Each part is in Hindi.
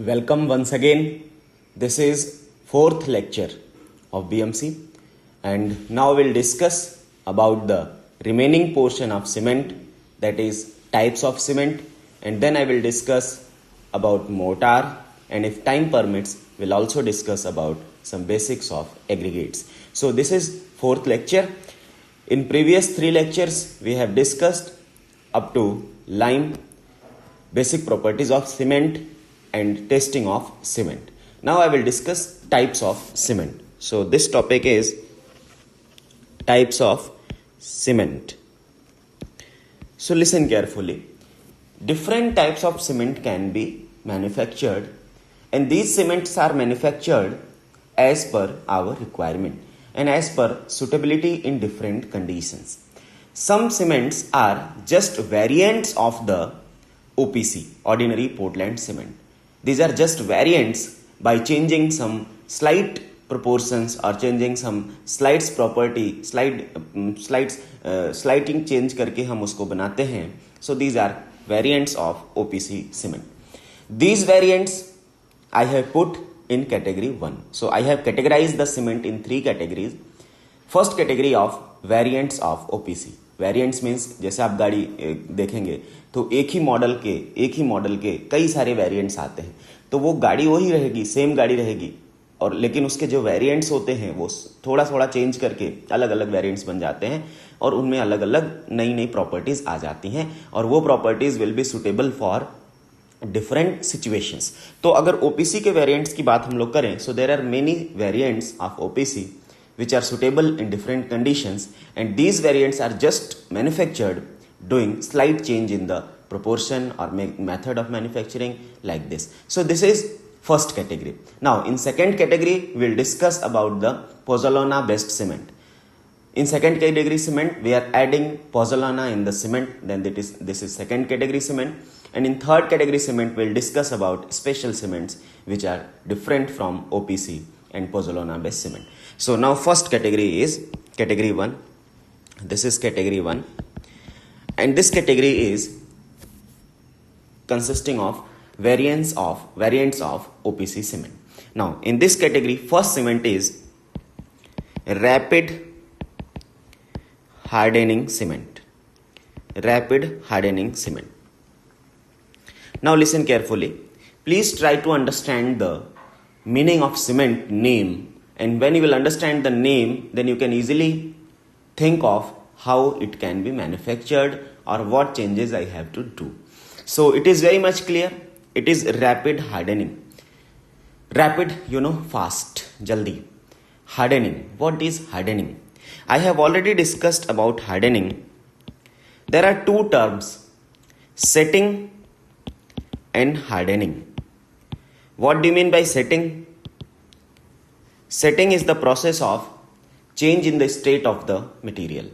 Welcome once again. This is fourth lecture of BMC, and now we'll discuss about the remaining portion of cement, that is types of cement, and then I will discuss about mortar, and if time permits we'll also discuss about some basics of aggregates. So this is fourth lecture. In previous three lectures we have discussed up to lime, basic properties of cement and testing of cement. Now I will discuss types of cement. So this topic is types of cement. So listen carefully. Different types of cement can be manufactured, and these cements are manufactured as per our requirement and as per suitability in different conditions. Some cements are just variants of the OPC, ordinary Portland cement. These are just variants by changing some slight proportions or changing some slights property, slighting change करके हम उसको बनाते हैं. So these are variants of OPC cement. These variants I have put in category 1. So I have categorized the cement in three categories. First category of variants of OPC. Variants means जैसे आप गाड़ी देखेंगे तो एक ही मॉडल के कई सारे वेरिएंट्स आते हैं, तो वो गाड़ी वही रहेगी, सेम गाड़ी रहेगी, और लेकिन उसके जो वेरिएंट्स होते हैं वो थोड़ा थोड़ा चेंज करके अलग अलग वेरिएंट्स बन जाते हैं और उनमें अलग अलग नई नई प्रॉपर्टीज आ जाती हैं और वो properties will be suitable for different situations. तो अगर ओपीसी के वेरिएंट्स की बात हम लोग करें, so there are many variants of OPC which are suitable in different conditions, and these variants are just manufactured doing slight change in the proportion or method of manufacturing like this. So this is first category. Now in second category we'll discuss about the pozzolana based cement. In second category cement we are adding pozzolana in the cement, then this is second category cement. And in third category cement we'll discuss about special cements which are different from OPC and pozzolana based cement. So now first category is category 1. This is category 1, and this category is consisting of variants of OPC cement. Now in this category first cement is rapid hardening cement. Now listen carefully. Please try to understand the meaning of cement name, and when you will understand the name, then you can easily think of how it can be manufactured or what changes I have to do. So it is very much clear. It is rapid hardening. Rapid, fast, jaldi. Hardening. What is hardening? I have already discussed about hardening. There are two terms, setting and hardening. What do you mean by setting? Setting is the process of change in the state of the material.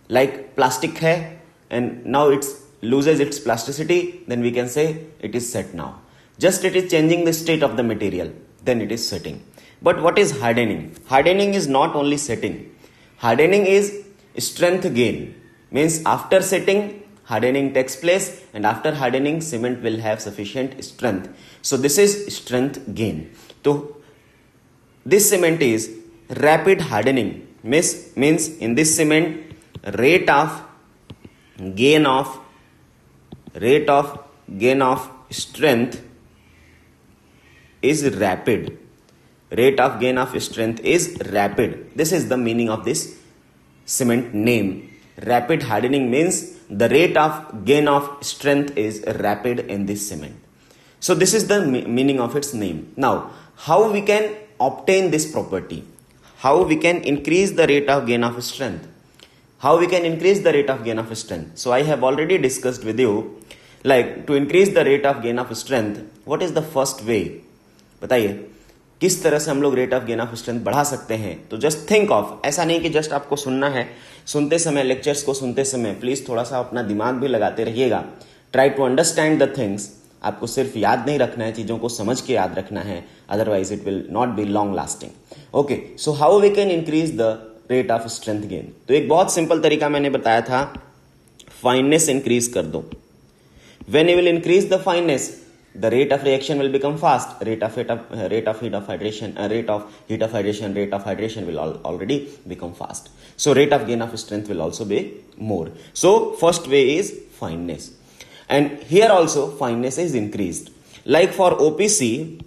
Like plastic hai and now it loses its plasticity, then we can say it is set now. Just it is changing the state of the material, then it is setting. But what is hardening? Hardening is not only setting. Hardening is strength gain. Means after setting, hardening takes place, and after hardening cement will have sufficient strength. So this is strength gain. So this cement is rapid hardening. Means in this cement rate of gain of strength is rapid. Rate of gain of strength is rapid. This is the meaning of this cement name. Rapid hardening means the rate of gain of strength is rapid in this cement. So this is the meaning of its name. Now, how we can obtain this property? How we can increase the rate of gain of strength? So I have already discussed with you, like to increase the rate of gain of strength, what is the first way? बताइए किस तरह से हम लोग rate of gain of strength बढ़ा सकते हैं. तो जस्ट थिंक ऑफ, ऐसा नहीं कि जस्ट आपको सुनना है, सुनते समय लेक्चर्स को सुनते समय प्लीज थोड़ा सा अपना दिमाग भी लगाते रहिएगा. Try to understand the things. आपको सिर्फ याद नहीं रखना है, चीजों को समझ के याद रखना है, otherwise it will not be long lasting. Okay, so how we can increase the rate of strength gain? तो एक बहुत सिंपल तरीका मैंने बताया था, फाइननेस इंक्रीज कर दो. When you will increase the fineness, the rate of reaction will become fast. Rate of heat of hydration will already become fast. So rate of gain of strength will also be more. So first way is fineness, and here also fineness is increased. Like for OPC,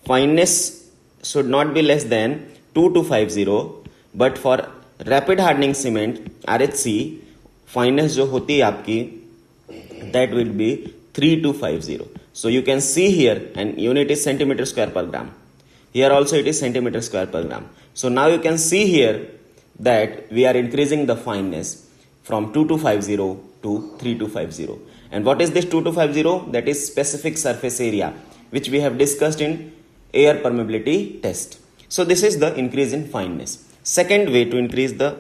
fineness should not be less than 2250, but for rapid hardening cement RHC fineness जो होती है आपकी, that will be 3250. So you can see here, and unit is centimeter square per gram. Here also it is centimeter square per gram. So now you can see here that we are increasing the fineness from 2250 to 3250. And what is this 2250? That is specific surface area, which we have discussed in air permeability test. So this is the increase in fineness. Second way to increase the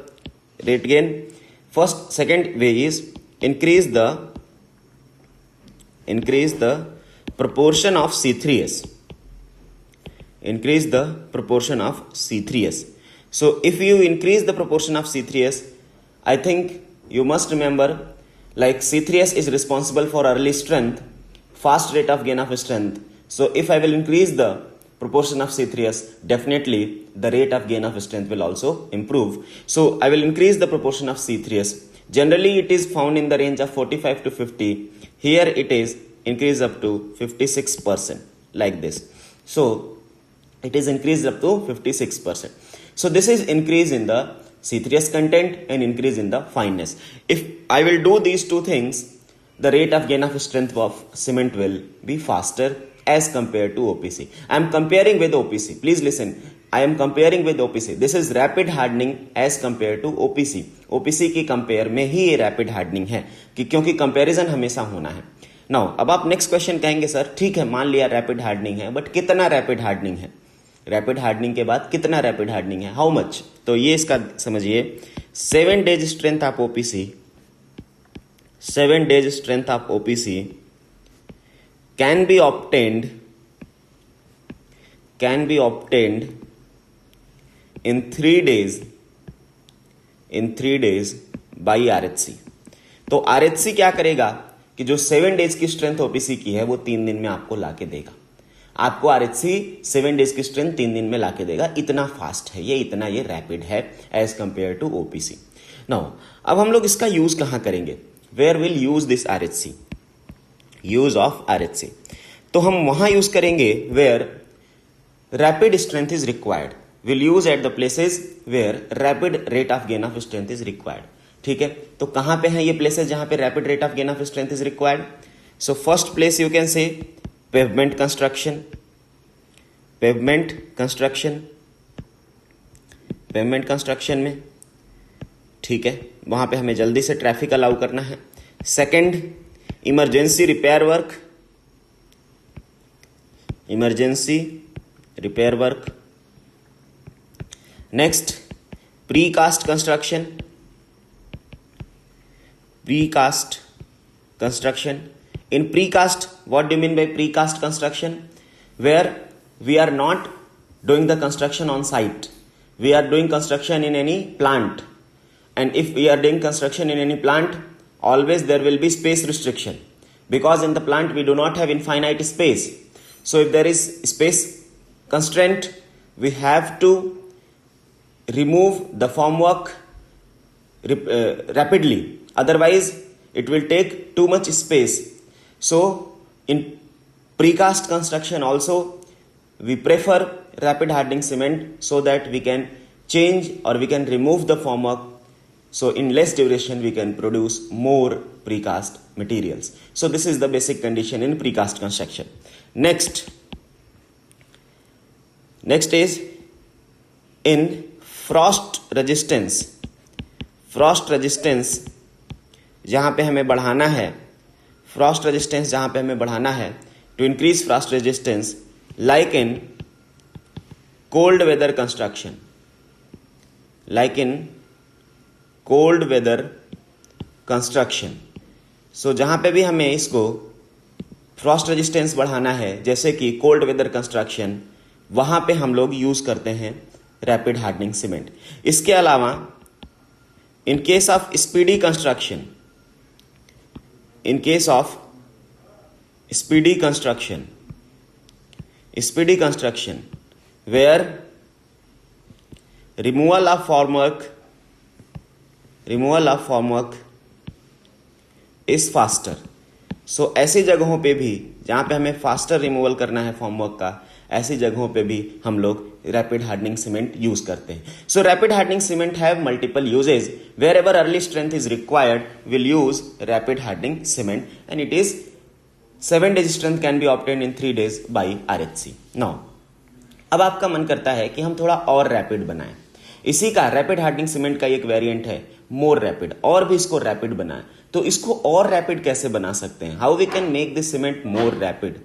rate gain, second way is increase the proportion of C3S. Increase the proportion of C3S. So if you increase the proportion of C3S, I think you must remember, like C3S is responsible for early strength, fast rate of gain of strength. So if I will increase the proportion of C3S, definitely the rate of gain of strength will also improve. So I will increase the proportion of C3S. Generally it is found in the range of 45 to 50. Here it is increased up to 56%, like this. So it is increased up to 56%. So this is increase in the C3S content and increase in the fineness. If I will do these two things, the rate of gain of strength of cement will be faster as compared to OPC. I am comparing with OPC. Please listen. I am comparing with OPC. This is rapid hardening as compared to OPC. OPC की कंपेयर में ही ये रैपिड हार्डनिंग है, कि क्योंकि कंपैरिजन हमेशा होना है. नाउ अब आप नेक्स्ट क्वेश्चन कहेंगे, सर ठीक है मान लिया रैपिड हार्डनिंग है, बट कितना रैपिड हार्डनिंग है? रैपिड हार्डनिंग के बाद कितना रैपिड हार्डनिंग है, हाउ मच? तो ये इसका समझिए, 7 days strength of OPC, 7 days strength of OPC can be obtained in 3 days by RHC. तो RHC क्या करेगा कि जो 7 days की स्ट्रेंथ ओपीसी की है वो 3 दिन में आपको लाके देगा. आपको RHC 7 days की स्ट्रेंथ 3 दिन में लाके देगा. इतना फास्ट है ये, इतना ये रैपिड है as compare to OPC. Now अब हम लोग इसका यूज कहां करेंगे? Where will use this RHC? Use of RHC तो हम वहां यूज करेंगे where rapid strength is required. Will use at the places where rapid rate of gain of strength is required. ठीक है, तो कहां पे हैं ये प्लेसेस जहां पे rapid rate of gain of strength is required? So first place you can say pavement construction में. ठीक है, वहां पे हमें जल्दी से ट्रैफिक अलाउ करना है. Second, emergency repair work. Next, precast construction. In precast, what do you mean by precast construction? Where we are not doing the construction on site. We are doing construction in any plant. And if we are doing construction in any plant, always there will be space restriction. Because in the plant we do not have infinite space. So if there is space constraint, we have to remove the formwork rapidly. Otherwise, it will take too much space. So in precast construction also we prefer rapid hardening cement so that we can change or we can remove the formwork. So in less duration we can produce more precast materials. So this is the basic condition in precast construction. Next is in frost resistance. जहां पे हमें बढ़ाना है, फ्रॉस्ट रेजिस्टेंस जहां पे हमें बढ़ाना है, to increase frost resistance like in cold weather construction. So जहां पे भी हमें इसको फ्रॉस्ट रेजिस्टेंस बढ़ाना है, जैसे कि कोल्ड वेदर कंस्ट्रक्शन, वहां पे हम लोग यूज करते हैं रैपिड हार्डनिंग सीमेंट. इसके अलावा इन case of speedy construction, speedy construction where removal of formwork is faster. सो ऐसी जगहों पे भी जहाँ पे हमें फास्टर रिमूवल करना है फॉर्मवर्क का, ऐसी जगहों पे भी हम लोग रैपिड हार्डनिंग सीमेंट यूज करते हैं. So rapid hardening cement have multiple uses. Wherever early strength is required will use rapid hardening cement and it is 7 days strength can be obtained in 3 days by RHC. Now अब आपका मन करता है कि हम थोड़ा और रैपिड बनाएं. इसी का रैपिड हार्डनिंग सीमेंट का एक वेरिएंट है मोर रैपिड, और भी इसको रैपिड बनाएं. तो इसको और रैपिड कैसे बना सकते हैं? How we can make this cement more rapid?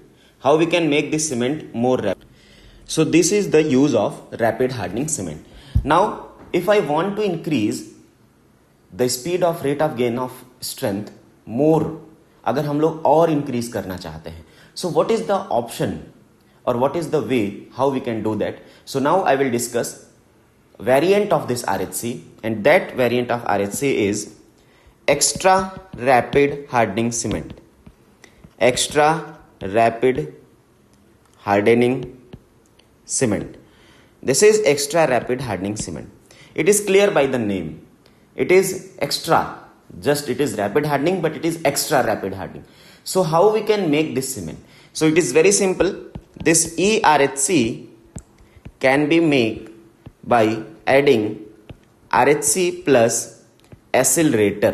How we can make this cement more rapid? So this is the use of rapid hardening cement. Now if I want to increase the speed of rate of gain of strength more, अगर हम लोग और इंक्रीज करना चाहते हैं, so what is the option or what is the way how we can do that? So now I will discuss variant of this RHC, and that variant of RHC is extra rapid hardening cement. Extra rapid hardening cement. This is extra rapid hardening cement. It is clear by the name. It is extra. Just it is rapid hardening, but it is extra rapid hardening. So how we can make this cement? So it is very simple. This ERHC can be made by adding RHC plus accelerator.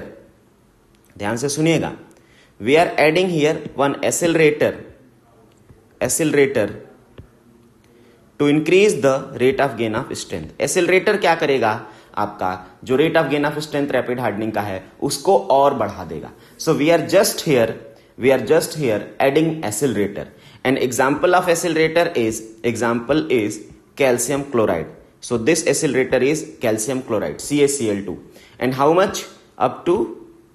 ध्यान से सुनिएगा. We are adding here one accelerator to increase the rate of gain of strength. Accelerator क्या करेगा? आपका जो rate of gain of strength rapid hardening का है उसको और बढ़ा देगा. So we are just here adding accelerator. An example of accelerator is calcium chloride. So this accelerator is calcium chloride, CaCl2. And how much? Up to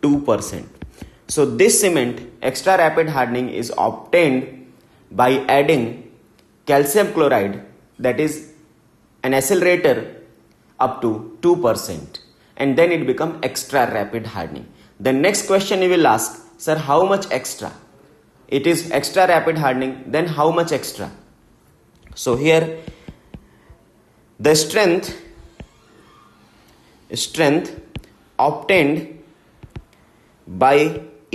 2%. So this cement extra rapid hardening is obtained by adding calcium chloride, that is an accelerator, up to 2%, and then it become extra rapid hardening. The next question you will ask, sir, how much extra? It is extra rapid hardening, then how much extra? So here the strength obtained by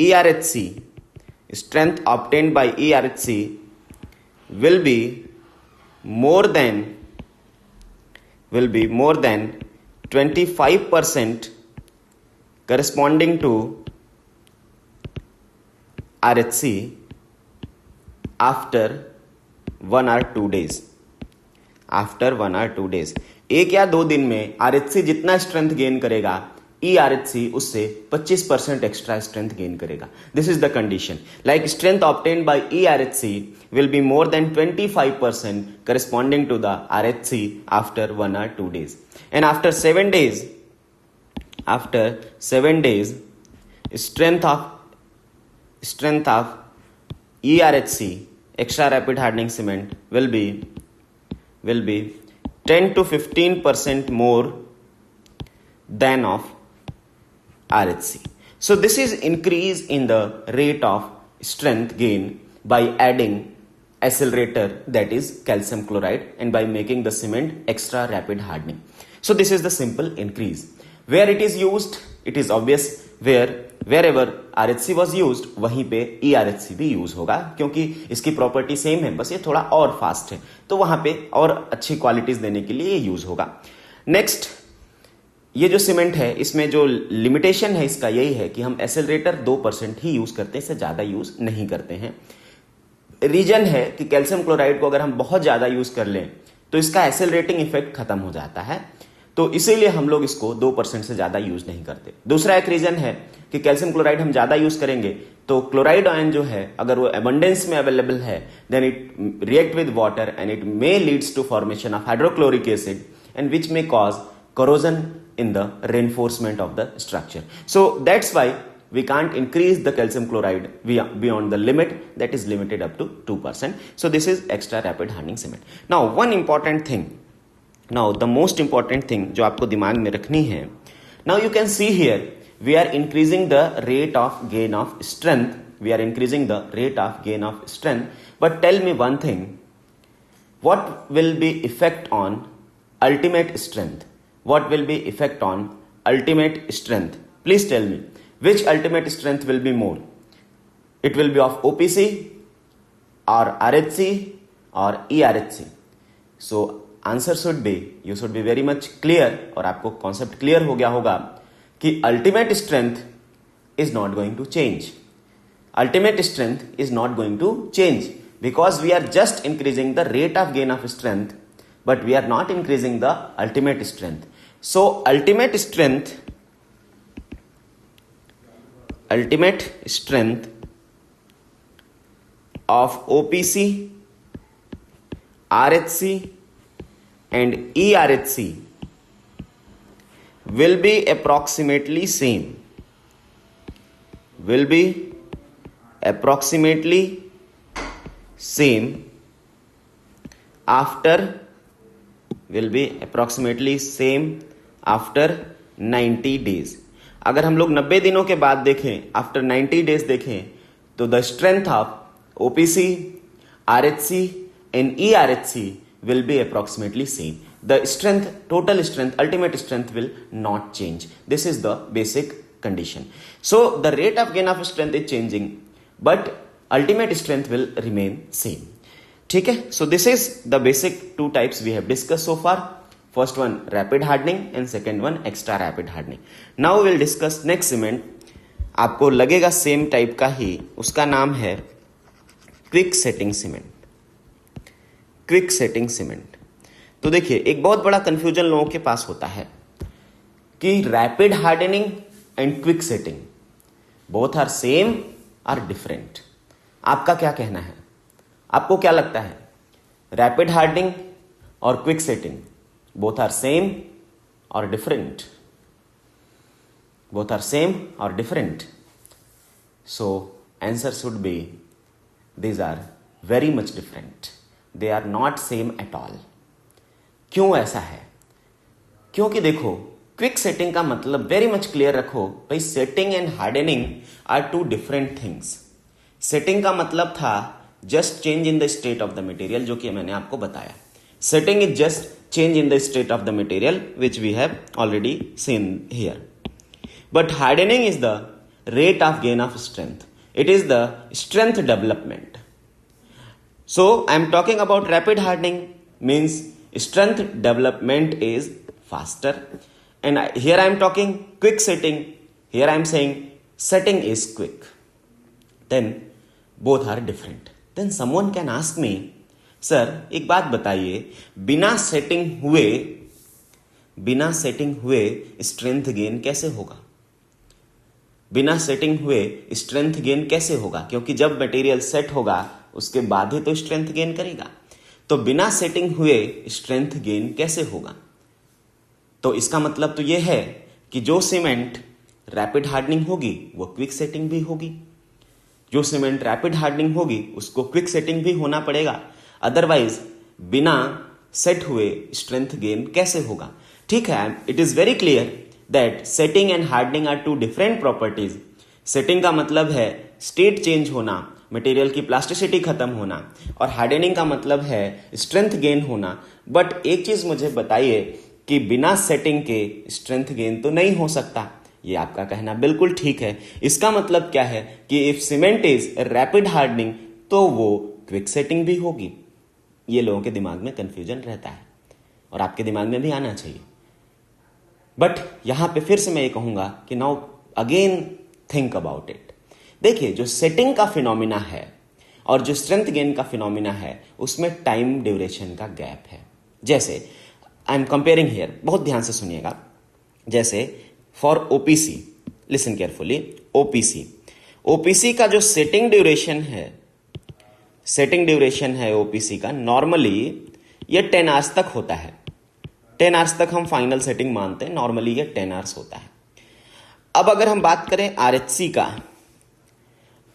ERHC will be more than 25% corresponding to RHC after 1 or 2 days. एक या 2 दिन में RHC जितना स्ट्रेंथ गेन करेगा, ERHC उससे 25% एक्स्ट्रा स्ट्रेंथ गेन करेगा. This is the condition. Like strength obtained by ERHC will be more than 25% corresponding to the RHC after 1 or 2 days. And after 7 days, strength of ERHC extra rapid hardening cement will be 10 to 15% more than of RHC. So this is increase in the rate of strength gain by adding accelerator, that is calcium chloride, and by making the cement extra rapid hardening. So this is the simple increase. Where it is used, it is obvious. Wherever RHC was used, वहीं पे ERHC भी यूज होगा, क्योंकि इसकी प्रॉपर्टी सेम है, बस ये थोड़ा और फास्ट है, तो वहां पे और अच्छी क्वालिटीज देने के लिए ये यूज होगा. नेक्स्ट, ये जो सीमेंट है इसमें जो लिमिटेशन है इसका यही है कि हम एक्सेलरेटर 2% ही यूज करते हैं, इससे ज्यादा यूज नहीं करते हैं. रीजन है कि कैल्शियम क्लोराइड को अगर हम बहुत ज्यादा यूज कर लें तो इसका एक्सेलरेटिंग इफेक्ट खत्म हो जाता है, तो इसीलिए हम लोग इसको 2% से ज्यादा यूज नहीं करते. दूसरा एक रीजन है कि कैल्शियम क्लोराइड हम ज्यादा यूज करेंगे तो क्लोराइड आयन जो है अगर वो एबंडेंस में अवेलेबल है, then it react with water and it may leads to formation of hydrochloric acid and which may cause corrosion in the reinforcement of the structure. So that's why we can't increase the calcium chloride beyond the limit that is limited up to 2%. So this is extra rapid hardening cement. Now one important thing, now the most important thing जो आपको दिमाग में रखनी है, now you can see here we are increasing the rate of gain of strength we are increasing the rate of gain of strength. But tell me one thing, what will be effect on ultimate strength? What will be effect on ultimate strength? Please tell me, which ultimate strength will be more? It will be of OPC or RHC or ERHC? So answer should be, you should be very much clear, और आपको concept clear हो गया होगा कि ultimate strength is not going to change. Ultimate strength is not going to change because we are just increasing the rate of gain of strength, but we are not increasing the ultimate strength. So ultimate strength of OPC, RHC and ERHC will be approximately same. after 90 days. अगर हम लोग 90 दिनों के बाद देखें, आफ्टर 90 डेज देखें, तो the strength of OPC, RHC and ERHC will be approximately same. The strength, total strength, ultimate strength will not change. This is the basic condition. So the rate of gain of strength is changing, but ultimate strength will remain same. ठीक है? So this is the basic two types we have discussed so far. First one rapid hardening and second one extra rapid hardening. Now we will discuss next cement. आपको लगेगा सेम टाइप का ही, उसका नाम है quick setting cement. Quick setting cement. तो देखिए, एक बहुत बड़ा कंफ्यूजन लोगों के पास होता है कि rapid hardening and quick setting both are same or different. आपका क्या कहना है? आपको क्या लगता है, रैपिड हार्डनिंग और quick setting both are same or different? Both are same or different? So answer should be, these are very much different. They are not same at all. क्यों ऐसा है? क्योंकि देखो, क्विक सेटिंग का मतलब वेरी मच क्लियर रखो भाई, setting and hardening are two different things. Setting का मतलब था just change in the state of the material, जो कि मैंने आपको बताया. Setting is just change in the state of the material, which we have already seen here. But hardening is the rate of gain of strength. It is the strength development. So I am talking about rapid hardening, means strength development is faster. And here I am talking quick setting. Here I am saying setting is quick. Then both are different. Then someone can ask me, sir एक बात बताइए, बिना सेटिंग हुए स्ट्रेंथ गेन कैसे होगा? बिना सेटिंग हुए स्ट्रेंथ गेन कैसे होगा? क्योंकि जब मटेरियल सेट होगा उसके बाद ही तो स्ट्रेंथ गेन करेगा. तो बिना सेटिंग हुए स्ट्रेंथ गेन कैसे होगा? तो इसका मतलब तो यह है कि जो सीमेंट रैपिड हार्डनिंग होगी वो क्विक सेटिंग भी होगी. जो सीमेंट रैपिड हार्डनिंग होगी उसको क्विक सेटिंग भी होना पड़ेगा. अदरवाइज बिना सेट हुए स्ट्रेंथ गेन कैसे होगा? ठीक है, it is very clear that setting and hardening are two different properties. Setting का मतलब है स्टेट चेंज होना, मटेरियल की प्लास्टिसिटी खत्म होना, और हार्डनिंग का मतलब है स्ट्रेंथ गेन होना. बट एक चीज मुझे बताइए कि बिना सेटिंग के स्ट्रेंथ गेन तो नहीं हो सकता. ये आपका कहना बिल्कुल ठीक है. इसका मतलब क्या है कि if cement is rapid hardening तो वो क्विक सेटिंग भी होगी. ये लोगों के दिमाग में कंफ्यूजन रहता है और आपके दिमाग में भी आना चाहिए. बट यहां पे फिर से मैं ये कहूंगा कि now again think about it. देखिए, जो सेटिंग का फिनोमिना है और जो स्ट्रेंथ गेन का फिनोमिना है उसमें टाइम ड्यूरेशन का गैप है. जैसे आई एम कंपेयरिंग हियर, बहुत ध्यान से सुनिएगा. जैसे for OPC, listen carefully, OPC का जो सेटिंग ड्यूरेशन है OPC का, नॉर्मली ये 10 आवर्स तक होता है. 10 आवर्स तक हम फाइनल सेटिंग मानते हैं, नॉर्मली ये 10 आवर्स होता है. अब अगर हम बात करें RHC का,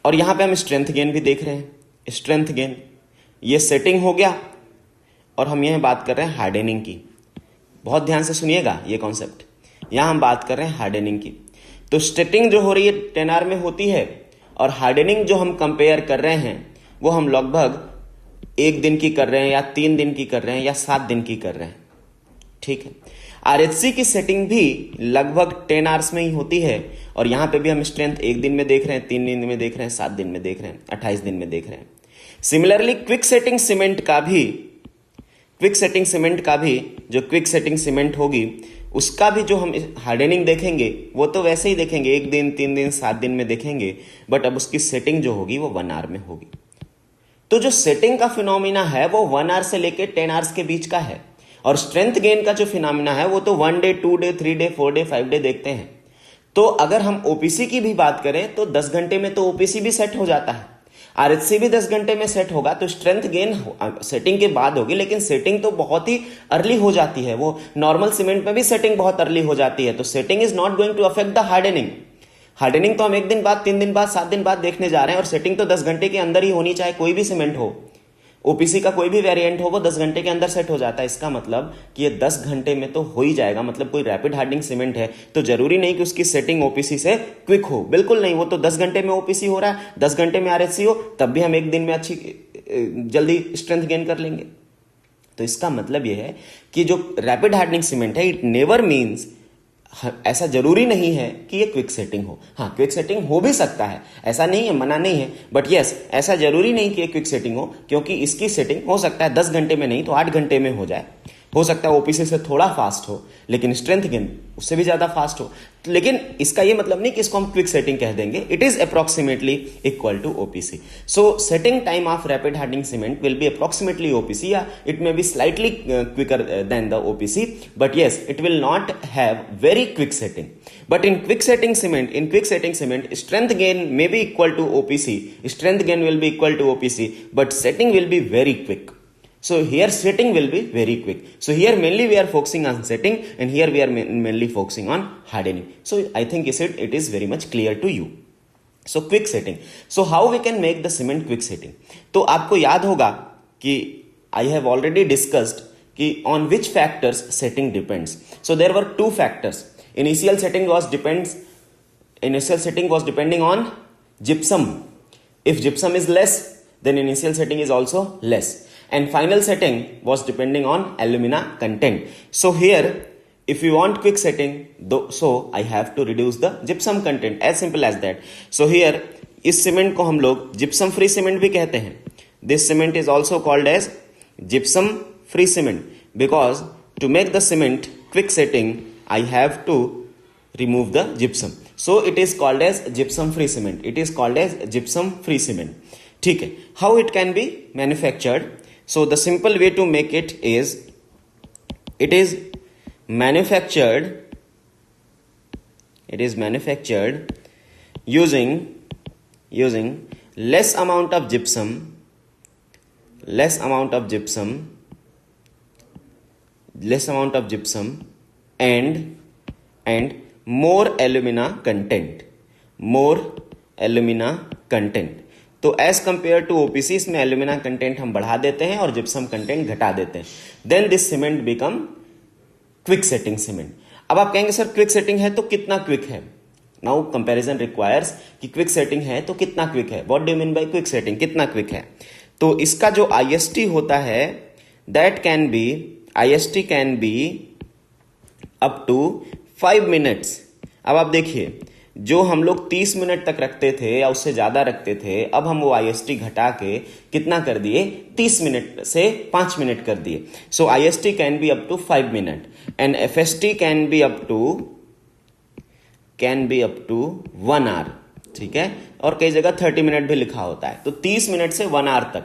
और यहां पे हम स्ट्रेंथ गेन भी देख रहे हैं. स्ट्रेंथ गेन, ये सेटिंग हो गया और हम यह बात कर रहे हैं हार्डनिंग की. बहुत ध्यान से सुनिएगा ये कॉन्सेप्ट. यहां हम बात कर रहे हैं हार्डनिंग की. तो सेटिंग जो हो रही है 10 आवर में होती है और हार्डनिंग जो हम कंपेयर कर रहे हैं वो हम लगभग 1 दिन की कर रहे हैं या 3 दिन की कर रहे हैं या 7 दिन की कर रहे हैं, ठीक है। आरएचसी की सेटिंग भी लगभग 10 आवर्स में ही होती है और यहां पे भी हम स्ट्रेंथ 1 दिन में देख रहे हैं, 3 दिन में देख रहे हैं, 7 दिन में देख रहे हैं, 28 दिन में देख रहे हैं। सिमिलरली क्विक सेटिंग सीमेंट का भी जो क्विक सेटिंग सीमेंट होगी उसका भी जो हम हार्डनिंग देखेंगे वो तो वैसे ही देखेंगे, 1 दिन, 3 दिन, 7 दिन में देखेंगे, बट अब उसकी सेटिंग जो होगी वो 1 आवर में होगी। तो जो सेटिंग का फिनोमिना है वो 1 आवर से लेके 10 आवर्स के बीच का है और स्ट्रेंथ गेन का जो फिनोमिना है वो तो 1 day, 2 day, 3 day, 4 day, 5 day देखते हैं। तो अगर हम ओपीसी की भी बात करें तो 10 घंटे में तो ओपीसी भी सेट हो जाता है, आरएचसी भी 10 घंटे में सेट होगा। तो स्ट्रेंथ गेन सेटिंग के बाद होगी, लेकिन सेटिंग तो बहुत ही अर्ली हो जाती है, वो नॉर्मल सीमेंट में भी सेटिंग बहुत अर्ली हो जाती है। तो setting is not going to affect the hardening तो हम 1 दिन बाद, 3 दिन बाद, 7 दिन बाद देखने जा रहे हैं और सेटिंग तो 10 घंटे के अंदर ही होनी, चाहे कोई भी सीमेंट हो, ओपीसी का कोई भी वेरिएंट हो, वो 10 घंटे के अंदर सेट हो जाता है। इसका मतलब कि ये 10 घंटे में तो हो ही जाएगा। मतलब कोई रैपिड हार्डनिंग सीमेंट है तो जरूरी नहीं कि उसकी सेटिंग ओपीसी से क्विक हो, बिल्कुल नहीं। वो तो 10 घंटे में ओपीसी हो रहा है, 10 घंटे में आरएचसी हो, तब भी हम 1 दिन में अच्छी जल्दी स्ट्रेंथ गेन कर लेंगे। तो इसका मतलब यह है कि जो रैपिड हार्डनिंग सीमेंट है इट नेवर मीन्स, ऐसा जरूरी नहीं है कि ये क्विक सेटिंग हो। हाँ, क्विक सेटिंग हो भी सकता है, ऐसा नहीं है, मना नहीं है, बट यस ऐसा जरूरी नहीं कि ये क्विक सेटिंग हो, क्योंकि इसकी सेटिंग हो सकता है 10 घंटे में नहीं तो 8 घंटे में हो जाए। हो सकता है ओपीसी से थोड़ा फास्ट हो, लेकिन स्ट्रेंथ गेन उससे भी ज्यादा फास्ट हो। लेकिन इसका ये मतलब नहीं कि इसको हम क्विक सेटिंग कह देंगे, it is approximately equal to OPC. So setting time of rapid hardening cement will be approximately OPC, या it may be slightly quicker than the OPC, but yes it will not have very quick setting. But in quick setting cement strength gain may be equal to OPC, strength gain will be equal to OPC, but setting will be very quick. So here setting will be very quick. So here mainly we are focusing on setting and here we are mainly focusing on hardening. So I think it is very much clear to you. So quick setting. So how we can make the cement quick setting? तो आपको याद होगा कि I have already discussed कि on which factors setting depends. So there were 2 factors. Initial setting was depending on gypsum. If gypsum is less, then initial setting is also less. And final setting was depending on alumina content. So here, if you want quick setting, so I have to reduce the gypsum content. As simple as that. So here, इस सीमेंट को हम लोग gypsum free cement भी कहते हैं. This cement is also called as gypsum free cement, because to make the cement quick setting I have to remove the gypsum, so it is called as gypsum free cement. ठीक है. How it can be manufactured? So the simple way to make it is, it is manufactured using less amount of gypsum and more alumina content. तो एज कंपेयर टू ओपीसी इसमें एल्यूमिना कंटेंट हम बढ़ा देते हैं और जिप्सम कंटेंट घटा देते हैं. Then this cement become quick setting cement. अब आप कहेंगे सर क्विक सेटिंग है तो कितना क्विक है? नाउ कंपैरिजन रिक्वायर्स कि क्विक सेटिंग है तो कितना क्विक है. What do you mean by quick setting, कितना क्विक है? तो इसका जो आईएसटी होता है that can be up to 5 minutes. अब आप देखिए, जो हम लोग 30 मिनट तक रखते थे या उससे ज्यादा रखते थे, अब हम वो आईएसटी घटा के कितना कर दिए? 30 मिनट से 5 मिनट कर दिए. So IST can be up to 5 minute and FST can be up to 1 hour. ठीक है, और कई जगह 30 मिनट भी लिखा होता है. तो 30 मिनट से 1 आवर तक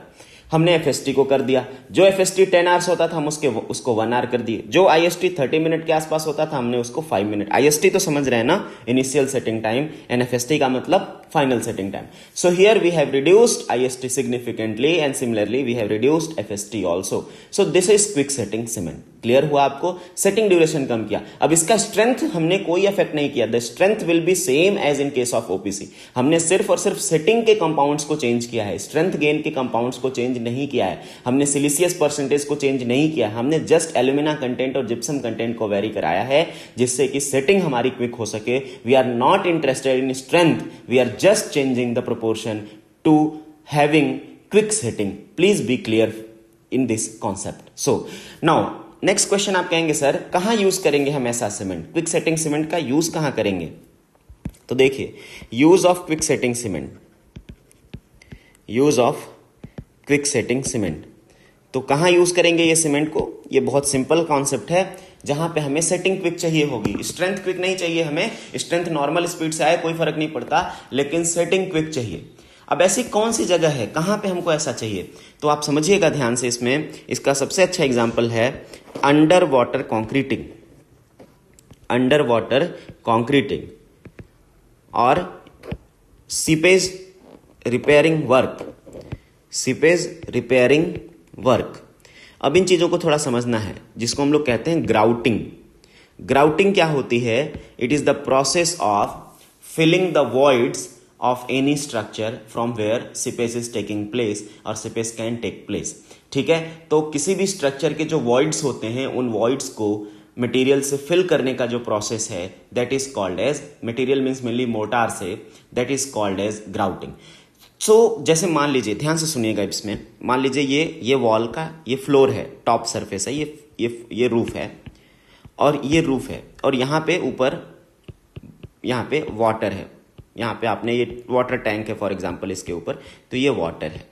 हमने एफएसटी को कर दिया. जो एफएसटी 10 आवर्स होता था हम उसको 1 आवर कर दिए. जो आईएसटी 30 मिनट के आसपास होता था हमने उसको 5 मिनट. आईएसटी तो समझ रहे हैं ना, initial setting time, and FST का मतलब final setting time. So here we have reduced IST significantly and similarly we have reduced FST also. So this is quick setting cement. Clear हुआ आपको? सेटिंग ड्यूरेशन कम किया. अब इसका स्ट्रेंथ हमने कोई इफेक्ट नहीं किया. The strength will be same as in case of OPC. हमने सिर्फ और सिर्फ सेटिंग के कंपाउंड्स को चेंज किया है, स्ट्रेंथ गेन के कंपाउंड्स को चेंज नहीं किया है. हमने सिलिसियस परसेंटेज को चेंज नहीं किया. हमने जस्ट एल्यूमिना कंटेंट और जिप्सम कंटेंट को वेरी कराया है जिससे कि सेटिंग हमारी क्विक हो सके. We are not interested in strength, we are just changing the proportion to having quick setting. Please be clear in this concept. So now next question आप कहेंगे सर कहाँ यूज करेंगे हम ऐसा सीमेंट, क्विक सेटिंग सीमेंट का यूज कहाँ करेंगे? तो देखिए use of quick setting cement, use of quick setting cement, तो कहाँ यूज करेंगे ये सीमेंट को? ये बहुत सिंपल कॉन्सेप्ट है, जहां पे हमें सेटिंग क्विक चाहिए होगी, स्ट्रेंथ क्विक नहीं चाहिए हमें, स्ट्रेंथ नॉर्मल स्पीड से आए कोई फर्क नहीं पड़ता, लेकिन सेटिंग क्विक चाहिए। अब ऐसी कौन सी जगह है, कहां पे हमको ऐसा चाहिए? तो आप समझिएगा ध्यान से, इसमें इसका सबसे अच्छा एग्जांपल है under water concreting, under water concreting और seepage repairing work, seepage repairing work. अब इन चीजों को थोड़ा समझना है, जिसको हम लोग कहते हैं ग्राउटिंग। ग्राउटिंग क्या होती है? It is the process of filling the voids of any structure from where seepage is taking place और सीपेज कैन टेक प्लेस। ठीक है, तो किसी भी स्ट्रक्चर के जो वॉइड्स होते हैं उन वॉइड्स को मटेरियल से फिल करने का जो प्रोसेस है that is called as, material means mainly mortar से, that is called as grouting. जैसे मान लीजिए, ध्यान से सुनिएगा इसमें, मान लीजिए ये वॉल का ये फ्लोर है, टॉप सरफेस है, ये रूफ है और ये रूफ है और यहाँ पे ऊपर यहाँ पे वाटर है, यहाँ पे आपने ये वाटर टैंक है फॉर एग्जांपल इसके ऊपर, तो ये वाटर है।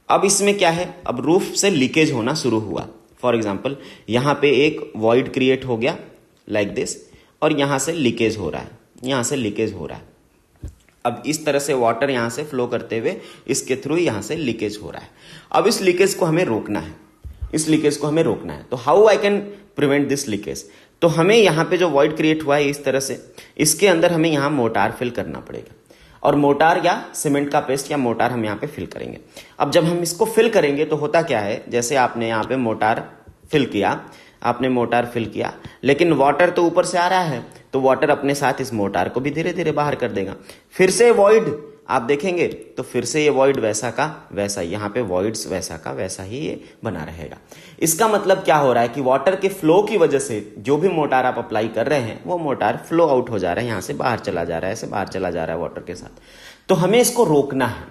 अब इसमें क्या है, अब रूफ से लीकेज होना शुरू हुआ, फॉर एग्जांपल यहाँ पे एक वॉइड क्रिएट हो गया लाइक दिस और यहाँ से लीकेज हो रहा है, यहाँ से लीकेज हो रहा है। अब इस तरह से वाटर यहां से फ्लो करते हुए इसके थ्रू यहां से लीकेज हो रहा है। अब इस लीकेज को हमें रोकना है, इस लीकेज को हमें रोकना है। तो how I can prevent this leakage? तो हमें यहाँ पे जो वॉइड क्रिएट हुआ है इस तरह से, इसके अंदर हमें यहाँ मोटार फिल करना पड़ेगा और मोटार या सीमेंट का पेस्ट या मोटार हम यहाँ पे फिल करेंगे। अब जब हम इसको फिल करेंगे तो होता क्या है, जैसे आपने यहाँ पे मोटार फिल किया, आपने मोटार फिल किया, लेकिन वाटर तो ऊपर से आ रहा है, तो वाटर अपने साथ इस मोटार को भी धीरे धीरे बाहर कर देगा। फिर से वॉइड आप देखेंगे तो फिर से ये वॉइड वैसा का वैसा, यहाँ पे वॉइड्स वैसा का वैसा ही ये बना रहेगा। इसका मतलब क्या हो रहा है कि वाटर के फ्लो की वजह से जो भी मोटार आप अप्लाई कर रहे हैं वो मोटार फ्लो आउट हो जा रहा है, यहाँ से बाहर चला जा रहा है, ऐसे बाहर चला जा रहा है वाटर के साथ। तो हमें इसको रोकना है,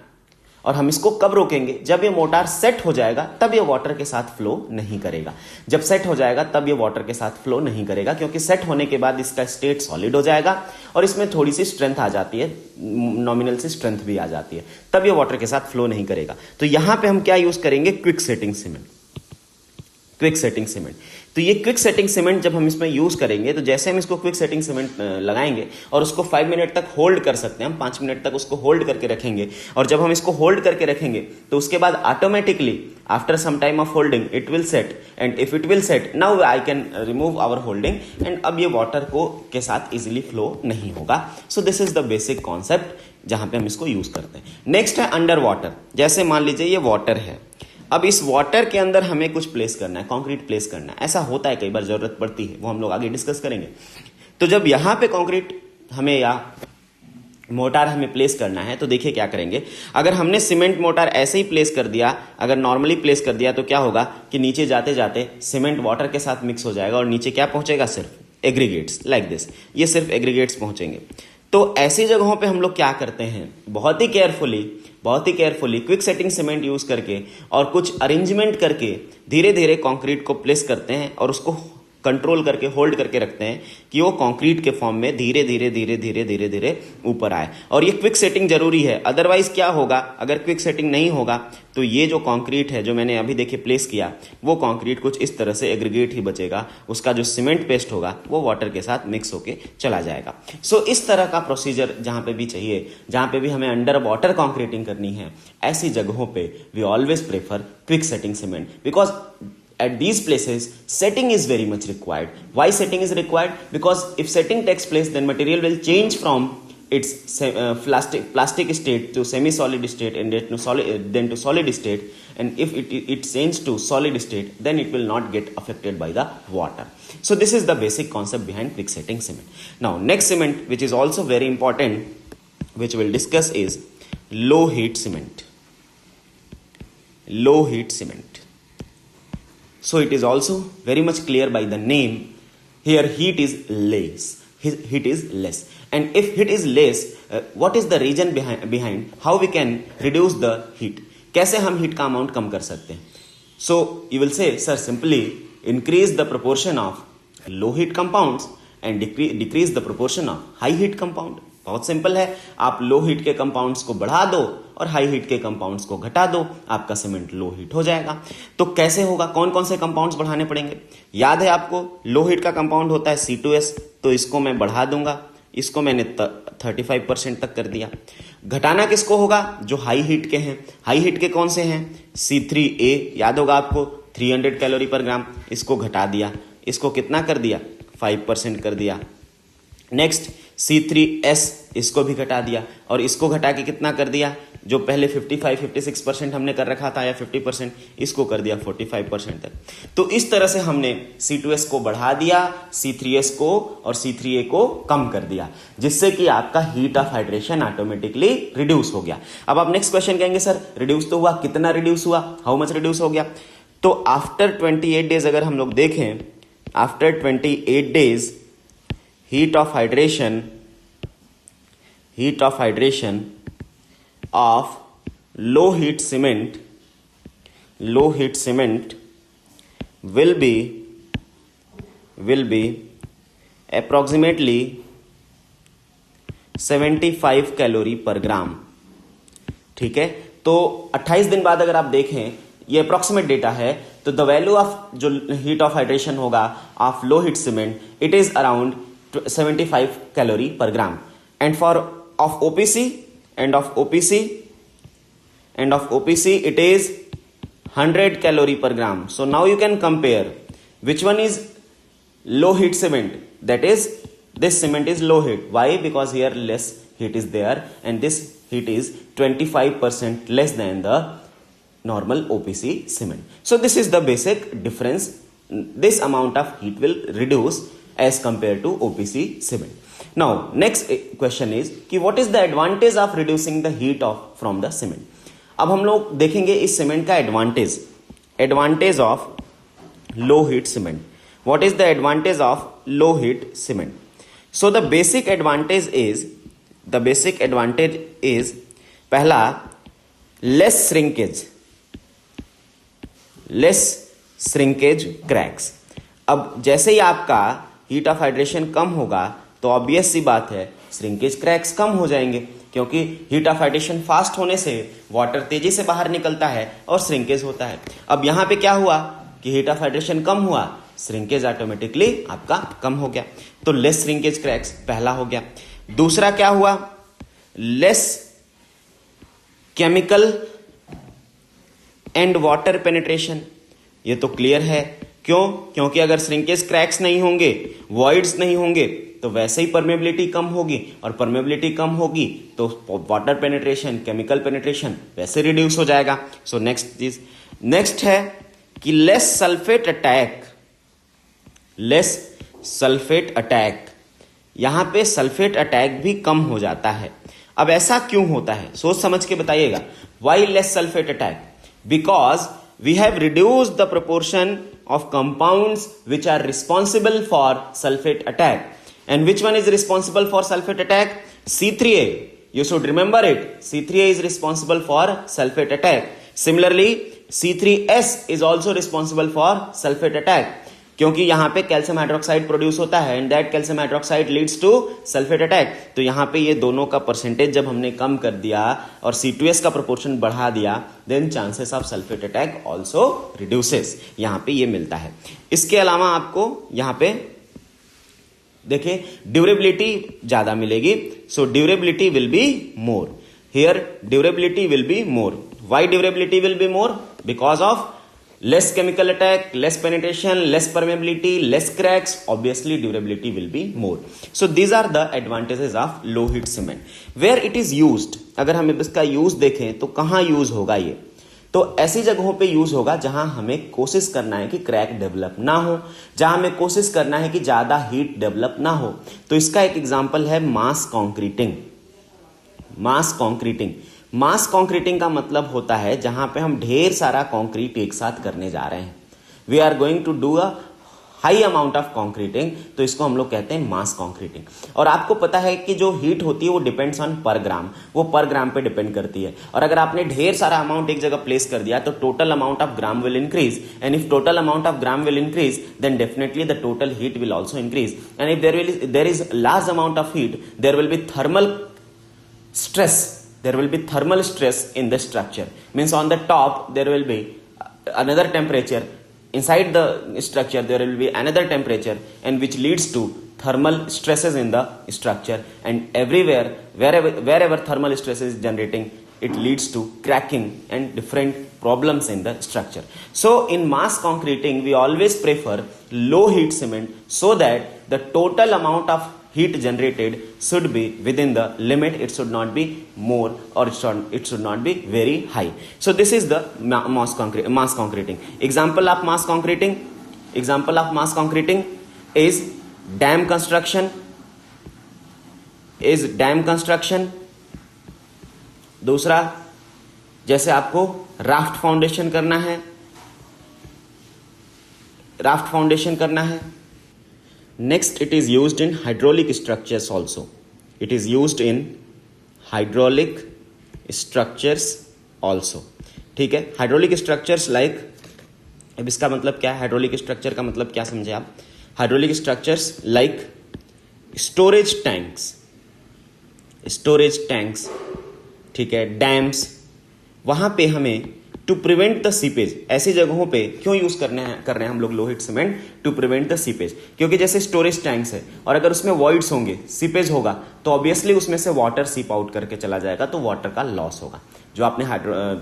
और हम इसको कब रोकेंगे? जब ये मोटार सेट हो जाएगा तब ये वाटर के साथ फ्लो नहीं करेगा। जब सेट हो जाएगा तब ये वाटर के साथ फ्लो नहीं करेगा, क्योंकि सेट होने के बाद इसका स्टेट सॉलिड हो जाएगा और इसमें थोड़ी सी स्ट्रेंथ आ जाती है, नॉमिनल सी स्ट्रेंथ भी आ जाती है, तब ये वाटर के साथ फ्लो नहीं करेगा। तो यहां पे हम क्या यूज करेंगे? Quick setting cement, quick setting cement. तो ये क्विक सेटिंग सीमेंट जब हम इसमें यूज करेंगे, तो जैसे हम इसको क्विक सेटिंग सीमेंट लगाएंगे और उसको 5 मिनट तक होल्ड कर सकते हैं, हम 5 मिनट तक उसको होल्ड करके रखेंगे, और जब हम इसको होल्ड करके रखेंगे तो उसके बाद automatically after some time of holding it will set, and if it will set now I can remove our holding, and अब ये वाटर को के साथ इजिली फ्लो नहीं होगा। सो this is the basic concept जहां पे हम इसको यूज करते हैं। नेक्स्ट है अंडर वाटर। जैसे मान लीजिए ये वाटर है, अब इस वाटर के अंदर हमें कुछ प्लेस करना है, कंक्रीट प्लेस करना है। ऐसा होता है, कई बार जरूरत पड़ती है, वो हम लोग आगे डिस्कस करेंगे। तो जब यहां पे कंक्रीट हमें या मोटार हमें प्लेस करना है, तो देखिए क्या करेंगे। अगर हमने सीमेंट मोटार ऐसे ही प्लेस कर दिया, अगर नॉर्मली प्लेस कर दिया, तो क्या होगा कि नीचे जाते जाते सीमेंट वाटर के साथ मिक्स हो जाएगा और नीचे क्या पहुंचेगा? सिर्फ एग्रीगेट्स लाइक दिस, ये सिर्फ एग्रीगेट्स पहुंचेंगे। तो ऐसी जगहों पे हम लोग क्या करते हैं, बहुत ही carefully quick setting cement use करके और कुछ अरेंजमेंट करके धीरे धीरे कंक्रीट को प्लेस करते हैं और उसको कंट्रोल करके होल्ड करके रखते हैं कि वो कंक्रीट के फॉर्म में धीरे धीरे ऊपर आए। और ये क्विक सेटिंग जरूरी है, अदरवाइज क्या होगा, अगर क्विक सेटिंग नहीं होगा तो ये जो कंक्रीट है जो मैंने अभी देखिए प्लेस किया, वो कंक्रीट कुछ इस तरह से एग्रीगेट ही बचेगा, उसका जो सीमेंट पेस्ट होगा वो वाटर के साथ मिक्स होके चला जाएगा। सो इस तरह का प्रोसीजर जहां पे भी चाहिए, जहां पे भी हमें अंडर वाटर कंक्रीटिंग करनी है, ऐसी जगहों पे we always prefer quick setting cement, because at these places setting is very much required. Why setting is required? Because if setting takes place, then material will change from its plastic state to semi-solid state, and then to solid state, and if it changes to solid state, then it will not get affected by the water. So this is the basic concept behind quick setting cement. Now next cement which is also very important, which we'll discuss, is low heat cement. Low heat cement. So it is also very much clear by the name. Here heat is less. heat is less. And if heat is less, what is the reason behind how we can reduce the heat? कैसे हम heat का amount कम कर सकते हैं? So you will say, sir, simply increase the proportion of low heat compounds and decrease the proportion of high heat compound. बहुत सिंपल है, आप लो हीट के कंपाउंड्स को बढ़ा दो और हाई हीट के कंपाउंड्स को घटा दो, आपका सीमेंट लो हीट हो जाएगा. तो कैसे होगा, कौन कौन से कंपाउंड्स बढ़ाने पड़ेंगे? याद है आपको, लो हीट का कंपाउंड होता है C2S, तो इसको मैं बढ़ा दूंगा, इसको मैंने 35% तक कर दिया. घटाना किसको होगा? जो हाई हीट के हैं. हाई हीट के कौन से हैं? C3A, याद होगा आपको, 300 कैलोरी पर ग्राम, इसको घटा दिया. इसको कितना कर दिया? 5% कर दिया. नेक्स्ट C3S, इसको भी घटा दिया, और इसको घटा के कितना कर दिया? जो पहले 55-56% हमने कर रखा था या 50%, इसको कर दिया 45% तक. तो इस तरह से हमने C2S को बढ़ा दिया, C3S को और C3A को कम कर दिया, जिससे कि आपका heat of hydration automatically reduce हो गया. अब आप नेक्स्ट क्वेश्चन कहेंगे, सर रिड्यूस तो हुआ, कितना रिड्यूस हुआ, हाउ मच रिड्यूस हो गया? तो आफ्टर 28 डेज अगर हम लोग देखें, after 28 days heat of hydration of low heat cement will be approximately 75 calorie पर ग्राम. ठीक है, तो 28 दिन बाद अगर आप देखें, ये अप्रोक्सीमेट डेटा है, तो द वैल्यू ऑफ जो हीट ऑफ हाइड्रेशन होगा of low heat cement, it is around 75 calorie per gram. And of OPC it is 100 calorie per gram. So now you can compare which one is low heat cement. That is, this cement is low heat. Why? Because here less heat is there and this heat is 25% less than the normal OPC cement. So this is the basic difference. This amount of heat will reduce as compared to OPC cement. Now next question is कि what is the advantage of reducing the heat from the cement? अब हम लोग देखेंगे इस सीमेंट का advantage of low heat cement. What is the advantage of low heat cement? So the basic advantage is पहला, less shrinkage cracks. अब जैसे ही आपका हीट ऑफ हाइड्रेशन कम होगा तो ऑब्वियस सी बात है, श्रिंकेज क्रैक्स कम हो जाएंगे, क्योंकि हीट ऑफ हाइड्रेशन फास्ट होने से वाटर तेजी से बाहर निकलता है और श्रिंकेज होता है. अब यहां पे क्या हुआ कि हीट ऑफ हाइड्रेशन कम हुआ, श्रिंकेज ऑटोमेटिकली आपका कम हो गया, तो लेस श्रिंकेज क्रैक्स पहला हो गया. दूसरा क्या हुआ? Less chemical and water penetration. ये तो क्लियर है, क्यों? क्योंकि अगर श्रिंकेज क्रैक्स नहीं होंगे, वॉइड्स नहीं होंगे, तो वैसे ही परमेबिलिटी कम होगी, और परमेबिलिटी कम होगी तो वाटर पेनिट्रेशन, केमिकल पेनिट्रेशन वैसे रिड्यूस हो जाएगा. सो नेक्स्ट है कि लेस सल्फेट अटैक. यहां पे सल्फेट अटैक भी कम हो जाता है. अब ऐसा क्यों होता है, सोच समझ के बताइएगा. Why less sulphate attack? Because we have reduced the proportion of compounds which are responsible for sulfate attack. And which one is responsible for sulfate attack? C3A. You should remember it. C3A is responsible for sulfate attack. Similarly, C3S is also responsible for sulfate attack. क्योंकि यहां पे कैल्शियम हाइड्रोक्साइड प्रोड्यूस होता है and that calcium hydroxide leads to sulphate attack. तो यहां पे ये दोनों का परसेंटेज जब हमने कम कर दिया और C2S का प्रोपोर्शन बढ़ा दिया, then chances of sulphate attack also reduces. यहां पे ये मिलता है. इसके अलावा आपको यहां पे देखिए ड्यूरेबिलिटी ज्यादा मिलेगी. So durability will be more. Here durability will be more. Why durability will be more? Because of less chemical attack, less penetration, less permeability, less cracks, obviously durability will be more. So these are the advantages of low heat cement. Where it is used, अगर हम इसका यूज देखें तो कहाँ यूज होगा ये? तो ऐसी जगहों पे यूज होगा जहां हमें कोशिश करना है कि क्रैक डेवलप ना हो, जहां हमें कोशिश करना है कि ज्यादा हीट डेवलप ना हो. तो इसका एक एग्जांपल है मास कॉन्क्रीटिंग. मास कॉन्क्रीटिंग का मतलब होता है जहां पे हम ढेर सारा कॉन्क्रीट एक साथ करने जा रहे हैं. We are going to do a high amount of concreting, तो इसको हम लोग कहते हैं मास कॉन्क्रीटिंग। और आपको पता है कि जो हीट होती है वो डिपेंड्स ऑन पर ग्राम, वो पर ग्राम पे डिपेंड करती है। और अगर आपने ढेर सारा अमाउंट एक जगह प्लेस कर दिया तो total amount of gram will increase, and if total amount of gram will increase then definitely the total heat will also increase, and if there is large amount of heat there will be thermal stress, there will be thermal stress in the structure, means on the top there will be another temperature, inside the structure there will be another temperature, and which leads to thermal stresses in the structure, and everywhere wherever thermal stress is generating, it leads to cracking and different problems in the structure. So in mass concreting we always prefer low heat cement, so that the total amount of heat generated should be within the limit, it should not be more or it should not be very high. So this is the mass concreting. Example of mass concreting is dam construction, दूसरा जैसे आपको राफ्ट फाउंडेशन करना है। Next, it is used in hydraulic structures also. It is used in hydraulic structures also. ठीक है, हाइड्रोलिक स्ट्रक्चर्स लाइक, अब इसका मतलब क्या है? हाइड्रोलिक स्ट्रक्चर का मतलब क्या समझे आप? Hydraulic structures like storage tanks, ठीक है, डैम्स, वहां पे हमें टू प्रिवेंट द सीपेज, ऐसी जगहों पे क्यों यूज कर रहे हैं हम लोग low heat cement? To prevent the seepage, क्योंकि जैसे स्टोरेज टैंक्स है और अगर उसमें वॉइड्स होंगे, सीपेज होगा, तो ऑब्वियसली उसमें से वाटर सीप आउट करके चला जाएगा, तो वाटर का लॉस होगा। जो आपने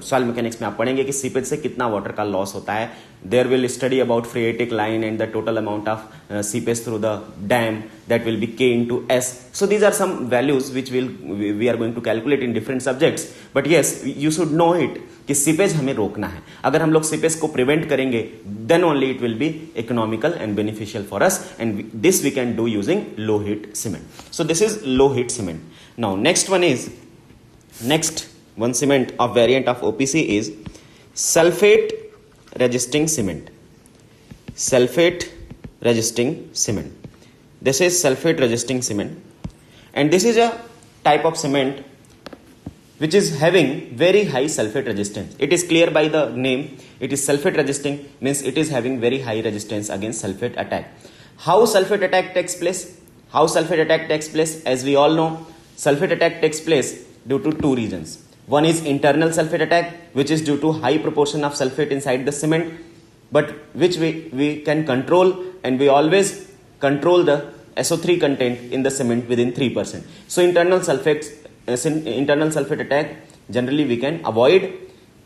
सॉइल मैकेनिक्स में आप पढ़ेंगे कि सीपेज से कितना वाटर का लॉस होता है। There will study about phreatic line and the total amount of seepage through the dam, that will be K into S. So these are some values which we are going to calculate in different subjects. But yes, you should know it कि सीपेज हमें रोकना है। अगर हम लोग सीपेज को प्रिवेंट करेंगे then only it will be economical and beneficial for us, and this we can do using low heat cement. So this is low heat cement. Now next one cement of variant of OPC is sulfate resisting cement. This is sulfate resisting cement, and this is a type of cement which is having very high sulfate resistance. It is clear by the name, it is sulfate resisting, means it is having very high resistance against sulfate attack. How sulfate attack takes place? As we all know, sulfate attack takes place due to two reasons. One is internal sulfate attack, which is due to high proportion of sulfate inside the cement, but which we can control, and we always control the SO3 content in the cement within 3%. So internal sulfate attack generally we can avoid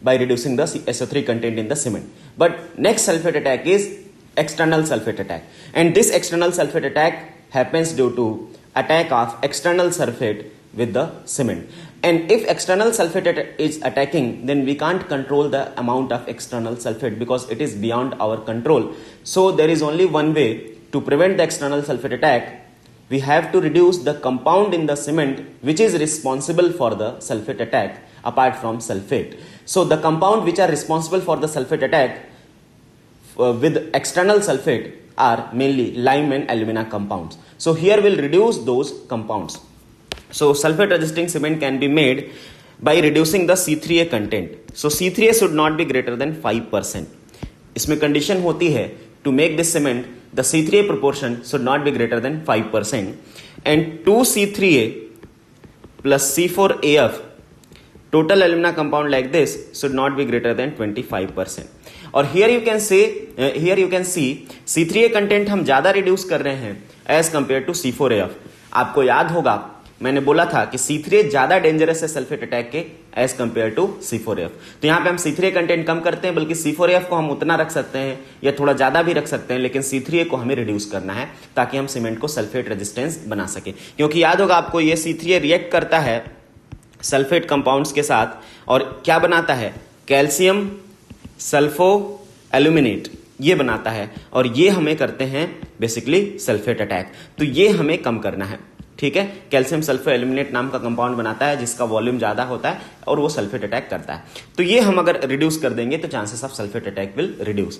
by reducing the SO3 content in the cement. But next sulfate attack is external sulfate attack, and this external sulfate attack happens due to attack of external sulfate with the cement. And if external sulfate is attacking, then we can't control the amount of external sulfate because it is beyond our control. So there is only one way to prevent the external sulfate attack. We have to reduce the compound in the cement which is responsible for the sulfate attack apart from sulfate. So the compound which are responsible for the sulfate attack with external sulfate are mainly lime and alumina compounds. So here we'll reduce those compounds. So sulfate resisting cement can be made by reducing the C3A content. So C3A should not be greater than 5%. इसमें condition होती है to make this cement, the C3A proportion should not be greater than 5%, and 2C3A plus C4AF total alumina compound like this should not be greater than 25%. और here you can see C3A content हम ज्यादा reduce कर रहे हैं as compared to C4AF. आपको याद होगा मैंने बोला था कि C3A ज्यादा डेंजरस है सल्फेट अटैक के एज कंपेयर टू C4AF. तो यहाँ पे हम C3A कंटेंट कम करते हैं, बल्कि C4AF को हम उतना रख सकते हैं या थोड़ा ज्यादा भी रख सकते हैं, लेकिन C3A को हमें रिड्यूस करना है ताकि हम सीमेंट को सल्फेट रेजिस्टेंस बना सके. क्योंकि याद होगा आपको ये C3A रिएक्ट करता है सल्फेट कंपाउंड्स के साथ और क्या बनाता है, कैल्शियम सल्फो एल्यूमिनेट ये बनाता है, और ये हमें करते हैं बेसिकली सल्फेट अटैक. तो ये हमें कम करना है. ठीक है, कैल्शियम सल्फो एल्यूमिनेट नाम का कंपाउंड बनाता है जिसका वॉल्यूम ज्यादा होता है और वो सल्फेट अटैक करता है. तो ये हम अगर रिड्यूस कर देंगे तो chances of sulphate attack will reduce.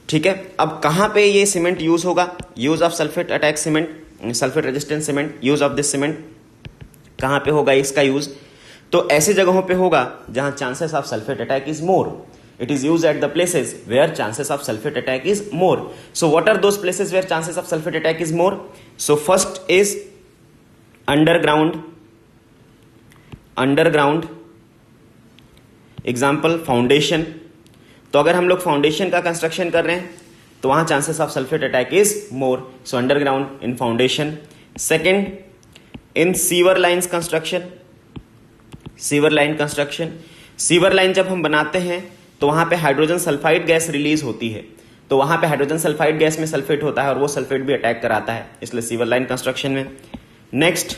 ठीक है, अब कहां पे ये सीमेंट यूज होगा? Use of sulphate attack cement, sulphate resistant cement, use of this cement कहां पे होगा इसका यूज? तो ऐसी जगहों पे होगा जहां chances of sulphate attack is more. It is used at the places where chances of sulfate attack is more. So what are those places where chances of sulfate attack is more? So first is underground. Example foundation. तो अगर हम लोग फाउंडेशन का कंस्ट्रक्शन कर रहे हैं तो वहां chances of sulphate attack is more. So underground in foundation. Second, in sewer lines construction. Sewer line construction, sewer line जब हम बनाते हैं तो वहां पे हाइड्रोजन सल्फाइड गैस रिलीज होती है, तो वहां पे हाइड्रोजन सल्फाइड गैस में सल्फेट होता है और वो सल्फेट भी अटैक कराता है, इसलिए सीवर लाइन कंस्ट्रक्शन में. Next,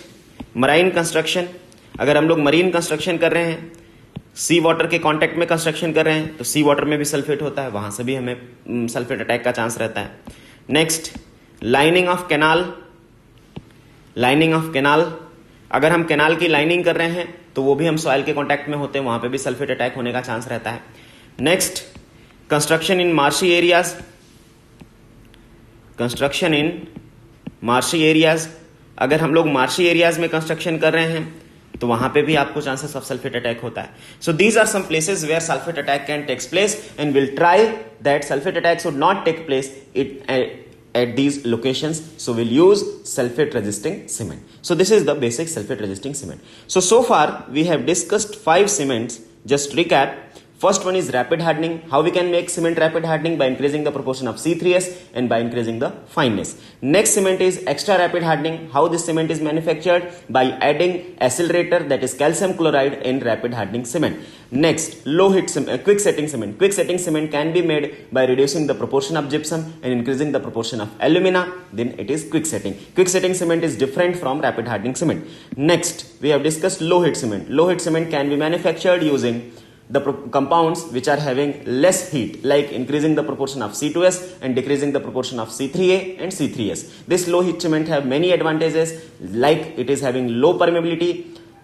marine construction. अगर हम लोग मरीन कंस्ट्रक्शन कर रहे हैं, सी वाटर के कांटेक्ट में कंस्ट्रक्शन कर रहे हैं, तो सी वाटर में भी सल्फेट होता है, वहां से भी हमें सल्फेट अटैक का चांस रहता है. Next, lining of canal. Lining of canal, अगर हम कैनाल की लाइनिंग कर रहे हैं तो वो भी हम सॉइल के कांटेक्ट में होते हैं, वहां पे भी सल्फेट अटैक होने का चांस रहता है. नेक्स्ट, कंस्ट्रक्शन इन मार्शी एरियाज. कंस्ट्रक्शन इन मार्शी एरियाज, अगर हम लोग मार्शी एरियाज में कंस्ट्रक्शन कर रहे हैं तो वहां पे भी आपको चांसेस ऑफ सल्फेट अटैक होता है. So these are some places where sulphate attack can takes place and will try that sulphate attack should not take place at these locations. So we'll use sulfate resisting cement. So this is the basic sulfate resisting cement. So far we have discussed 5 cements. Just recap. First one is rapid hardening. How we can make cement rapid hardening? By increasing the proportion of C3S and by increasing the fineness. Next cement is extra rapid hardening. How this cement is manufactured? By adding accelerator, that is calcium chloride, in rapid hardening cement. Next, low heat quick setting cement. Quick setting cement can be made by reducing the proportion of gypsum and increasing the proportion of alumina. Then it is quick setting. Quick setting cement is different from rapid hardening cement. Next, we have discussed low heat cement. Low heat cement can be manufactured using the compounds which are having less heat, like increasing the proportion of C2S and decreasing the proportion of C3A and C3S. This low heat cement have many advantages, like it is having low permeability,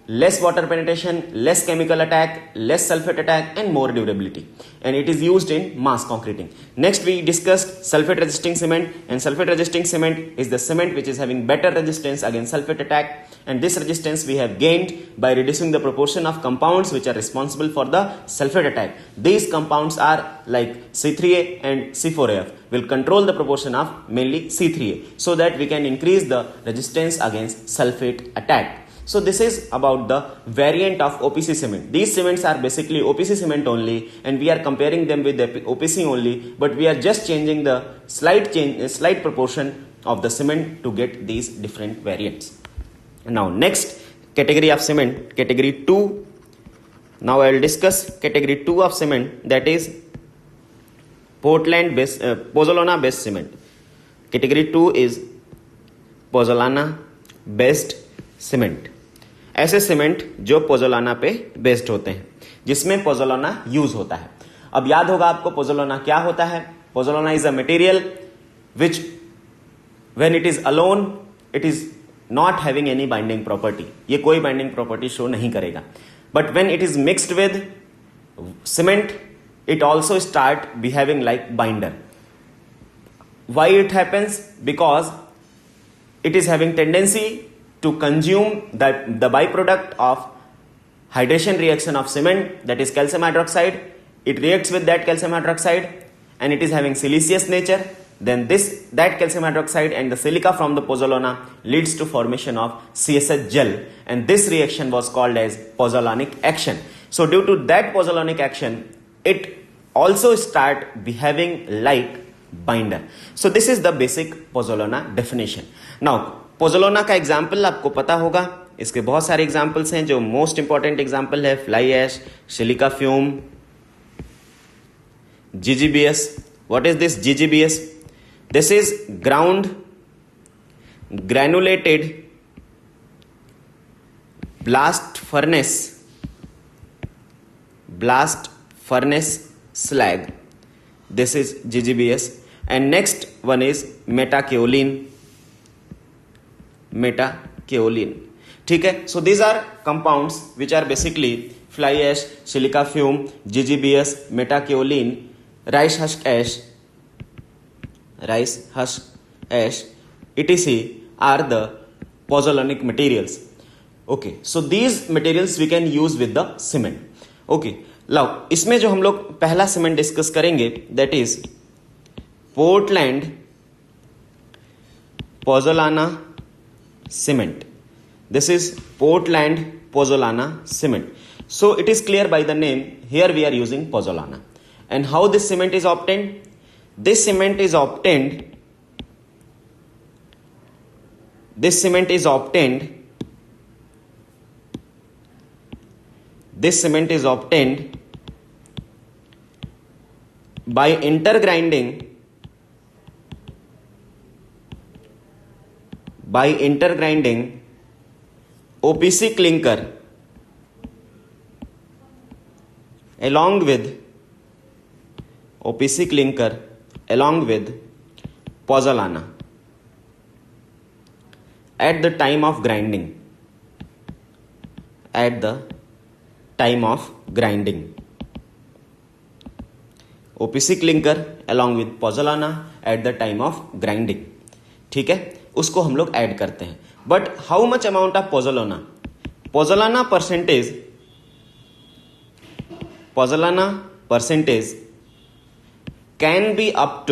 less water penetration, less chemical attack, less sulfate attack, and more durability. And it is used in mass concreting. Next, we discussed sulfate resisting cement, and sulfate resisting cement is the cement which is having better resistance against sulfate attack. And this resistance we have gained by reducing the proportion of compounds which are responsible for the sulfate attack. These compounds are like C3A and C4AF. Will control the proportion of mainly C3A so that we can increase the resistance against sulfate attack. So this is about the variant of OPC cement. These cements are basically OPC cement only, and we are comparing them with the OPC only, but we are just changing the slight proportion of the cement to get these different variants. Now next category of cement, category 2. Now I will discuss category 2 of cement, that is Portland based pozzolana based cement. Category 2 is pozzolana based cement. ऐसे सीमेंट जो पोज़ोलाना पे बेस्ड होते हैं, जिसमें पोज़ोलाना यूज होता है. अब याद होगा आपको पोज़ोलाना क्या होता है. Pozzolana is a material which when it is alone it is not having any binding property. ये कोई बाइंडिंग प्रॉपर्टी शो नहीं करेगा. But when it is mixed with cement it also start behaving like binder. Why it happens? Because it is having tendency to consume the byproduct of hydration reaction of cement, that is calcium hydroxide. It reacts with that calcium hydroxide and it is having siliceous nature. Then that calcium hydroxide and the silica from the pozzolana leads to formation of CSH gel, and this reaction was called as pozzolanic action. So due to that pozzolanic action, it also start behaving like binder. So this is the basic pozzolana definition. Now pozzolana का एग्जाम्पल आपको पता होगा. इसके बहुत सारे एग्जाम्पल्स हैं. जो मोस्ट इंपॉर्टेंट एग्जाम्पल है fly ash, silica fume, GGBS. What is this GGBS? This is ground granulated blast furnace slag. This is GGBS. And next one is metakaolin. ठीक है. So these are compounds which are basically fly ash, silica fume, GGBS, metakaolin, rice husk ash, rice husk, ash, etc. are the pozzolanic materials. Okay, so these materials we can use with the cement. Okay, now इसमें जो हम लोग पहला सीमेंट डिस्कस करेंगे that is Portland pozzolana cement. This is Portland pozzolana cement. So it is clear by the name, here we are using pozzolana. And how this cement is obtained? This cement is obtained by intergrinding OPC clinker along with pozzolana at the time of grinding. OPC clinker along with pozzolana at the time of grinding. ठीक है, उसको हम लोग ऐड करते हैं. But how much amount of pozzolana percentage can be up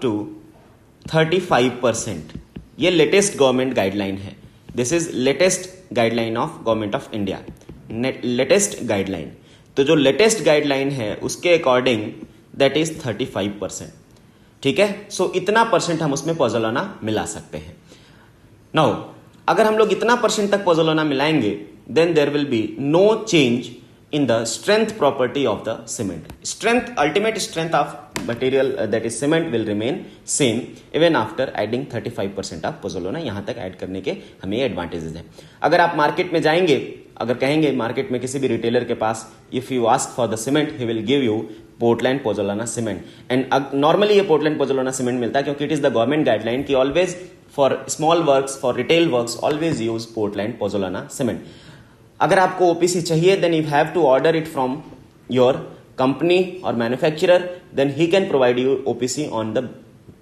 to 35%. ये लेटेस्ट गवर्नमेंट गाइडलाइन है. This is latest guideline of government of India. Latest guideline. तो जो लेटेस्ट गाइडलाइन है उसके अकॉर्डिंग दैट इज 35%. ठीक है, सो इतना परसेंट हम उसमें पोज़ोलाना मिला सकते हैं. नाउ अगर हम लोग इतना परसेंट तक पोज़ोलाना मिलाएंगे then there will be no change in the strength property of the cement. Ultimate strength of material that is cement will remain same even after adding 35% of pozzolana. यहाँ तक ऐड करने के हमें एडवांटेजेस हैं. अगर आप मार्केट में जाएंगे, अगर कहेंगे मार्केट में किसी भी रिटेलर के पास if you ask for the cement he will give you Portland pozzolana cement. And normally ये पोर्टलैंड पोज़ोलाना सीमेंट मिलता है क्योंकि it is the government guideline की always for small works, for retail works always use Portland pozzolana cement. अगर आपको ओपीसी चाहिए then you have to order it from your company और manufacturer, then he can provide you OPC on the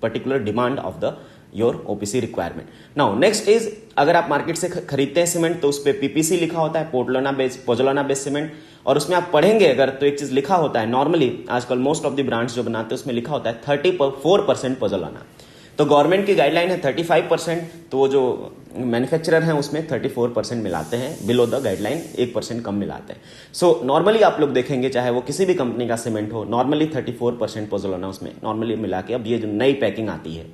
particular demand of the your OPC requirement. Now next is, अगर आप मार्केट से खरीदते हैं सीमेंट तो उस पर पीपीसी लिखा होता है, पोज़ोलाना बेस्ड सीमेंट, और उसमें आप पढ़ेंगे अगर तो एक चीज लिखा होता है, नॉर्मली आजकल मोस्ट ऑफ द ब्रांड्स जो बनाते हैं उसमें लिखा होता है 34% पोज़ोलाना. तो गवर्नमेंट की गाइडलाइन है 35%, तो वो जो मैन्युफैक्चरर हैं उसमें 34% मिलाते हैं, बिलो द गाइडलाइन 1% कम मिलाते हैं. सो नॉर्मली आप लोग देखेंगे चाहे वो किसी भी कंपनी का सीमेंट हो, नॉर्मली 34% पोज़ोलाना उसमें नॉर्मली मिला के, अब ये जो नई पैकिंग आती है,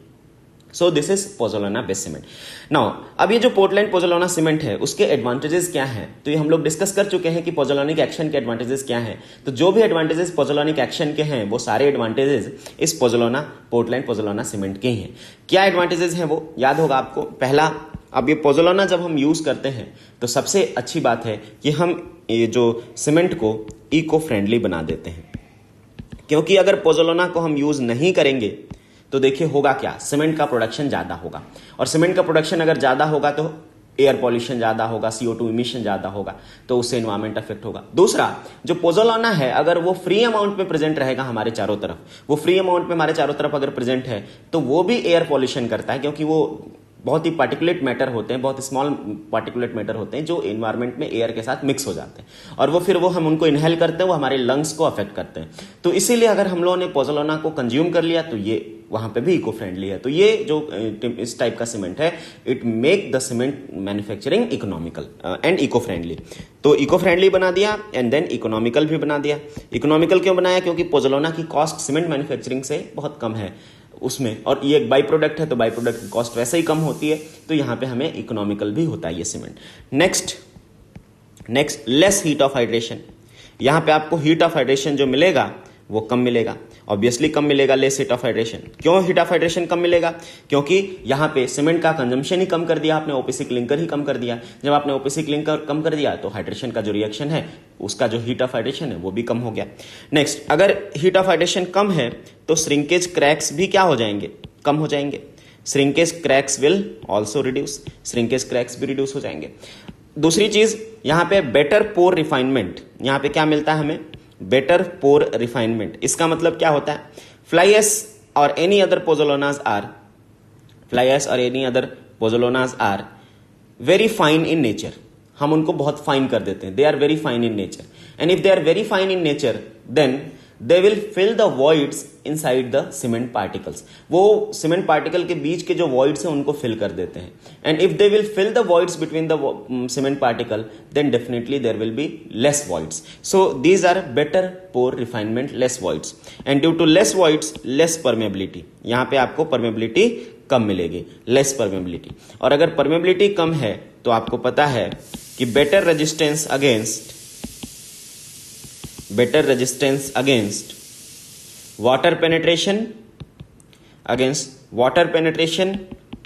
so this is pozzolana based cement. Now अब ये जो पोर्टलैंड पोज़ोलाना सीमेंट है उसके एडवांटेजेस क्या हैं, तो ये हम लोग डिस्कस कर चुके हैं कि पोज़ोलानिक एक्शन के एडवांटेजेस क्या हैं. तो जो भी एडवांटेजेस पोज़ोलानिक एक्शन के हैं वो सारे एडवांटेजेस इस पोर्टलैंड पोज़ोलाना सीमेंट के ही हैं. क्या एडवांटेजेस हैं वो याद होगा आपको. पहला, अब ये पोज़ोलाना जब हम यूज करते हैं तो सबसे अच्छी बात है कि हम ये जो सीमेंट को इको फ्रेंडली बना देते हैं. क्योंकि अगर पोज़ोलाना को हम यूज नहीं करेंगे तो देखिए होगा क्या, सीमेंट का प्रोडक्शन ज्यादा होगा, और सीमेंट का प्रोडक्शन अगर ज्यादा होगा तो एयर पॉल्यूशन ज्यादा होगा, CO2 इमिशन ज्यादा होगा, तो उससे एनवायरमेंट अफेक्ट होगा. दूसरा, जो पोज़ोलाना है अगर वो फ्री अमाउंट में प्रेजेंट रहेगा हमारे चारों तरफ, वो फ्री अमाउंट में हमारे चारों तरफ अगर प्रेजेंट है तो वो भी एयर पॉल्यूशन करता है, क्योंकि वो बहुत ही पार्टिकुलेट मैटर होते हैं, बहुत स्मॉल पार्टिकुलेट मैटर होते हैं जो एनवायरमेंट में एयर के साथ मिक्स हो जाते हैं, और वो फिर हम उनको इनहेल करते हैं, वो हमारे लंग्स को अफेक्ट करते हैं. तो इसीलिए अगर हम लोगों ने पोज़ोलाना को कंज्यूम कर लिया तो ये वहां पे भी इको फ्रेंडली है. तो ये जो इस टाइप का सीमेंट है it make the cement manufacturing economical and eco friendly. तो इको फ्रेंडली बना दिया एंड देन इकोनॉमिकल भी बना दिया. इकोनॉमिकल क्यों बनाया, क्योंकि पोज़ोलाना की कॉस्ट सीमेंट मैन्युफैक्चरिंग से बहुत कम है उसमें, और ये एक बाई प्रोडक्ट है तो बाई प्रोडक्ट की कॉस्ट वैसे ही कम होती है, तो यहां पे हमें इकोनॉमिकल भी होता है ये cement. Next less heat of hydration. यहां पे आपको हीट ऑफ हाइड्रेशन जो मिलेगा वो कम मिलेगा, ऑब्वियसली कम मिलेगा, लेस हीट ऑफ हाइड्रेशन. क्यों हीट ऑफ हाइड्रेशन कम मिलेगा, क्योंकि यहां पे सीमेंट का कंजम्पशन ही कम कर दिया आपने, ओपीसी क्लिंकर ही कम कर दिया. जब आपने ओपीसी क्लिंकर कम कर दिया तो हाइड्रेशन का जो रिएक्शन है उसका जो हीट ऑफ हाइड्रेशन है वो भी कम हो गया. नेक्स्ट, अगर हीट ऑफ हाइड्रेशन कम है तो श्रिंकेज क्रैक्स भी क्या हो जाएंगे, कम हो जाएंगे. Shrinkage cracks will also reduce, shrinkage cracks भी रिड्यूस हो जाएंगे. दूसरी चीज, यहां पे बेटर पोर रिफाइनमेंट, यहां पे क्या मिलता है हमें, बेटर पोर रिफाइनमेंट। इसका मतलब क्या होता है? फ्लाई एश और any other pozzolanas are very fine in nature. हम उनको बहुत फाइन कर देते हैं, they are very fine in nature, and if they are very fine in nature then they will fill the voids inside the cement particles. वो सीमेंट पार्टिकल के बीच के जो वॉइड्स हैं उनको फिल कर देते हैं, and if they will fill the voids between the cement particle then definitely there will be less voids. So these are better pore refinement, less voids, and due to less voids less permeability. यहां पे आपको परमेबिलिटी कम मिलेगी, लेस परमेबिलिटी। और अगर परमेबिलिटी कम है तो आपको पता है कि better resistance against water penetration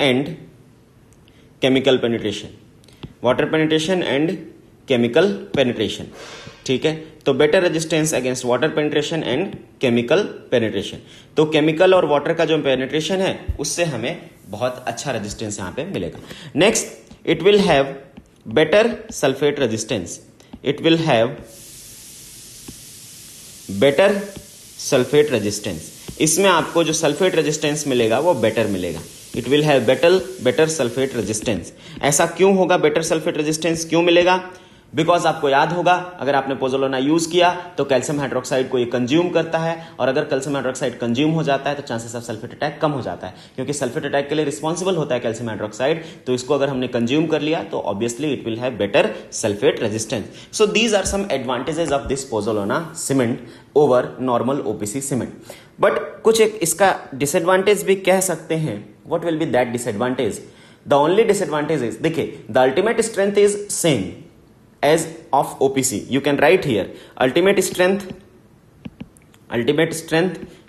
and chemical penetration, ठीक है। तो better resistance against water penetration and chemical penetration. तो केमिकल और वाटर का जो पेनिट्रेशन है उससे हमें बहुत अच्छा रेजिस्टेंस यहां पे मिलेगा। Next, it will have better sulphate resistance. इसमें आपको जो सल्फेट रेजिस्टेंस मिलेगा वो बेटर मिलेगा। It will have better sulphate resistance. ऐसा क्यों होगा? बेटर सल्फेट रेजिस्टेंस क्यों मिलेगा? बिकॉज आपको याद होगा, अगर आपने पोजोलोना यूज किया तो कैल्शियम हाइड्रोक्साइड को ये कंज्यूम करता है, और अगर कैल्शियम हाइड्रोक्साइड कंज्यूम हो जाता है तो चांसेस ऑफ सल्फेट अटैक कम हो जाता है, क्योंकि सल्फेट अटैक के लिए रिस्पॉन्सिबल होता है कैल्शियम हाइड्रोक्साइड। तो इसको अगर हमने कंज्यूम कर लिया तो obviously it will have better sulphate resistance. So these are some advantages of this pozzolana cement over normal OPC cement. But कुछ एक इसका डिसएडवांटेज भी कह सकते हैं। What will be that disadvantage? The only disadvantage is, देखिए, the ultimate strength is same as of OPC. You can write here ultimate strength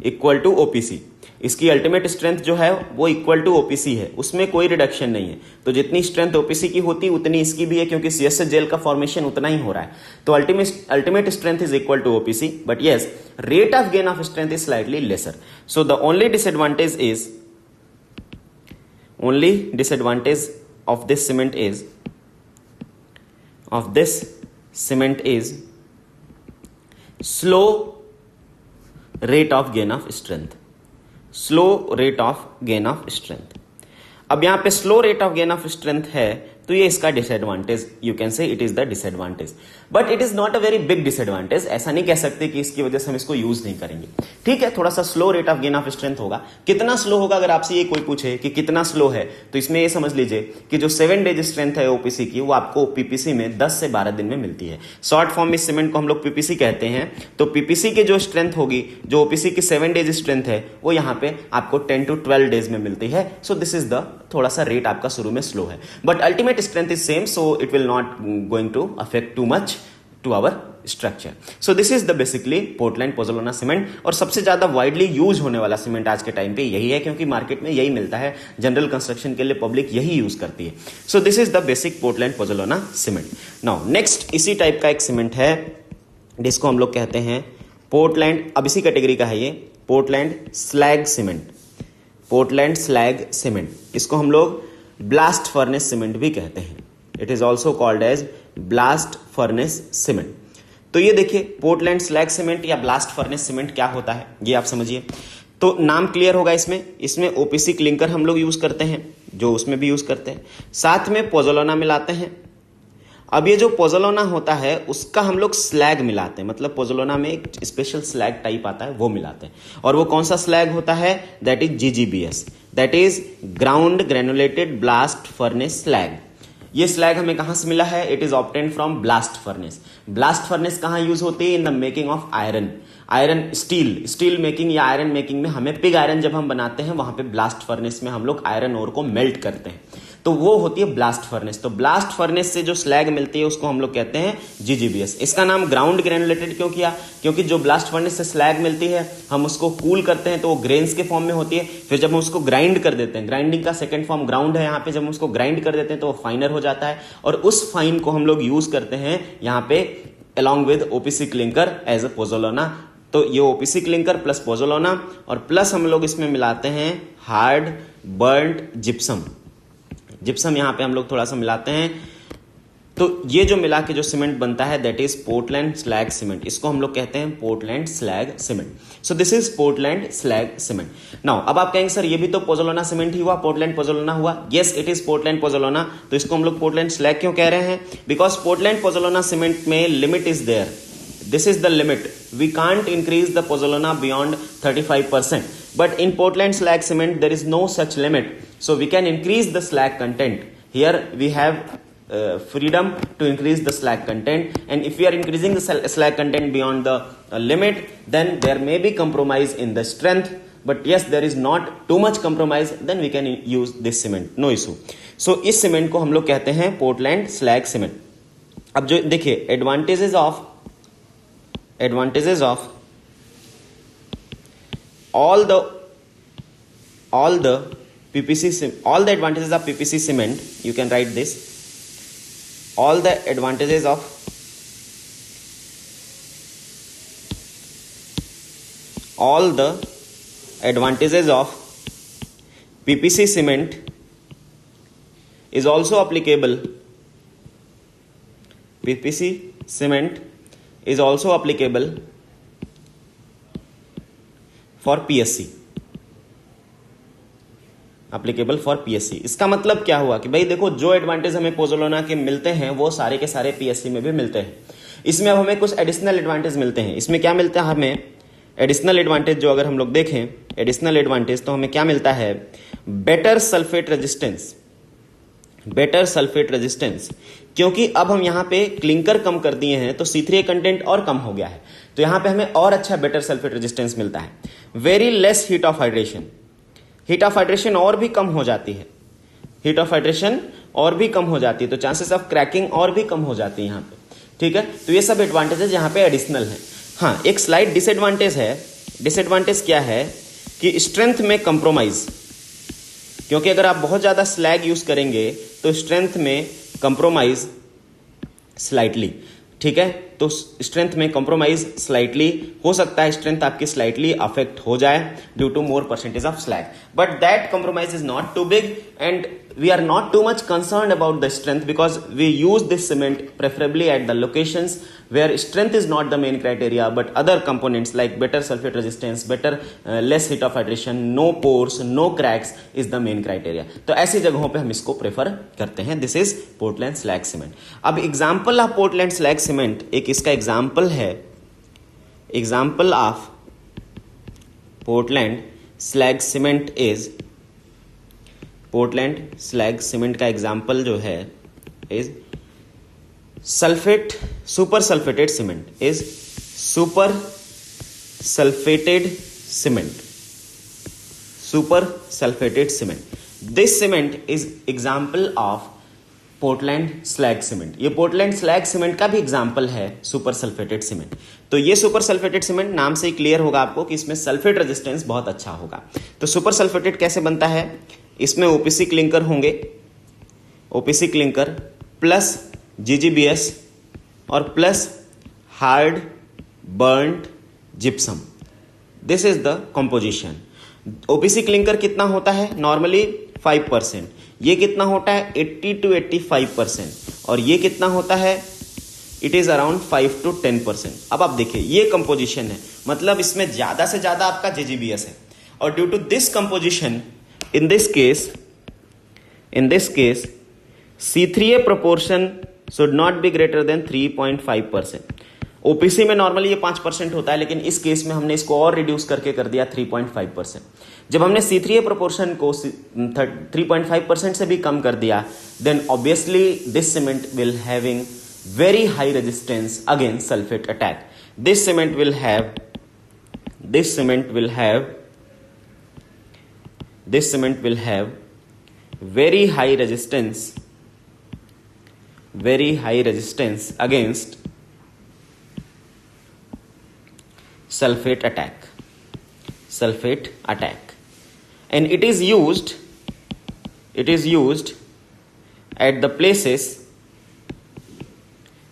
equal to OPC. इसकी अल्टीमेट स्ट्रेंथ जो है वो इक्वल टू ओपीसी है, उसमें कोई रिडक्शन नहीं है। तो जितनी स्ट्रेंथ ओपीसी की होती उतनी इसकी भी है, क्योंकि सीएसएच जेल का फॉर्मेशन उतना ही हो रहा है। तो ultimate strength is equal to OPC, but yes, rate of gain of strength is slightly lesser. So the only disadvantage of this cement is slow rate of gain of strength. अब यहां पे slow rate of gain of strength है तो ये इसका disadvantage, you can say it is the disadvantage, but it is not a very big disadvantage. ऐसा नहीं कह सकते कि इसकी वजह से हम इसको यूज नहीं करेंगे, ठीक है। थोड़ा सा slow rate of gain of strength होगा। कितना स्लो होगा? अगर आपसे ये कोई पूछे कि कितना स्लो है, तो इसमें ये समझ लीजिए कि जो 7 डेज स्ट्रेंथ है ओपीसी की, वो आपको पीपीसी में 10 से 12 दिन में मिलती है। शॉर्ट फॉर्म में सीमेंट को हम लोग पीपीसी कहते हैं। तो पीपीसी की जो स्ट्रेंथ होगी, जो ओपीसी की 7 डेज स्ट्रेंथ है, वो यहाँ पे आपको 10 to 12 डेज में मिलती है। सो दिस इज द थोड़ा सा रेट आपका शुरू में स्लो है, but ultimate strength is same, so it will not going to affect too much to our structure. So this is the basically Portland Pozzolana cement, और सबसे ज्यादा वाइडली यूज होने वाला सीमेंट आज के टाइम पे यही है, क्योंकि मार्केट में यही मिलता है, जनरल कंस्ट्रक्शन के लिए पब्लिक यही यूज करती है। So this is the basic Portland Pozzolana cement. Now next इसी टाइप का एक सीमेंट है जिसको हम लोग कहते हैं पोर्टलैंड, अब इसी कैटेगरी का है ये, पोर्टलैंड स्लैग सीमेंट। इसको हम लोग ब्लास्ट फर्नेस सीमेंट भी कहते हैं। It is also called as blast furnace cement. तो ये देखिए, पोर्टलैंड स्लैग सीमेंट या ब्लास्ट फर्नेस सीमेंट क्या होता है ये आप समझिए। तो नाम क्लियर होगा इसमें ओपीसी क्लिंकर हम लोग यूज करते हैं, जो उसमें भी यूज करते हैं, साथ में पोजोलोना मिलाते हैं। अब ये जो पोजोलोना होता है उसका हम लोग स्लैग मिलाते हैं, मतलब पोजोलोना में एक स्पेशल स्लैग टाइप आता है वो मिलाते हैं। और वो कौन सा स्लैग होता है? That is GGBS, that is ground granulated blast furnace slag. ये स्लैग हमें कहां से मिला है? It is obtained from blast furnace. Blast furnace कहां यूज होती है? In the making of iron steel making या आयरन मेकिंग में हमें पिग आयरन जब हम बनाते हैं वहां पे ब्लास्ट फर्नेस में हम लोग आयरन ओर को मेल्ट करते हैं, तो वो होती है ब्लास्ट फर्नेस। तो ब्लास्ट फर्नेस से जो स्लैग मिलती है उसको हम लोग कहते हैं GGBS। इसका नाम ग्राउंड ग्रेनुलेटेड क्यों किया? क्योंकि जो ब्लास्ट फर्नेस से स्लैग मिलती है हम उसको कूल करते हैं तो वो ग्रेन्स के फॉर्म में होती है। फिर जब हम उसको ग्राइंड कर देते हैं, ग्राइंडिंग का सेकंड फॉर्म ग्राउंड है यहाँ पे, जब हम उसको ग्राइंड कर देते हैं तो वो फाइनर हो जाता है, और उस फाइन को हम लोग यूज करते हैं यहाँ पे along with OPC clinker as a pozzolana. तो ये ओपीसी क्लिंकर प्लस पोजोलोना, और प्लस हम लोग इसमें मिलाते हैं हार्ड बर्न्ड जिप्सम। जिप्सम यहाँ पे हम लोग थोड़ा सा मिलाते हैं तो ये जो मिला के जो सीमेंट बनता है that is Portland slag cement, इसको हम लोग कहते हैं Portland slag cement. So this is Portland slag cement. Now अब आप कहेंगे सर ये भी तो पोज़ोलाना सीमेंट ही हुआ, पोर्टलैंड पोज़ोलाना हुआ। Yes it is Portland pozzolana. तो इसको हम लोग पोर्टलैंड स्लैग क्यों कह रहे हैं? बिकॉज पोर्टलैंड पोज़ोलाना सीमेंट में limit is there, this is the limit, we can't increase the pozzolana beyond 35%, but in Portland slag cement there is no such limit, so we can increase the slag content. Here we have freedom to increase the slag content, and if we are increasing the slag content beyond the limit, then there may be compromise in the strength, but yes there is not too much compromise, then we can use this cement, no issue. So इस सीमेंट को हम लोग कहते हैं पोर्टलैंड स्लैग सीमेंट। अब जो देखिए advantages of all the advantages of PPC cement, you can write this, all the advantages of PPC cement is also applicable. PPC cement is also applicable for PSC, applicable for PSC। इसका मतलब क्या हुआ कि भाई देखो जो एडवांटेज हमें पोज़ोलाना के मिलते हैं वो सारे के सारे PSC में भी मिलते हैं। इसमें अब हमें कुछ एडिशनल एडवांटेज मिलते हैं। इसमें क्या मिलता है हमें? एडिशनल एडवांटेज जो अगर हम लोग देखें एडिशनल एडवांटेज तो हमें क्या मिलता है? Better sulphate resistance, better sulphate resistance, क्योंकि अब हम यहाँ पे क्लिंकर कम कर दिए हैं तो C3A कंटेंट और कम हो गया है, तो यहाँ पे हमें और अच्छा बेटर सल्फेट रेजिस्टेंस मिलता है। Very less heat of hydration, heat of hydration और भी कम हो जाती है, हीट ऑफ हाइड्रेशन और भी कम हो जाती है, तो चांसेस ऑफ क्रैकिंग और भी कम हो जाती है यहाँ पे। ठीक है, तो ये सब एडवांटेजेस यहाँ पे एडिशनल है। हाँ, एक स्लाइड डिसएडवांटेज है। डिसएडवांटेज क्या है कि स्ट्रेंथ में कंप्रोमाइज, क्योंकि अगर आप बहुत ज़्यादा स्लैग यूज करेंगे तो स्ट्रेंथ में कंप्रोमाइज स्लाइटली। ठीक है, तो स्ट्रेंथ में कंप्रोमाइज स्लाइटली हो सकता है, स्ट्रेंथ आपकी स्लाइटली अफेक्ट हो जाए due to more percentage of slag, but that compromise is not too big and we are not too much concerned about the strength because we use this cement preferably at the locations where strength is not the main criteria but other components like better sulfate resistance, better less heat of hydration, no pores, no cracks is the main criteria। तो ऐसी जगहों पे हम इसको प्रेफर करते हैं। This is Portland slag cement. अब example of Portland slag cement, एक इसका एग्जाम्पल है, example of Portland slag cement is, Portland slag cement का एग्जाम्पल जो है is sulphate, super sulphated cement, is super sulphated cement, super sulphated cement. This cement is example of Portland slag cement. ये पोर्टलैंड स्लैग सीमेंट का भी एग्जाम्पल है सुपर सल्फेटेड सीमेंट। तो ये सुपर सल्फेटेड सीमेंट नाम से ही क्लियर होगा आपको कि इसमें सल्फेट रेजिस्टेंस बहुत अच्छा होगा। तो सुपर सल्फेटेड कैसे बनता है? इसमें ओपीसी क्लिंकर होंगे, ओपीसी क्लिंकर प्लस GGBS और plus hard burned gypsum. This is the composition. OPC clinker कितना होता है? नॉर्मली 5%। ये कितना होता है? 80 to 85%। और ये कितना होता है? It is around 5 to 10%। अब आप देखिए ये कंपोजिशन है, मतलब इसमें ज्यादा से ज्यादा आपका GGBS है, और due to this composition in this case C3A proportion should not be greater than 3.5%। OPC में नॉर्मली ये 5% होता है, लेकिन इस केस में हमने इसको और रिड्यूस करके कर दिया 3.5%। जब हमने C3A proportion को 3.5% से भी कम कर दिया, then obviously this cement will having very high resistance against sulfate attack। This cement will have very high resistance against sulfate attack, and it is used at the places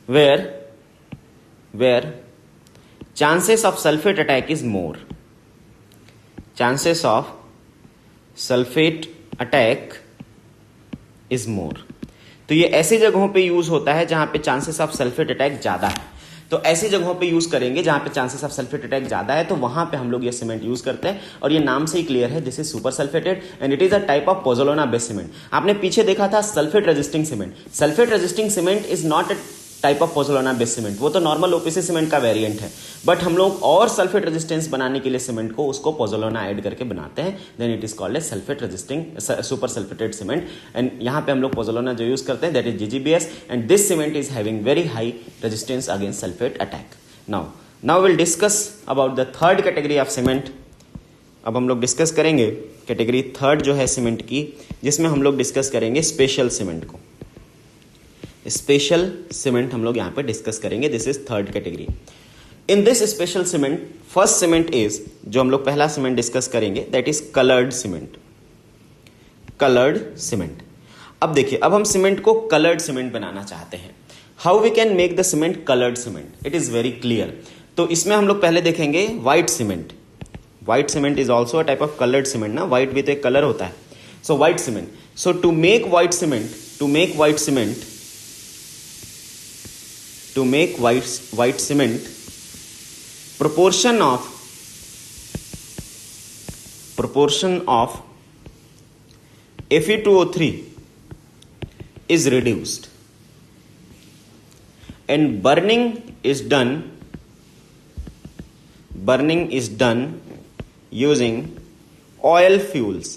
where chances of sulfate attack is more, chances of sulfate attack is more। तो ये ऐसी जगहों पे यूज होता है जहां पे चांसेस ऑफ सल्फेट अटैक ज्यादा है। तो ऐसी जगहों पे यूज करेंगे जहां पे चांसेस ऑफ सल्फेट अटैक ज्यादा है, तो वहां पे हम लोग ये सीमेंट यूज करते हैं। और ये नाम से ही क्लियर है, this is super sulphated and it is a type of pozzolana based cement. आपने पीछे देखा था sulphate resisting cement. Sulphate resisting cement is not a type of pozzolana based cement, वो तो नॉर्मल ओपीसी सीमेंट का वेरिएंट है। बट हम लोग और सल्फेट रेजिस्टेंस बनाने के लिए सीमेंट को उसको पोज़ोलाना ऐड करके बनाते हैं, then it is called a sulphate resisting super sulphated cement. And यहाँ पे हम लोग पोज़ोलाना जो यूज करते हैं that is GGBS and this cement is having very high resistance against sulphate attack. Now will discuss about the third category of cement. अब हम लोग डिस्कस करेंगे कैटेगरी थर्ड जो है सीमेंट की, जिसमें हम लोग डिस्कस करेंगे स्पेशल सीमेंट को। स्पेशल सीमेंट हम लोग यहां पे डिस्कस करेंगे, this is third category. In this special cement first cement is, जो हम लोग पहला सीमेंट डिस्कस करेंगे that is coloured cement. Coloured cement. अब देखिए, अब हम सीमेंट को कलर्ड सीमेंट बनाना चाहते हैं। How we can make the cement coloured cement, it is very clear. तो इसमें हम लोग पहले देखेंगे white cement. White cement is also a type of coloured cement ना, व्हाइट भी तो एक कलर होता है। So white cement, so to make white cement, to make white cement, proportion of Fe2O3 is reduced and burning is done using oil fuels।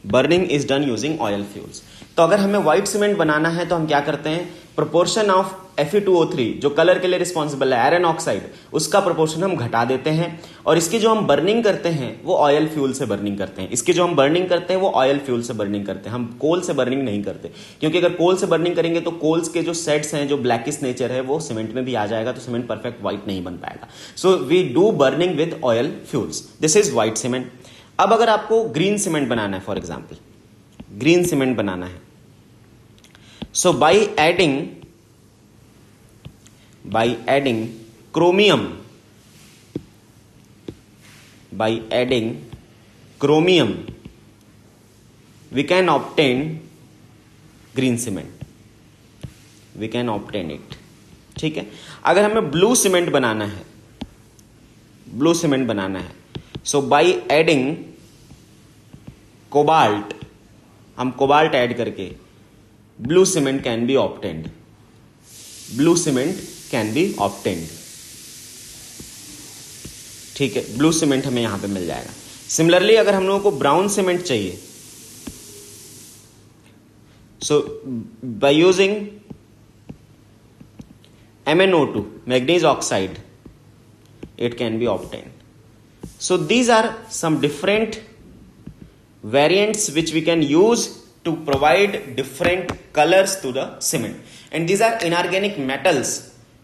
Burning is done using oil fuels. तो अगर हमें व्हाइट सीमेंट बनाना है तो हम क्या करते हैं, प्रोपोर्शन ऑफ Fe2O3 जो कलर के लिए रिस्पॉन्सिबल है, आयरन ऑक्साइड, उसका प्रोपोर्शन हम घटा देते हैं। और इसकी जो हम बर्निंग करते हैं वो ऑयल फ्यूल से बर्निंग करते हैं। इसकी जो हम बर्निंग करते हैं वो ऑयल फ्यूल से बर्निंग करते हैं, हम कोल से बर्निंग नहीं करते। क्योंकि अगर कोल से बर्निंग करेंगे तो कोल्स के जो सेट्स हैं, जो ब्लैकिश नेचर है, वो सीमेंट में भी आ जाएगा, तो सीमेंट परफेक्ट व्हाइट नहीं बन पाएगा। So we do burning with oil fuels, this is white cement. अब अगर आपको ग्रीन सीमेंट बनाना है, फॉर एग्जाम्पल ग्रीन सीमेंट बनाना है, so by adding chromium we can obtain green cement, we can obtain it। ठीक है। अगर हमें ब्लू सीमेंट बनाना है, सो बाई एडिंग कोबाल्ट, हम कोबाल्ट ऐड करके blue cement can be obtained, ठीक है। ब्लू सीमेंट हमें यहां पे मिल जाएगा। सिमिलरली अगर हम लोगों को ब्राउन सीमेंट चाहिए, so by using MnO2 manganese oxide it can be obtained। So these are some different variants which we can use to provide different colors to the cement, and these are inorganic metals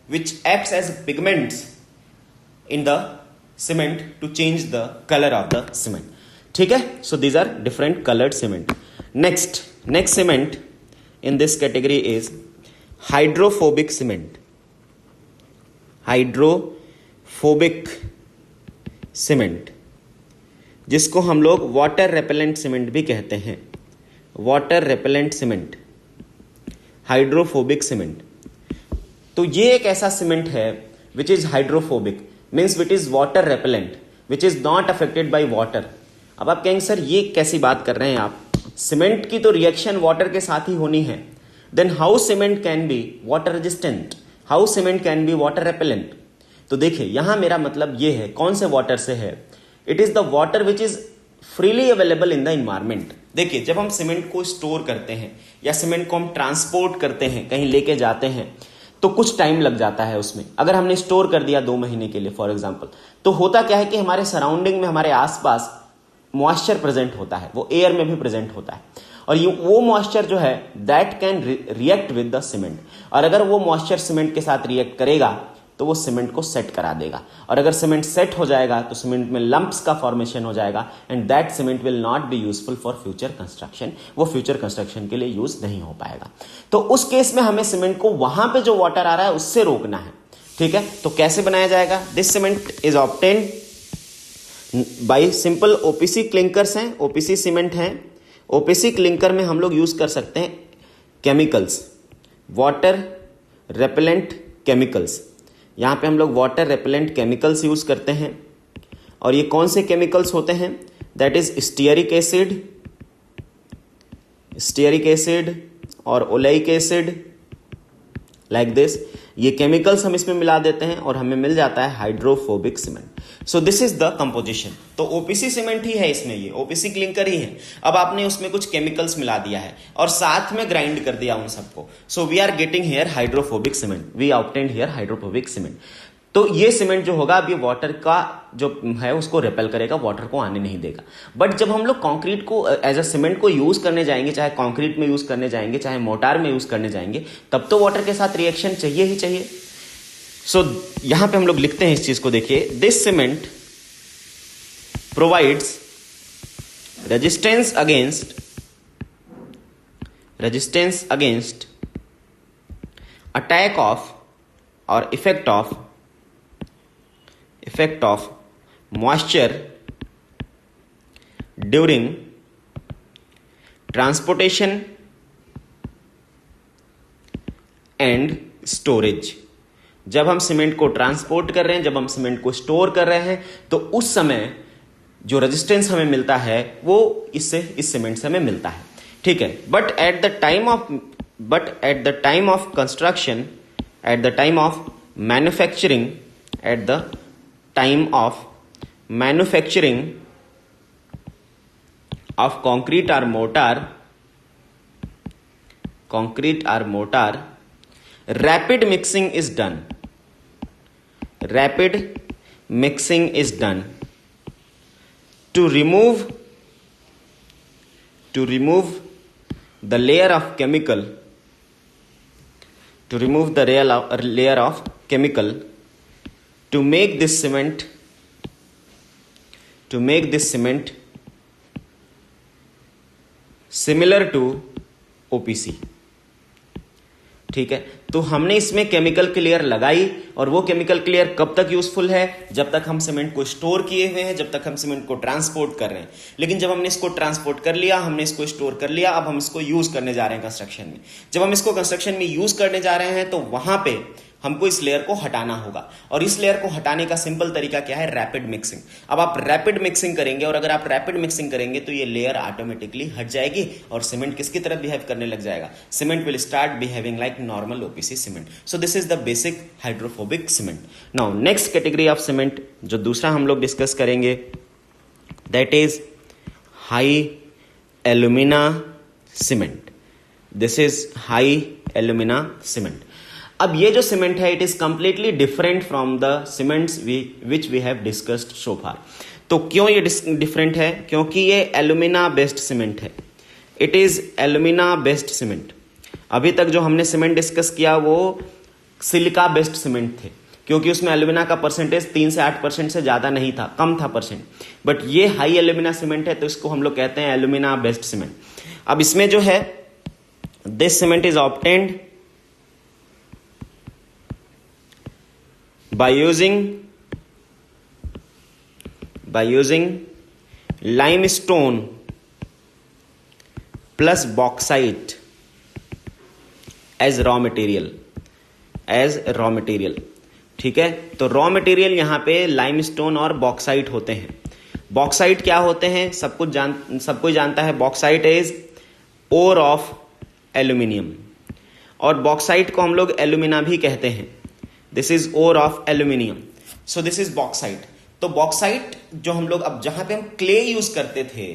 which acts as pigments in the cement to change the color of the cement। ठीक है। So these are different colored cement। next cement in this category is hydrophobic cement। Hydrophobic cement, जिसको हम लोग वाटर रेपेलेंट सीमेंट भी कहते हैं, water repellent cement, hydrophobic cement. तो ये एक ऐसा सीमेंट है which is hydrophobic, means which is water repellent, which is not affected by water. अब आप कहेंगे सर ये कैसी बात कर रहे हैं आप, सीमेंट की तो रिएक्शन वाटर के साथ ही होनी है, then how cement can be water resistant, how cement can be water repellent. तो देखिए यहां मेरा मतलब ये है, कौन से वाटर से है, it is the water which is freely available in the environment. देखिए जब हम सीमेंट को स्टोर करते हैं या सीमेंट को हम ट्रांसपोर्ट करते हैं, कहीं लेके जाते हैं, तो कुछ टाइम लग जाता है उसमें। अगर हमने स्टोर कर दिया 2 महीने के लिए फॉर एग्जाम्पल, तो होता क्या है कि हमारे सराउंडिंग में, हमारे आसपास मॉइस्चर प्रेजेंट होता है, वो एयर में भी प्रेजेंट होता है, और वो मॉइस्चर जो है that can react with the cement. और अगर वो मॉइस्चर सीमेंट के साथ रिएक्ट करेगा तो वो सीमेंट को सेट करा देगा, और अगर सीमेंट सेट हो जाएगा तो सीमेंट में लंप्स का फॉर्मेशन हो जाएगा, and that cement will not be useful for future construction, वो फ्यूचर कंस्ट्रक्शन के लिए यूज नहीं हो पाएगा। तो उस केस में हमें सीमेंट को वहां पे जो वाटर आ रहा है उससे रोकना है। ठीक है, तो कैसे बनाया जाएगा, this cement is obtained by simple OPC clinkers हैं, ओपीसी सीमेंट हैं। ओपीसी क्लिंकर में हम लोग यूज कर सकते हैं केमिकल्स, वाटर रेपेलेंट केमिकल्स, यहाँ पे हम लोग वाटर रेपेलेंट केमिकल्स यूज करते हैं। और ये कौन से केमिकल्स होते हैं? दैट इज स्टीयरिक एसिड और ओलेइक एसिड, लाइक दिस। ये केमिकल्स हम इसमें मिला देते हैं और हमें मिल जाता है hydrophobic cement. So this is the composition. तो ओपीसी सीमेंट ही है इसमें, ये ओपीसी क्लिंकर ही है। अब आपने उसमें कुछ केमिकल्स मिला दिया है और साथ में ग्राइंड कर दिया उन सबको। So we are getting here hydrophobic cement, we obtained here hydrophobic cement. तो ये सीमेंट जो होगा अब ये वाटर का जो है उसको रिपेल करेगा, वाटर को आने नहीं देगा। बट जब हम लोग कंक्रीट को एज अ सीमेंट को यूज करने जाएंगे, चाहे कंक्रीट में यूज करने जाएंगे, चाहे मोटार में यूज करने जाएंगे, तब तो वाटर के साथ रिएक्शन चाहिए ही चाहिए। सो यहां पे हम लोग लिखते हैं इस चीज को, देखिए, this cement provides resistance against attack of और effect of moisture during transportation and storage। जब हम सीमेंट को ट्रांसपोर्ट कर रहे हैं, जब हम सीमेंट को स्टोर कर रहे हैं, तो उस समय जो रेजिस्टेंस हमें मिलता है वो इस सीमेंट से हमें मिलता है, ठीक है। But at the time of construction, at the time of manufacturing of concrete or mortar, rapid mixing is done to remove the layer of chemical, to make this cement similar to OPC, ठीक है। तो हमने इसमें केमिकल क्लियर लगाई, और वो केमिकल क्लियर कब तक यूजफुल है? जब तक हम सीमेंट को स्टोर किए हुए हैं, जब तक हम सीमेंट को ट्रांसपोर्ट कर रहे हैं। लेकिन जब हमने इसको ट्रांसपोर्ट कर लिया, हमने इसको स्टोर कर लिया, अब हम इसको यूज करने जा रहे हैं कंस्ट्रक्शन में। जब हम इसको कंस्ट्रक्शन में यूज करने जा रहे हैं तो वहां पे हमको इस लेयर को हटाना होगा, और इस लेयर को हटाने का सिंपल तरीका क्या है? Rapid mixing. अब आप रैपिड मिक्सिंग करेंगे, और अगर आप रैपिड मिक्सिंग करेंगे तो ये लेयर ऑटोमेटिकली हट जाएगी और सीमेंट किसकी तरह बिहेव करने लग जाएगा? Cement will start behaving like normal OPC cement. So this is the basic hydrophobic cement. Now next category of cement जो दूसरा हम लोग डिस्कस करेंगे, that is high alumina cement. This is high alumina cement. अब ये जो सीमेंट है, it is completely different from the cements which we have discussed so far. तो क्यों ये डिफरेंट है? क्योंकि ये एल्यूमिना बेस्ड सीमेंट है। It is alumina based cement. अभी तक जो हमने सीमेंट डिस्कस किया वो सिलिका बेस्ड सीमेंट थे, क्योंकि उसमें एल्यूमिना का परसेंटेज 3 से 8% से ज्यादा नहीं था, कम था परसेंट। बट ये हाई एल्यूमिना सीमेंट है, तो इसको हम लोग कहते हैं एल्यूमिना बेस्ड सीमेंट। अब इसमें जो है, this cement is obtained by using limestone plus bauxite as raw material, ठीक है। तो रॉ मटेरियल यहां पे लाइमस्टोन और बॉक्साइट होते हैं। बॉक्साइट क्या होते हैं? सब कोई जानता है। Bauxite is ore of aluminium, और बॉक्साइट को हम लोग एल्यूमिना भी कहते हैं। This is ore of aluminium, so this is bauxite. तो बॉक्साइट जो हम लोग, अब जहां पे हम क्ले यूज करते थे,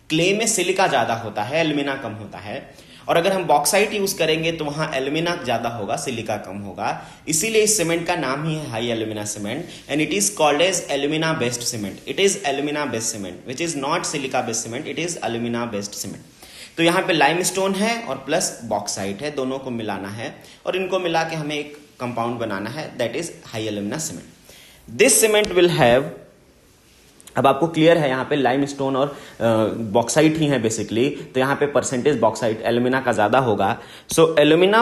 क्ले में सिलिका ज्यादा होता है, एल्यूमिना कम होता है। और अगर हम बॉक्साइट यूज करेंगे तो वहां एल्यूमिना ज्यादा होगा, सिलिका कम होगा। इसीलिए इस सीमेंट का नाम ही है high alumina cement, and it is called as alumina based cement. It is alumina based cement which is not silica based cement, it is alumina based cement. तो यहाँ पे लाइमस्टोन है और प्लस बॉक्साइट है, दोनों को मिलाना है और इनको मिला के हमें एक कंपाउंड बनाना है, that is high alumina cement. This cement will have, अब आपको क्लियर है यहाँ पे लाइमस्टोन और बॉक्साइट ही है बेसिकली, तो यहाँ पे परसेंटेज बॉक्साइट एल्यूमिना का ज्यादा होगा। So alumina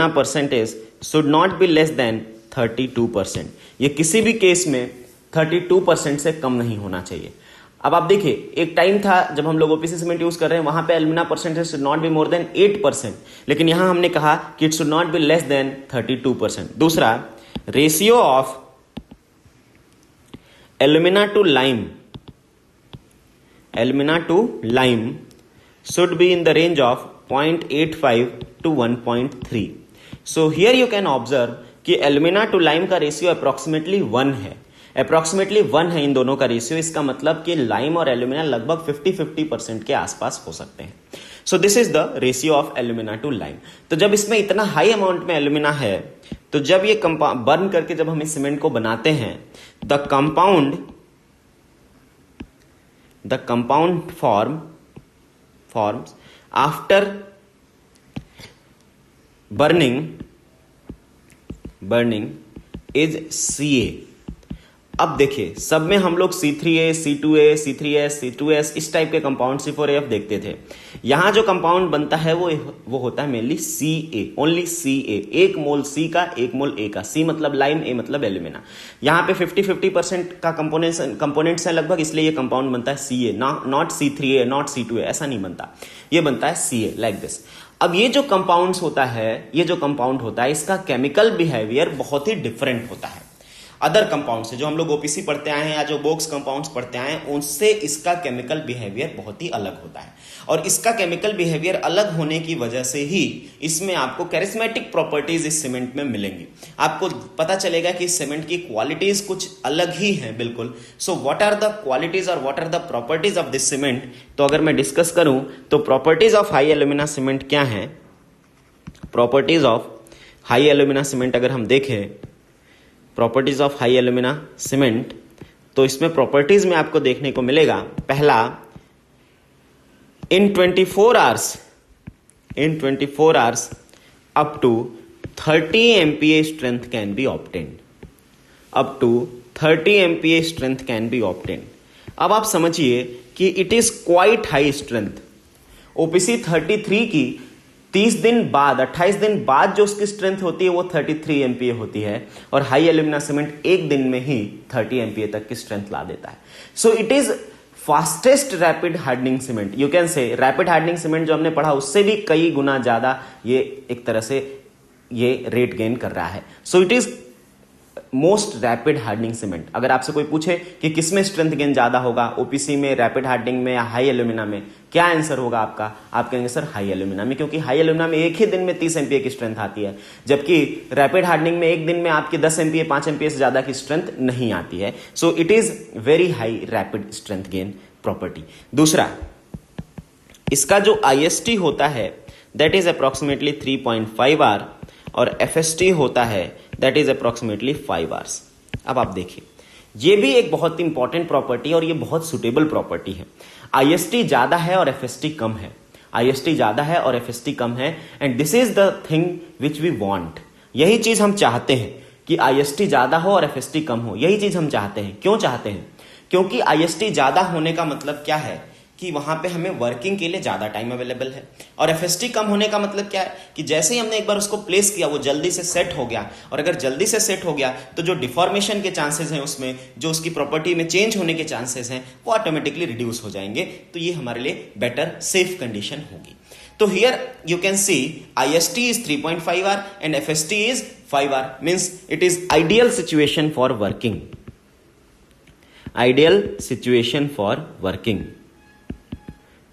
percentage should not be less than 32%। ये किसी भी केस में 32% से कम नहीं होना चाहिए। अब आप देखिए, एक टाइम था जब हम लोग ओपीसी सीमेंट यूज कर रहे हैं, वहां पे alumina percentage should not be more than 8%, लेकिन यहां हमने कहा कि it should not be less than 32%। दूसरा, ratio of alumina to lime should be in the range of 0.85 to 1.3. So here you can observe कि एल्यूमिना टू लाइम का रेशियो अप्रोक्सीमेटली 1 है, अप्रोक्सीमेटली 1 है इन दोनों का रेशियो। इसका मतलब कि लाइम और एल्यूमिना लगभग 50-50% के आसपास हो सकते हैं। So this is the ratio of alumina to lime. तो जब इसमें इतना हाई अमाउंट में एल्यूमिना है, तो जब ये बर्न करके जब हम इस सीमेंट को बनाते हैं, the compound forms after burning is Ca। अब देखिए, सब में हम लोग C3A, C2A, C3S, C2S इस टाइप के कंपाउंड C4AF देखते थे। यहां जो कंपाउंड बनता है वो होता है मेनली Ca, ओनली Ca, 1 मोल C का 1 मोल A का। C मतलब लाइम, A मतलब एल्यूमिना। यहां पे 50-50% का कंपोनेंट्स हैं लगभग, इसलिए ये कंपाउंड बनता है Ca, not C3A, not C2A, ऐसा नहीं बनता, ये बनता है Ca लाइक दिस। अब ये जो कंपाउंड होता है इसका केमिकल बिहेवियर बहुत ही डिफरेंट होता है अदर कंपाउंड से। जो हम लोग ओपीसी पढ़ते आए हैं या जो बोक्स कंपाउंड्स पढ़ते आए हैं, उनसे इसका केमिकल बिहेवियर बहुत ही अलग होता है। और इसका केमिकल बिहेवियर अलग होने की वजह से ही इसमें आपको कैरिस्मेटिक प्रॉपर्टीज इस सीमेंट में मिलेंगी। आपको पता चलेगा कि इस सीमेंट की क्वालिटीज कुछ अलग ही हैं बिल्कुल। So what are the qualities और what are the properties of this cement? तो अगर मैं डिस्कस करूं तो properties of high alumina cement क्या है? Properties of high alumina cement अगर हम देखें, properties of high alumina cement, तो इसमें प्रॉपर्टीज में आपको देखने को मिलेगा, पहला, in 24 hours up to 30 MPa strength can be obtained. Up to 30 MPa strength can be obtained. अब आप समझिए कि it is quite high strength. OPC 33 की 30 दिन बाद, 28 दिन बाद जो उसकी स्ट्रेंथ होती है वो 33 MPa होती है, और हाई एल्यूमिना सीमेंट एक दिन में ही 30 MPa तक की स्ट्रेंथ ला देता है। So it is fastest rapid hardening cement, you can say. Rapid hardening cement जो हमने पढ़ा उससे भी कई गुना ज्यादा ये एक तरह से ये रेट गेन कर रहा है। So it is most rapid hardening cement. अगर आपसे कोई पूछे कि किसमें स्ट्रेंथ गेन ज्यादा होगा, ओपीसी में, रैपिड हार्डनिंग में या हाई एल्यूमिना में, क्या आंसर होगा आपका? आप कहेंगे सर हाई एल्यूमिना में, क्योंकि हाई एल्यूमिना में एक ही दिन में 30 MPa की स्ट्रेंथ आती है, जबकि रैपिड हार्डनिंग में एक दिन में आपकी 10 MPa 5 MPa से ज्यादा की स्ट्रेंथ नहीं आती है। So it is very high rapid strength gain property. दूसरा, इसका जो IST होता है दैट इज अप्रोक्सीमेटली 3.5 आवर, और FST होता है दैट इज अप्रोक्सीमेटली 5 आवर्स। अब आप देखिए, ये भी एक बहुत इंपॉर्टेंट प्रॉपर्टी और ये बहुत सुटेबल प्रॉपर्टी है। IST ज्यादा है और FST कम है, IST ज्यादा है और FST कम है, and this is the thing which we want. यही चीज हम चाहते हैं कि IST ज्यादा हो और FST कम हो, यही चीज हम चाहते हैं। क्यों चाहते हैं? क्योंकि IST ज्यादा होने का मतलब क्या है कि वहां पे हमें वर्किंग के लिए ज्यादा टाइम अवेलेबल है, और FST कम होने का मतलब क्या है कि जैसे ही हमने एक बार उसको प्लेस किया वो जल्दी से सेट हो गया, और अगर जल्दी से सेट हो गया तो जो डिफॉर्मेशन के चांसेस हैं उसमें, जो उसकी प्रॉपर्टी में चेंज होने के चांसेस हैं, वो ऑटोमेटिकली रिड्यूस हो जाएंगे। तो ये हमारे लिए बेटर सेफ कंडीशन होगी। तो here you can see IST is 3.5 hour and FST is 5 hour, means it is ideal situation for working, ideal situation for working।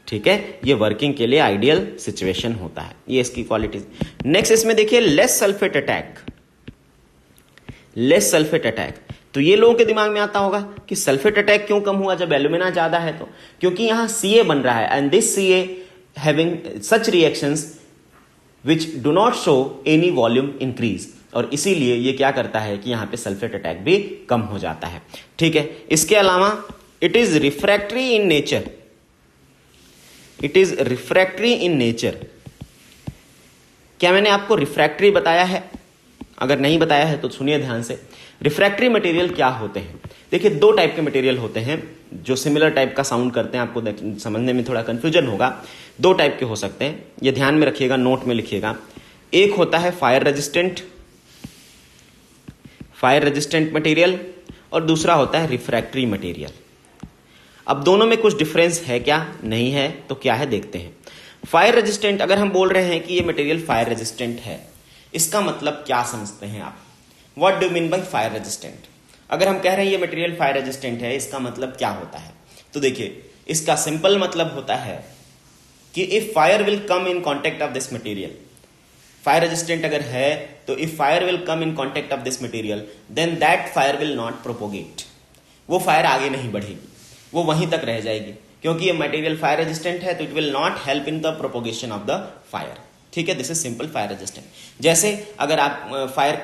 ठीक है, ये वर्किंग के लिए आइडियल सिचुएशन होता है, ये इसकी क्वालिटीज। नेक्स्ट इसमें देखिए less sulphate attack. Less sulphate attack, तो ये लोगों के दिमाग में आता होगा कि सल्फेट अटैक क्यों कम हुआ जब एल्यूमिना ज्यादा है? तो क्योंकि यहां Ca बन रहा है, and this Ca having such reactions which do not show any volume increase, और इसीलिए ये क्या करता है कि यहां पे सल्फेट अटैक भी कम हो जाता है। ठीक है, इसके अलावा it is refractory in nature. It is refractory in nature. क्या मैंने आपको रिफ्रैक्टरी बताया है? अगर नहीं बताया है तो सुनिए ध्यान से। रिफ्रैक्टरी मटेरियल क्या होते हैं? देखिए, 2 टाइप के मटेरियल होते हैं जो सिमिलर टाइप का साउंड करते हैं, आपको समझने में थोड़ा कंफ्यूजन होगा। 2 टाइप के हो सकते हैं, ये ध्यान में रखिएगा, नोट में लिखिएगा। एक होता है फायर रेजिस्टेंट मटेरियल, और दूसरा होता है रिफ्रैक्टरी मटेरियल। अब दोनों में कुछ डिफरेंस है क्या? नहीं है। तो क्या है देखते हैं। फायर रेजिस्टेंट, अगर हम बोल रहे हैं कि ये मटेरियल फायर रेजिस्टेंट है, इसका मतलब क्या समझते हैं आप? What do mean by fire resistant? अगर हम कह रहे हैं ये मटेरियल फायर रेजिस्टेंट है, इसका मतलब क्या होता है? तो देखिए, इसका सिंपल मतलब होता है कि if fire will come in contact of this material, fire resistant अगर है तो if fire will come in contact of this material, then that fire will not propagate. वो फायर आगे नहीं बढ़ेगी, वो वहीं तक रह जाएगी, क्योंकि ये मटेरियल फायर रेजिस्टेंट है, तो it will not help in the propagation of the fire. ठीक है, this is simple fire resistant. जैसे अगर आप फायर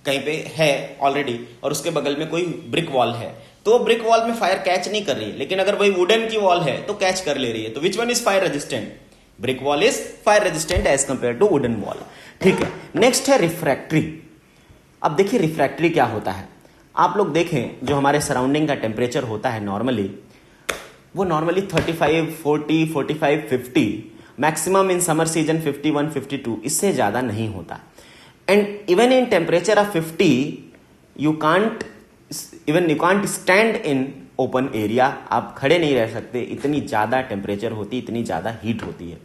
कहीं पे है ऑलरेडी और उसके बगल में कोई ब्रिक वॉल है, तो ब्रिक वॉल में फायर कैच नहीं कर रही है, लेकिन अगर वही वुडन की वॉल है तो कैच कर ले रही है। तो which one is fire resistant? Brick wall is fire resistant as compare to wooden wall. ठीक है, नेक्स्ट है रिफ्रैक्टरी। अब देखिए रिफ्रैक्टरी क्या होता है। आप लोग देखें, जो हमारे सराउंडिंग का टेम्परेचर होता है नॉर्मली, वो normally 35, 40, 45, 50, maximum in summer season 51, 52, इससे ज्यादा नहीं होता। And even in temperature of 50 you can't stand in open area, आप खड़े नहीं रह सकते, इतनी ज्यादा टेम्परेचर होती, इतनी ज्यादा हीट होती है।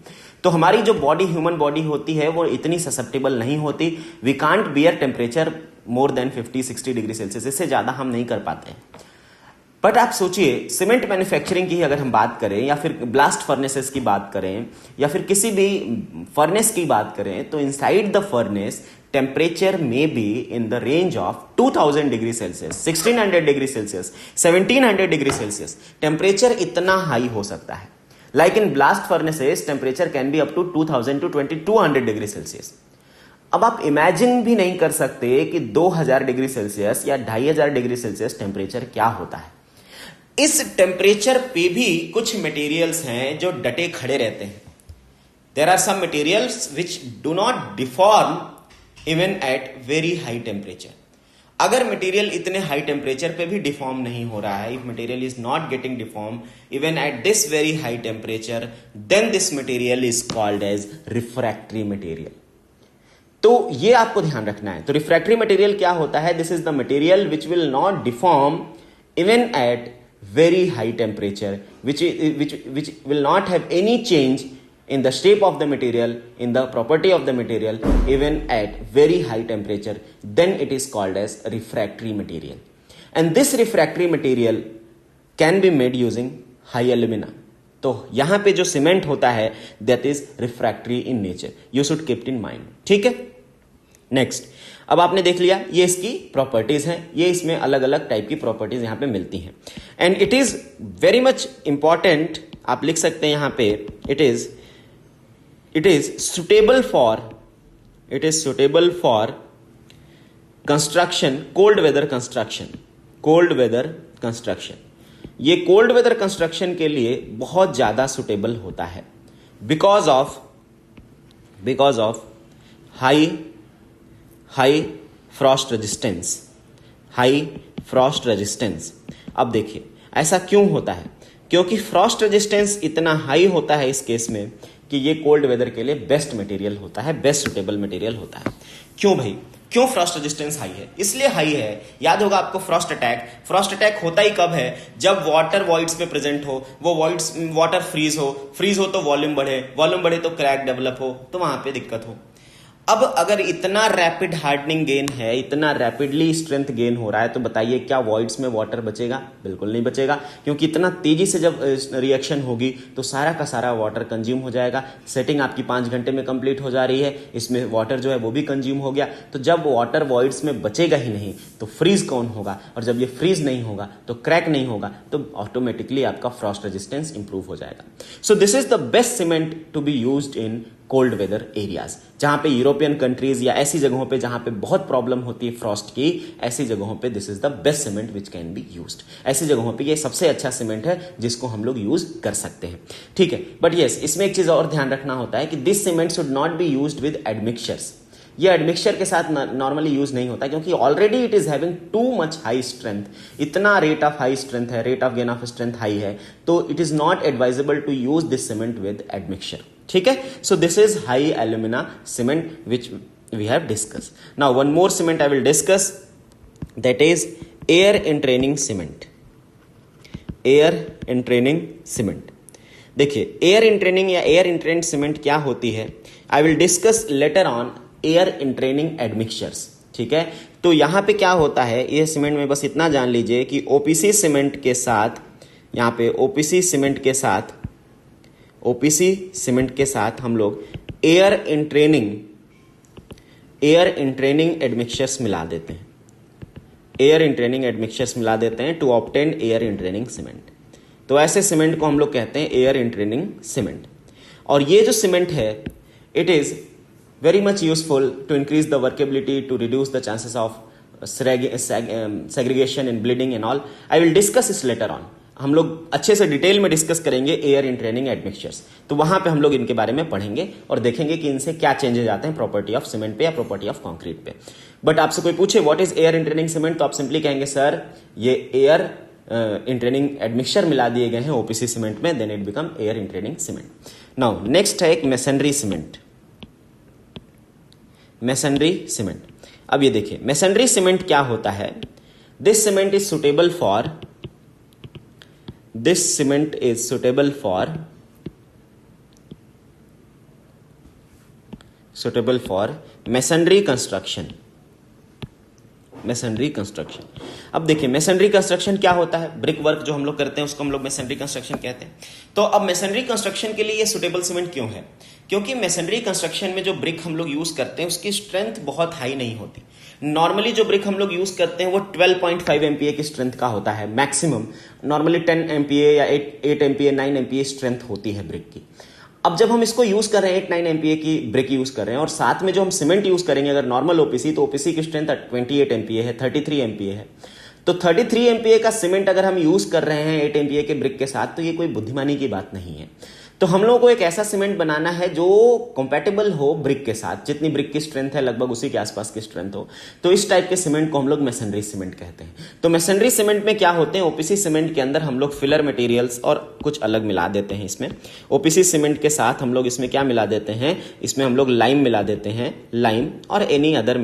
तो हमारी जो बॉडी, ह्यूमन बॉडी होती है, वो इतनी ससेप्टेबल नहीं होती। We can't bear temperature more than 50-60 degree Celsius, इससे ज्यादा हम नहीं कर पाते। बट आप सोचिए, सीमेंट मैन्युफैक्चरिंग की अगर हम बात करें, या फिर ब्लास्ट फर्नेसेस की बात करें, या फिर किसी भी फर्नेस की बात करें, तो inside the furnace temperature may be in the range of 2000 degree Celsius, 1600 degree Celsius, 1700 degree Celsius. Temperature इतना हाई हो सकता है। Like in blast furnaces temperature can be up to 2000 to 2200 degree Celsius. अब आप इमेजिन भी नहीं कर सकते कि 2000 डिग्री सेल्सियस या 2500 डिग्री सेल्सियस टेम्परेचर क्या होता है। इस टेम्परेचर पे भी कुछ मटेरियल्स हैं जो डटे खड़े रहते हैं। There are some materials which do not deform even at very high temperature. अगर मटेरियल इतने हाई टेम्परेचर पे भी डिफॉर्म नहीं हो रहा है, if material is not getting deform even at this very high temperature, then this material is called as refractory material. तो ये आपको ध्यान रखना है। तो रिफ्रैक्टरी मटेरियल क्या होता है? This is the material which will not deform even eight very high temperature, which will not have any change in the shape of the material, in the property of the material, even at very high temperature. Then it is called as refractory material. And this refractory material can be made using high alumina. तो यहां पे जो सीमेंट होता है, that is refractory in nature. You should keep it in mind. ठीक है, नेक्स्ट। अब आपने देख लिया ये इसकी प्रॉपर्टीज हैं, ये इसमें अलग अलग टाइप की प्रॉपर्टीज यहां पे मिलती हैं। And it is very much important, आप लिख सकते हैं यहां पे, it is suitable for construction, cold weather construction. ये कोल्ड वेदर कंस्ट्रक्शन के लिए बहुत ज्यादा सुटेबल होता है, because of high frost resistance. अब देखिए ऐसा क्यों होता है? क्योंकि फ्रॉस्ट रेजिस्टेंस इतना हाई होता है इस केस में कि ये कोल्ड वेदर के लिए बेस्ट मटेरियल होता है, बेस्ट सुटेबल मटेरियल होता है। क्यों भाई? क्यों फ्रॉस्ट रेजिस्टेंस हाई है? इसलिए हाई है, याद होगा आपको, फ्रॉस्ट अटैक होता ही कब है? जब वाटर वॉइड्स पे प्रेजेंट हो, वो वाटर फ्रीज हो तो वॉल्यूम बढ़े तो क्रैक डेवलप हो, तो वहां पे दिक्कत हो। अब अगर इतना रैपिड हार्डनिंग गेन है, इतना रैपिडली स्ट्रेंथ गेन हो रहा है, तो बताइए क्या वॉइड्स में वाटर बचेगा? बिल्कुल नहीं बचेगा, क्योंकि इतना तेजी से जब रिएक्शन होगी तो सारा का सारा वाटर कंज्यूम हो जाएगा। सेटिंग आपकी 5 घंटे में कंप्लीट हो जा रही है, इसमें वाटर जो है वो भी कंज्यूम हो गया। तो जब वाटर वॉइड्स में बचेगा ही नहीं तो फ्रीज कौन होगा? और जब ये फ्रीज नहीं होगा तो क्रैक नहीं होगा, तो ऑटोमेटिकली आपका फ्रॉस्ट रेजिस्टेंस इंप्रूव हो जाएगा। So this is the best cement to be used in cold weather areas, जहां पे यूरोपियन कंट्रीज या ऐसी जगहों पे जहां पे बहुत प्रॉब्लम होती है फ्रॉस्ट की, ऐसी जगहों पे this is the best cement which can be used. ऐसी जगहों पे ये सबसे अच्छा सीमेंट है जिसको हम लोग यूज कर सकते हैं। ठीक है, बट यस, इसमें एक चीज और ध्यान रखना होता है कि this cement should not be used with admixtures. ये एडमिक्सचर के साथ नॉर्मली यूज नहीं होता, क्योंकि already it is having too much high strength, इतना रेट ऑफ हाई स्ट्रेंथ है, rate of gain of strength high है, तो it is not advisable to use this cement with admixture. ठीक है, so this is high alumina cement which we have discuss. Now one more cement I will discuss, that is air entraining cement. Air entraining cement. देखिए एयर इंट्रेनिंग या एयर इंट्रेंड सीमेंट क्या होती है, आई will discuss later on air entraining admixtures. ठीक है, तो यहां पे क्या होता है, ये सीमेंट में बस इतना जान लीजिए कि ओपीसी सीमेंट के साथ, यहां पे ओपीसी सीमेंट के साथ हम लोग एयर इंट्रेनिंग एडमिक्सचर्स मिला देते हैं, to obtain air entraining cement. तो ऐसे सीमेंट को हम लोग कहते हैं एयर इंट्रेनिंग सीमेंट। और ये जो सीमेंट है, it is very much useful to increase the workability, to reduce the chances of segregation in bleeding and all. I will discuss इस लेटर ऑन। हम लोग अच्छे से डिटेल में डिस्कस करेंगे एयर इंट्रेनिंग एडमिक्सचर्स, तो वहां पे हम लोग इनके बारे में पढ़ेंगे और देखेंगे कि इनसे क्या चेंजेस आते हैं प्रॉपर्टी ऑफ सीमेंट पे या प्रॉपर्टी ऑफ कंक्रीट पे। बट आपसे कोई पूछे what is air entraining cement, तो आप सिंपली कहेंगे सर ये एयर इंट्रेनिंग एडमिक्सचर मिला दिए गए हैं ओपीसी सीमेंट में, then it become air entraining cement. Now next है एक मेसनरी सीमेंट। अब ये देखिए मेसनरी सीमेंट क्या होता है, this cement is suitable for masonry construction. अब देखिए मेसनरी कंस्ट्रक्शन क्या होता है, ब्रिक वर्क जो हम लोग करते हैं उसको हम लोग मेसनरी कंस्ट्रक्शन कहते हैं। तो अब मेसनरी कंस्ट्रक्शन के लिए ये सुटेबल सीमेंट क्यों है, क्योंकि मेसनरी कंस्ट्रक्शन में जो ब्रिक हम लोग यूज करते हैं उसकी स्ट्रेंथ बहुत हाई नहीं होती। नॉर्मली जो ब्रिक हम लोग यूज करते हैं वो 12.5 MPa की स्ट्रेंथ का होता है मैक्सिमम, नॉर्मली 10 MPa या 8 MPa 9 MPa स्ट्रेंथ होती है ब्रिक की। अब जब हम इसको यूज कर रहे हैं 8-9 MPa की ब्रिक यूज कर रहे हैं और साथ में जो हम सीमेंट यूज करेंगे अगर नॉर्मल ओपीसी, तो ओपीसी की स्ट्रेंथ 28 MPa है, 33 MPa है। तो 33 MPa का सीमेंट अगर हम यूज कर रहे हैं 8 MPa के ब्रिक के साथ, तो ये कोई बुद्धिमानी की बात नहीं है। तो हम लोगों को एक ऐसा सीमेंट बनाना है जो कंपैटिबल हो ब्रिक के साथ, जितनी ब्रिक की स्ट्रेंथ है लगभग उसी के आसपास की स्ट्रेंथ हो। तो इस टाइप के सीमेंट को हम लोग मेसनरी सीमेंट कहते हैं। तो मेसनरी सीमेंट में क्या होते हैं, ओपीसी सीमेंट के अंदर हम लोग फिलर मटेरियल्स और कुछ अलग मिला देते हैं इसमें। ओपीसी सीमेंट के साथ हम लोग इसमें क्या मिला देते हैं, इसमें हम लोग लाइम मिला देते हैं, लाइम और एनी अदर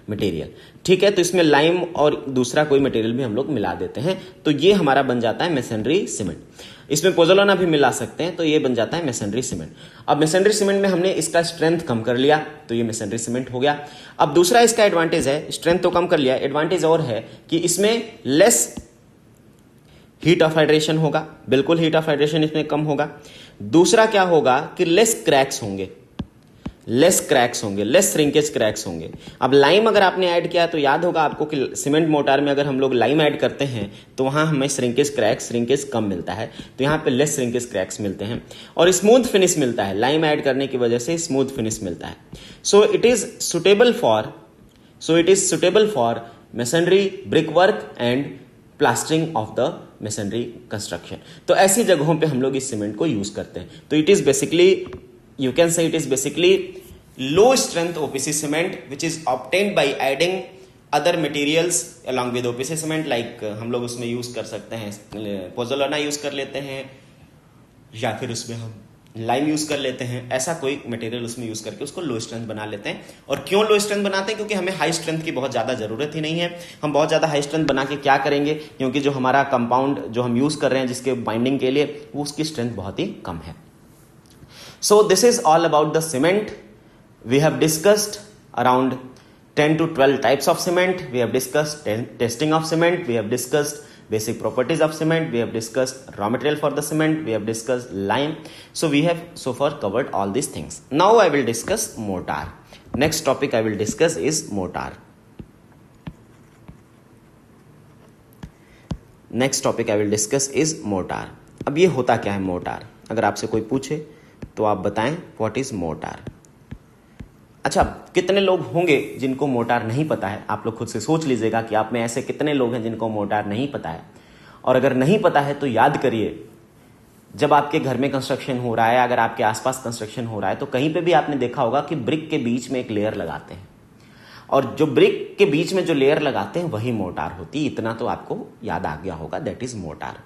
मटेरियल। ठीक है, तो इसमें लाइम और दूसरा कोई मटेरियल भी हम लोग मिला देते हैं, तो ये हमारा बन जाता है मेसनरी सीमेंट। इसमें पोज़ोलाना भी मिला सकते हैं, तो ये बन जाता है मेसनरी सीमेंट। अब मेसनरी सीमेंट में हमने इसका स्ट्रेंथ कम कर लिया, तो ये मेसनरी सीमेंट हो गया। अब दूसरा इसका एडवांटेज है, स्ट्रेंथ तो कम कर लिया, एडवांटेज और है कि इसमें लेस हीट ऑफ हाइड्रेशन होगा, बिल्कुल हीट ऑफ हाइड्रेशन इसमें कम होगा। दूसरा क्या होगा कि लेस क्रैक्स होंगे, लेस श्रिंकेज क्रैक्स होंगे। अब लाइम अगर आपने ऐड किया तो याद होगा आपको कि सीमेंट मोटार में अगर हम लोग लाइम ऐड करते हैं तो वहां हमें श्रिंकेज कम मिलता है, तो यहाँ पे लेस श्रिंकेज क्रैक्स मिलते हैं और स्मूथ फिनिश मिलता है। लाइम ऐड करने की वजह से स्मूथ फिनिश मिलता है। So it is suitable for masonry, brick work and plastering of the masonry construction. तो ऐसी जगहों पे हम लोग इस सीमेंट को यूज करते हैं। तो it is basically, you can say it is basically low strength OPC cement which is obtained by adding other materials along with OPC cement, like हम लोग उसमें यूज कर सकते हैं पोज़ोलाना यूज कर लेते हैं या फिर उसमें हम लाइम यूज कर लेते हैं, ऐसा कोई मटेरियल उसमें यूज करके उसको लो स्ट्रेंथ बना लेते हैं। और क्यों लो स्ट्रेंथ बनाते हैं, क्योंकि हमें हाई स्ट्रेंथ की बहुत ज्यादा जरूरत ही नहीं है। हम बहुत ज्यादा हाई स्ट्रेंथ बना के क्या करेंगे, क्योंकि जो हमारा कंपाउंड जो हम यूज कर रहे हैं जिसके बाइंडिंग के लिए, वो उसकी स्ट्रेंथ बहुत ही कम है। So this is all about the cement. We have discussed around 10 to 12 types of cement. We have discussed testing of cement. We have discussed basic properties of cement. We have discussed raw material for the cement. We have discussed lime. So we have so far covered all these things. Now I will discuss mortar. Next topic I will discuss is mortar. Next topic I will discuss is mortar. अब ये होता क्या है मोटार, अगर आपसे कोई पूछे तो आप बताएं व्हाट इज मोटार। अच्छा, कितने लोग होंगे जिनको मोटार नहीं पता है, आप लोग खुद से सोच लीजिएगा कि आप में ऐसे कितने लोग हैं जिनको मोटार नहीं पता है। और अगर नहीं पता है तो याद करिए, जब आपके घर में कंस्ट्रक्शन हो रहा है, अगर आपके आसपास कंस्ट्रक्शन हो रहा है, तो कहीं पे भी आपने देखा होगा कि ब्रिक के बीच में एक लेयर लगाते हैं, और जो ब्रिक के बीच में जो लेयर लगाते हैं वही मोटार होती है। इतना तो आपको याद आ गया होगा, दैट इज मोटार।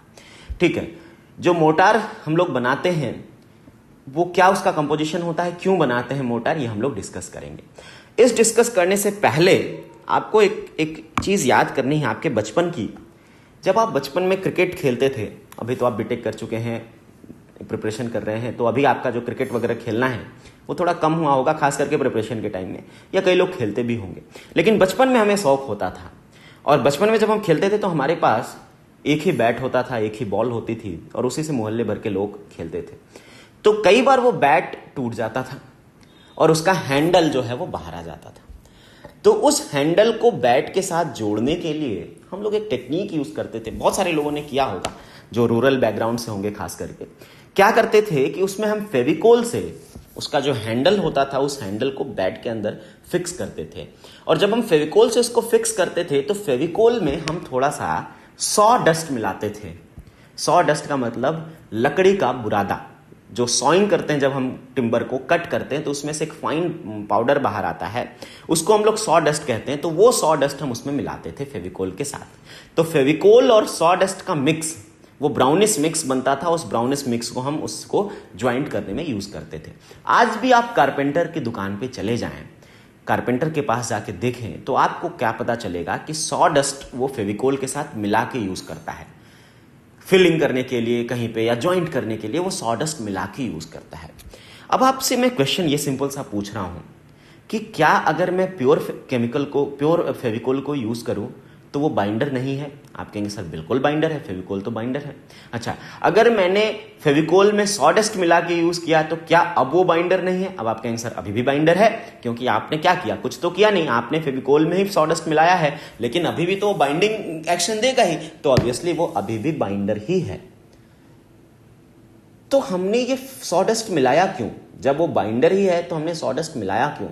ठीक है, जो मोटार हम लोग बनाते हैं वो क्या उसका कंपोजिशन होता है, क्यों बनाते हैं मोटार, ये हम लोग डिस्कस करेंगे। इस डिस्कस करने से पहले आपको एक चीज याद करनी है आपके बचपन की। जब आप बचपन में क्रिकेट खेलते थे, अभी तो आप बीटेक कर चुके हैं, प्रिपरेशन कर रहे हैं, तो अभी आपका जो क्रिकेट वगैरह खेलना है वो थोड़ा कम हुआ होगा, खास करके प्रिपरेशन के टाइम में, या कई लोग खेलते भी होंगे। लेकिन बचपन में हमें शौक होता था, और बचपन में जब हम खेलते थे तो हमारे पास एक ही बैट होता था, एक ही बॉल होती थी, और उसी से मोहल्ले भर के लोग खेलते थे। तो कई बार वो बैट टूट जाता था और उसका हैंडल जो है वो बाहर आ जाता था। तो उस हैंडल को बैट के साथ जोड़ने के लिए हम लोग एक टेक्निक यूज करते थे, बहुत सारे लोगों ने किया होगा जो रूरल बैकग्राउंड से होंगे खास करके। क्या करते थे कि उसमें हम फेविकोल से उसका जो हैंडल होता था उस हैंडल को बैट के अंदर फिक्स करते थे, और जब हम फेविकोल से उसको फिक्स करते थे तो फेविकोल में हम थोड़ा सा सॉ डस्ट मिलाते थे। सॉ डस्ट का मतलब लकड़ी का बुरादा, जो सॉइंग करते हैं जब हम टिम्बर को कट करते हैं तो उसमें से एक फाइन पाउडर बाहर आता है, उसको हम लोग सॉ डस्ट कहते हैं। तो वो सॉ डस्ट हम उसमें मिलाते थे फेविकोल के साथ। तो फेविकोल और सॉ डस्ट का मिक्स, वो ब्राउनिश मिक्स बनता था, उस ब्राउनिश मिक्स को हम उसको ज्वाइंट करने में यूज करते थे। आज भी आप कारपेंटर की दुकान पे चले जाएं, कारपेंटर के पास जाके देखें तो आपको क्या पता चलेगा कि सॉ डस्ट वो फेविकोल के साथ मिला के यूज करता है, फिलिंग करने के लिए कहीं पे या ज्वाइंट करने के लिए वो सॉ डस्ट मिला के यूज करता है। अब आपसे मैं क्वेश्चन ये सिंपल सा पूछ रहा हूं कि क्या अगर मैं प्योर फेविकोल को यूज करूं तो वो बाइंडर नहीं है? आप कहेंगे सर बिल्कुल बाइंडर है, फेविकोल तो बाइंडर है। अच्छा, अगर मैंने फेविकोल में सॉ डस्ट मिला के यूज किया तो क्या अब वो बाइंडर नहीं है? अब आप कहेंगे सर अभी भी बाइंडर है, क्योंकि आपने क्या किया, कुछ तो किया नहीं, आपने फेविकोल में ही सॉ डस्ट मिलाया है, लेकिन अभी भी तो वो बाइंडिंग एक्शन देगा ही, तो ऑब्वियसली वो अभी भी बाइंडर ही है। तो हमने ये सॉ डस्ट मिलाया क्यों? जब वो बाइंडर ही है तो हमने सॉ डस्ट मिलाया क्यों?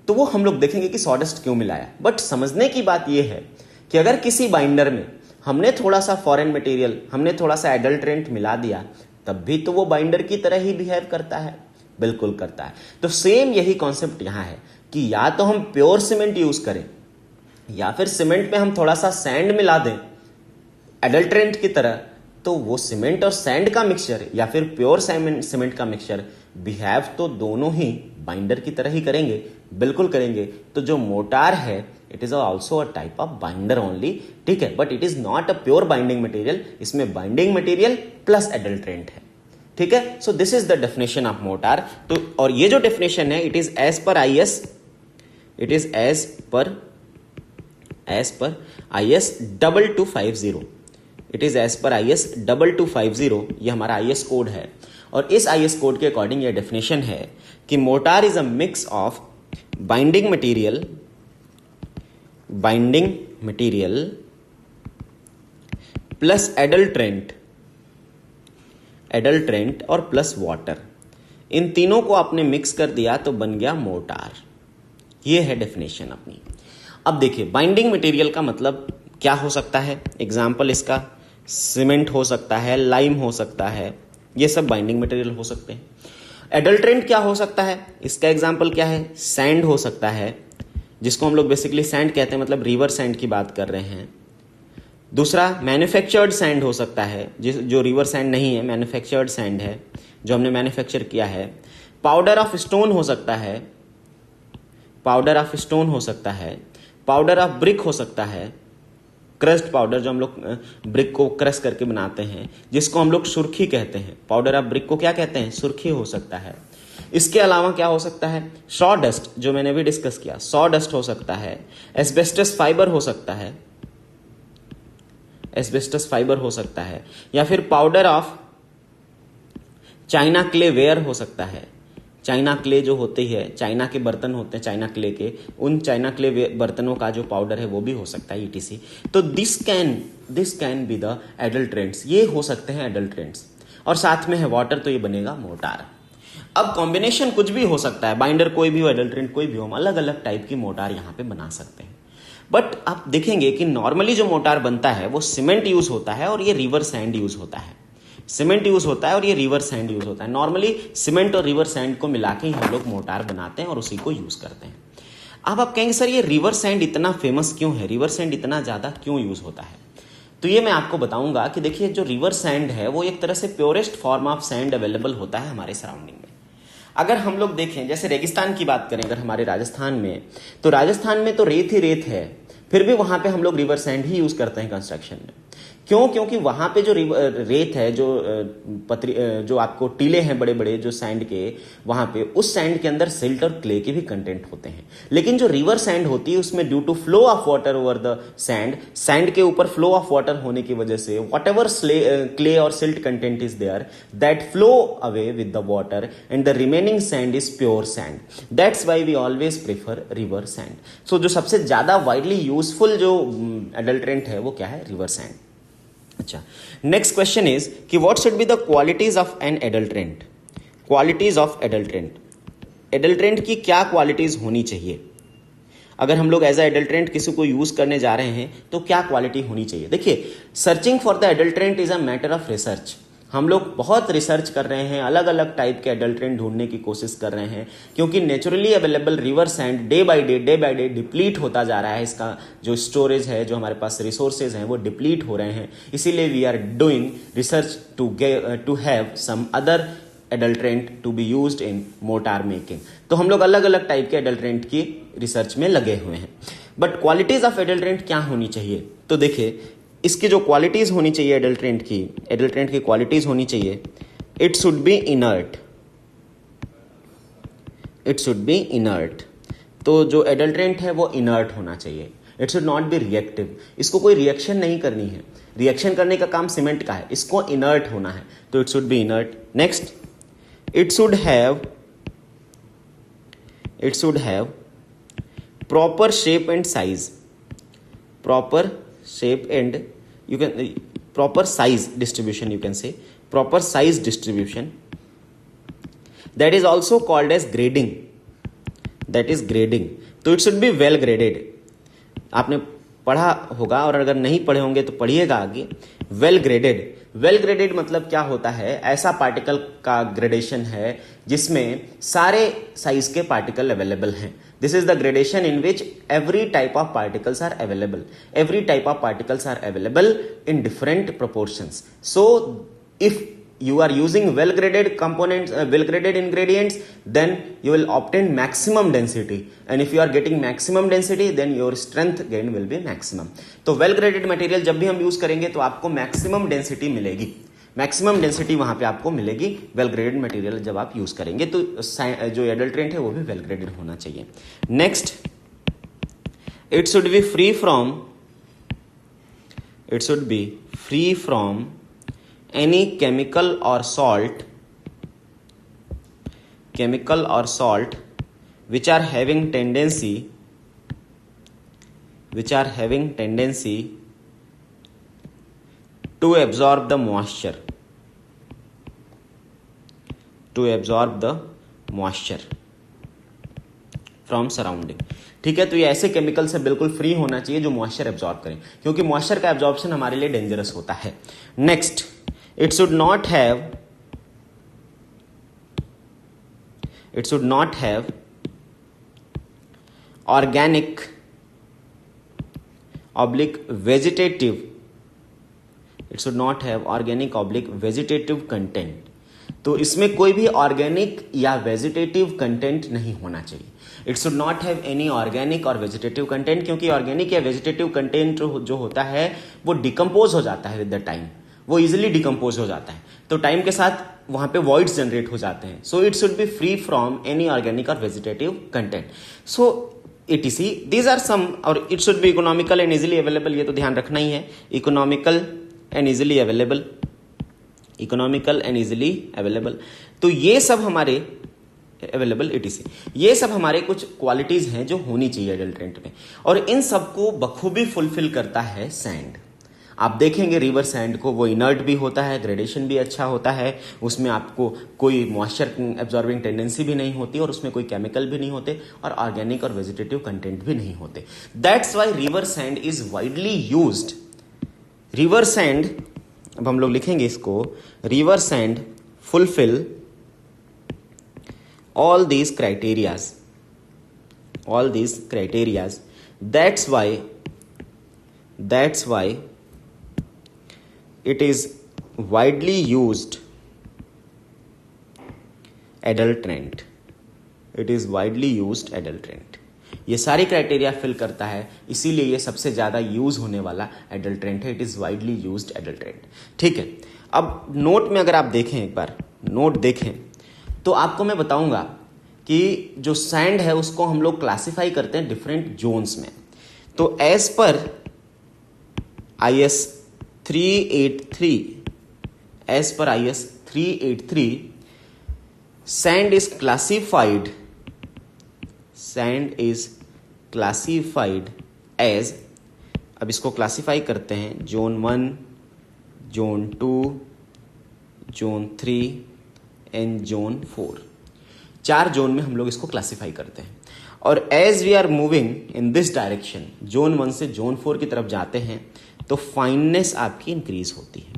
तो वो हम लोग देखेंगे कि सॉ डस्ट क्यों मिलाया। बट समझने की बात यह है कि अगर किसी बाइंडर में हमने थोड़ा सा फॉरेन मटेरियल, हमने थोड़ा सा एडल्ट्रेंट मिला दिया, तब भी तो वो बाइंडर की तरह ही बिहेव करता है। बिल्कुल करता है। तो सेम यही कॉन्सेप्ट यहां है कि या तो हम प्योर सीमेंट यूज करें, या फिर सीमेंट में हम थोड़ा सा सैंड मिला दें एडल्ट्रेंट की तरह, तो वो सीमेंट और सैंड का मिक्सचर या फिर प्योर सीमेंट का मिक्सचर बिहेव तो दोनों ही बाइंडर की तरह ही करेंगे, बिल्कुल करेंगे। तो जो मोटार है it is also a type of binder only, ठीक है, but it is not a pure binding material, इसमें बाइंडिंग मटेरियल प्लस एडल्ट्रेंट है, ठीक है। So this is the definition of mortar. तो और ये जो डेफिनेशन है it is as per IS, it is as per IS 2250, it is as per IS 2250, ये हमारा IS कोड है। और इस IS कोड के अकॉर्डिंग ये डेफिनेशन है कि motor is a mix of binding material plus adulterant और प्लस वाटर, इन तीनों को आपने मिक्स कर दिया तो बन गया मोटार। ये है डेफिनेशन अपनी। अब देखिए बाइंडिंग मटेरियल का मतलब क्या हो सकता है। एग्जाम्पल इसका सीमेंट हो सकता है, लाइम हो सकता है, ये सब बाइंडिंग मटेरियल हो सकते हैं। एडल्ट्रेंट क्या हो सकता है, इसका एग्जाम्पल क्या है, सैंड हो सकता है, जिसको हम लोग बेसिकली सैंड कहते हैं, मतलब रिवर सैंड की बात कर रहे हैं। दूसरा मैन्युफैक्चर्ड सैंड हो सकता है, जो रिवर सैंड नहीं है, मैन्युफैक्चर्ड सैंड है जो हमने मैन्युफैक्चर किया है। पाउडर ऑफ स्टोन हो सकता है, पाउडर ऑफ ब्रिक हो सकता है, क्रस्ट पाउडर जो हम लोग ब्रिक को क्रश करके बनाते हैं, जिसको हम लोग सुर्खी कहते हैं। पाउडर ऑफ ब्रिक को क्या कहते हैं, सुर्खी हो सकता है। इसके अलावा क्या हो सकता है, सॉ डस्ट, जो मैंने भी डिस्कस किया, सॉ डस्ट हो सकता है, एस्बेस्टस फाइबर हो सकता है, या फिर powder of china clay ware हो सकता है। चाइना क्ले जो होती है, चाइना के बर्तन होते हैं चाइना क्ले के, उन चाइना क्ले बर्तनों का जो पाउडर है वो भी हो सकता है, ETC। तो this can be the adulterants, ये हो सकते हैं एडल्ट्रेंट्स। और साथ में है वाटर, तो ये बनेगा मोटार। अब कॉम्बिनेशन कुछ भी हो सकता है, बाइंडर कोई भी हो, एडल्ट्रेंट कोई भी हो, हम अलग अलग टाइप की मोटार यहाँ पे बना सकते हैं। बट आप देखेंगे कि नॉर्मली जो मोटार बनता है वो सीमेंट यूज होता है और ये रिवर सैंड यूज होता है। सीमेंट यूज होता है और ये रिवर सैंड यूज होता है। नॉर्मली सीमेंट और रिवर सैंड को मिला के ही हम लोग मोटार बनाते हैं और उसी को यूज करते हैं। अब आप कहेंगे सर ये रिवर सैंड इतना फेमस क्यों है, रिवर सैंड इतना ज्यादा क्यों यूज होता है? तो ये मैं आपको बताऊंगा कि देखिए जो रिवर सैंड है वो एक तरह से purest form of sand available होता है हमारे सराउंडिंग में। अगर हम लोग देखें, जैसे रेगिस्तान की बात करें अगर हमारे राजस्थान में, तो राजस्थान में तो रेत ही रेत है, फिर भी वहां पे हम लोग रिवर सैंड ही यूज करते हैं कंस्ट्रक्शन में। क्यों? क्योंकि वहां पे जो रेत है, जो आपको टीले हैं बड़े बड़े जो सैंड के, वहां पे उस सैंड के अंदर सिल्ट और क्ले के भी कंटेंट होते हैं। लेकिन जो रिवर सैंड होती है उसमें due to flow of water over the sand के ऊपर फ्लो ऑफ वाटर होने की वजह से वट एवर क्ले और silt content is there that flow away with the water and the remaining sand is pure sand. That's why we always prefer river sand. So जो सबसे ज्यादा वाइडली यूजफुल जो एडल्ट्रेंट है वो क्या है? River sand. अच्छा, नेक्स्ट क्वेश्चन इज कि what should be the qualities of an adulterant. Qualities of adulterant, adulterant की क्या क्वालिटीज होनी चाहिए? अगर हम लोग एज अ एडल्ट्रेंट किसी को यूज करने जा रहे हैं तो क्या क्वालिटी होनी चाहिए? देखिए, searching for the adulterant is a matter of research. हम लोग बहुत रिसर्च कर रहे हैं, अलग अलग टाइप के एडल्ट्रेंट ढूंढने की कोशिश कर रहे हैं, क्योंकि naturally available river sand day by day deplete होता जा रहा है। इसका जो स्टोरेज है, जो हमारे पास रिसोर्सेज हैं, वो डिप्लीट हो रहे हैं। इसीलिए we are doing research to have some other adulterant to be used in mortar making. तो हम लोग अलग अलग टाइप के एडल्ट्रेंट की रिसर्च में लगे हुए हैं। बट क्वालिटीज ऑफ एडल्ट्रेंट क्या होनी चाहिए? तो देखिए, इसकी जो क्वालिटीज होनी चाहिए एडल्ट्रेंट की क्वालिटीज होनी चाहिए, it should B inert. It should B inert. तो जो एडल्ट्रेंट है वो इनर्ट होना चाहिए। It should not B reactive. इसको कोई रिएक्शन नहीं करनी है। रिएक्शन करने का काम सीमेंट का है, इसको इनर्ट होना है, तो it should B inert. Next, it should have proper shape and size. Proper shape and proper size distribution, you can say proper size distribution, that is also called as grading, that is grading। तो it should be well graded। आपने पढ़ा होगा, और अगर नहीं पढ़े होंगे तो पढ़िएगा आगे। वेल ग्रेडेड मतलब क्या होता है? ऐसा पार्टिकल का ग्रेडेशन है जिसमें सारे साइज के पार्टिकल अवेलेबल हैं। This is the gradation in which every type of particles are available. Every type of particles are available in different proportions. So, if you are using well-graded components, well-graded ingredients, then you will obtain maximum density. And if you are getting maximum density, then your strength gain will be maximum. तो well-graded material जब भी हम use करेंगे तो आपको maximum density मिलेगी। मैक्सिमम डेंसिटी वहां पे आपको मिलेगी वेल ग्रेडेड मटेरियल जब आप यूज करेंगे। तो जो एडल्ट्रेंट है वो भी वेल ग्रेडेड होना चाहिए। Next, it should be free from any chemical और salt which are having tendency to absorb the moisture from surrounding। ठीक है, तो ये ऐसे केमिकल से बिल्कुल फ्री होना चाहिए जो मॉइस्चर एब्जॉर्ब करें, क्योंकि मॉइस्चर का एब्जॉर्प्शन हमारे लिए डेंजरस होता है। Next, it should not have organic oblique vegetative. It should not have organic oblique vegetative content. तो इसमें कोई भी ऑर्गेनिक या वेजिटेटिव कंटेंट नहीं होना चाहिए। It should not have any organic और वेजिटेटिव कंटेंट, क्योंकि ऑर्गेनिक या वेजिटेटिव कंटेंट जो होता है वो डिकम्पोज हो जाता है विद द टाइम, वो इजिली डिकम्पोज हो जाता है। तो टाइम के साथ वहां पे वॉइड्स जनरेट हो जाते हैं। So it should be free from any organic और vegetative content. So etc, these are some, और it should be economical and easily available. ये तो ध्यान रखना ही है, इकोनॉमिकल एंड इजिली अवेलेबल। तो ये सब हमारे अवेलेबल etc, ये सब हमारे कुछ क्वालिटीज हैं जो होनी चाहिए एडल्ट्रेंट में, और इन सबको बखूबी फुलफिल करता है सैंड। आप देखेंगे रिवर सैंड को, वो इनर्ट भी होता है, ग्रेडेशन भी अच्छा होता है, उसमें आपको कोई मॉइस्चर एब्जॉर्बिंग टेंडेंसी भी नहीं होती, और उसमें कोई केमिकल भी नहीं होते, और ऑर्गेनिक और वेजिटेटिव कंटेंट भी नहीं होते। That's Wye river sand is widely used. River sand, अब हम लोग लिखेंगे इसको, river sand fulfil all these criterias, that's why it is widely used adulterant। ये सारी क्राइटेरिया फिल करता है, इसीलिए ये सबसे ज़्यादा यूज होने वाला एडल्ट्रेंट है। It is widely used adulterant. ठीक है, अब नोट में अगर आप देखें, एक बार नोट देखें तो आपको मैं बताऊंगा कि जो सैंड है उसको हम लोग क्लासिफाई करते हैं डिफरेंट जोन्स में। तो as per IS 383, as per IS 383 sand is classified as, अब इसको क्लासीफाई करते हैं zone 1, zone 2, zone 3 and zone 4। 4 zone में हम लोग इसको क्लासीफाई करते हैं। और as we are moving in this direction, zone 1 से जोन 4 की तरफ जाते हैं तो फाइननेस आपकी इंक्रीज होती है,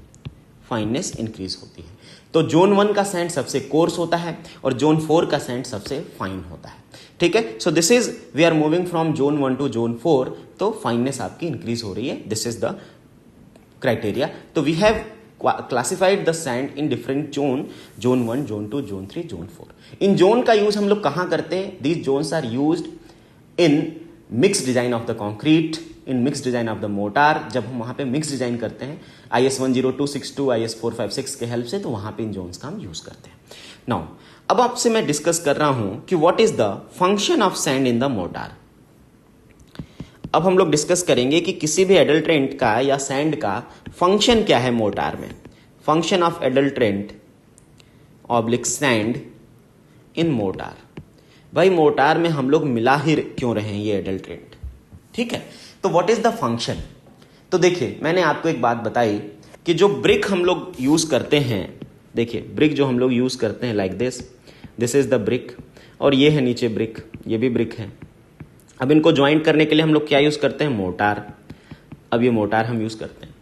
फाइननेस इंक्रीज होती है। तो जोन 1 का सैंड सबसे कोर्स होता है और जोन 4 का सैंड सबसे फाइन होता है। ठीक है, so this is we are moving from zone 1 to zone 4, तो फाइननेस आपकी इंक्रीज हो रही है। This is the criteria. तो we have classified the sand in different zone, zone 1, zone 2, zone 3, zone 4। इन जोन का यूज हम लोग कहां करते हैं? These zones are used in mix design of the concrete, in mix design of the mortar. जब हम वहां पे मिक्स डिजाइन करते हैं IS 10262, IS 456 के हेल्प से, तो वहां पे इन जोन्स का हम यूज करते हैं। नाउ अब आपसे मैं डिस्कस कर रहा हूं कि what is the function of sand in the motor. अब हम लोग डिस्कस करेंगे कि किसी भी एडल्ट्रेंट का या सैंड का फंक्शन क्या है मोटार में। Function of adulterant oblique sand in motor. भाई मोटार में हम लोग मिला ही क्यों रहे हैं ये एडल्ट्रेंट? ठीक है, तो व्हाट इज द फंक्शन? तो देखिए, मैंने आपको एक बात बताई कि जो ब्रिक हम लोग यूज करते हैं, देखिए ब्रिक जो हम लोग यूज करते हैं like this is the brick, और ये है नीचे ब्रिक, ये भी ब्रिक है। अब इनको ज्वाइंट करने के लिए हम लोग क्या यूज करते हैं? मोटार। अब ये मोटार हम यूज करते हैं।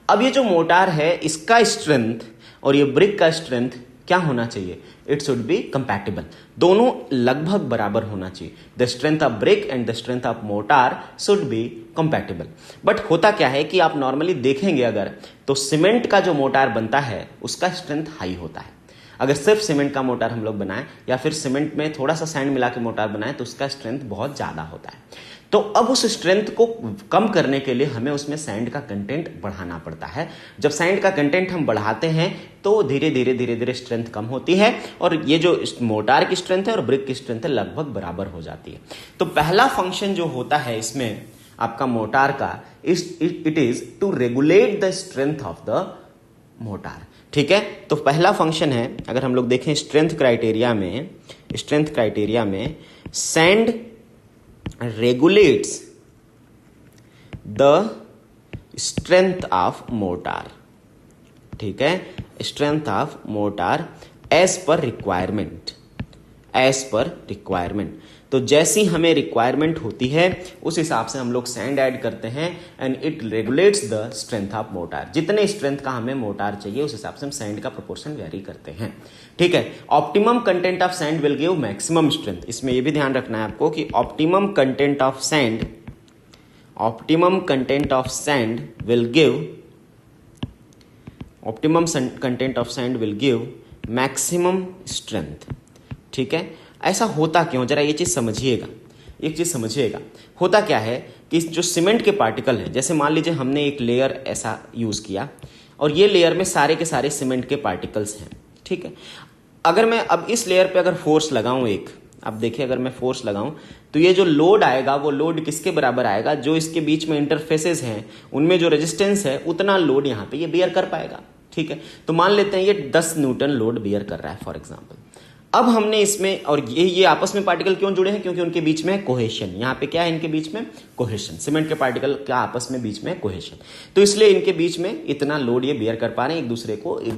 अब ये जो मोटार है इसका स्ट्रेंथ और ये ब्रिक का स्ट्रेंथ क्या होना चाहिए? इट शुड बी कंपैटिबल, दोनों लगभग बराबर होना चाहिए। The strength of brick and the strength of motor should be compatible. But होता क्या है कि आप नॉर्मली देखेंगे अगर, तो सीमेंट का जो मोटार बनता है उसका स्ट्रेंथ हाई होता है। अगर सिर्फ सीमेंट का मोटार हम लोग बनाएं या फिर सीमेंट में थोड़ा सा सैंड मिला के मोटार बनाएं तो उसका स्ट्रेंथ बहुत ज्यादा होता है। तो अब उस स्ट्रेंथ को कम करने के लिए हमें उसमें सैंड का कंटेंट बढ़ाना पड़ता है। जब सैंड का कंटेंट हम बढ़ाते हैं तो धीरे धीरे स्ट्रेंथ कम होती है और ये जो मोटार की स्ट्रेंथ है और ब्रिक की स्ट्रेंथ है लगभग बराबर हो जाती है। तो पहला फंक्शन जो होता है इसमें आपका मोटार का, it is to regulate the strength of the mortar. ठीक है, तो पहला फंक्शन है, अगर हम लोग देखें स्ट्रेंथ क्राइटेरिया में sand regulates the strength of motor। ठीक है, strength of motor as per requirement। तो जैसी हमें रिक्वायरमेंट होती है उस हिसाब से हम लोग सैंड ऐड करते हैं and it regulates the strength of motor. जितने स्ट्रेंथ का हमें मोटार चाहिए उस हिसाब से हम सैंड का प्रोपोर्शन वेरी करते हैं। ठीक है, optimum content of sand will give maximum strength. इसमें यह भी ध्यान रखना है आपको कि optimum content of sand will give maximum strength. ठीक है, ऐसा होता क्यों? जरा ये चीज समझिएगा, होता क्या है कि जो सीमेंट के पार्टिकल है, जैसे मान लीजिए हमने एक लेयर ऐसा यूज किया और ये लेयर में सारे के सारे सीमेंट के पार्टिकल्स हैं। ठीक है, अगर मैं अब इस लेयर पे अगर फोर्स लगाऊं एक, अब देखिए अगर मैं फोर्स लगाऊं तो ये जो लोड आएगा वो लोड किसके बराबर आएगा? जो इसके बीच में इंटरफेसेस हैं उनमें जो रेजिस्टेंस है उतना लोड यहाँ पे ये बियर कर पाएगा। ठीक है, तो मान लेते हैं ये 10 न्यूटन लोड बियर कर रहा है फॉर एग्जाम्पल। अब हमने इसमें, और ये आपस में पार्टिकल क्यों जुड़े हैं? क्योंकि उनके बीच में कोहेशन। यहाँ पे क्या है? इनके बीच में कोहेशन। सीमेंट के पार्टिकल क्या आपस में बीच में कोहेशन, तो इसलिए इनके बीच में इतना लोड ये बियर कर पा रहे हैं, एक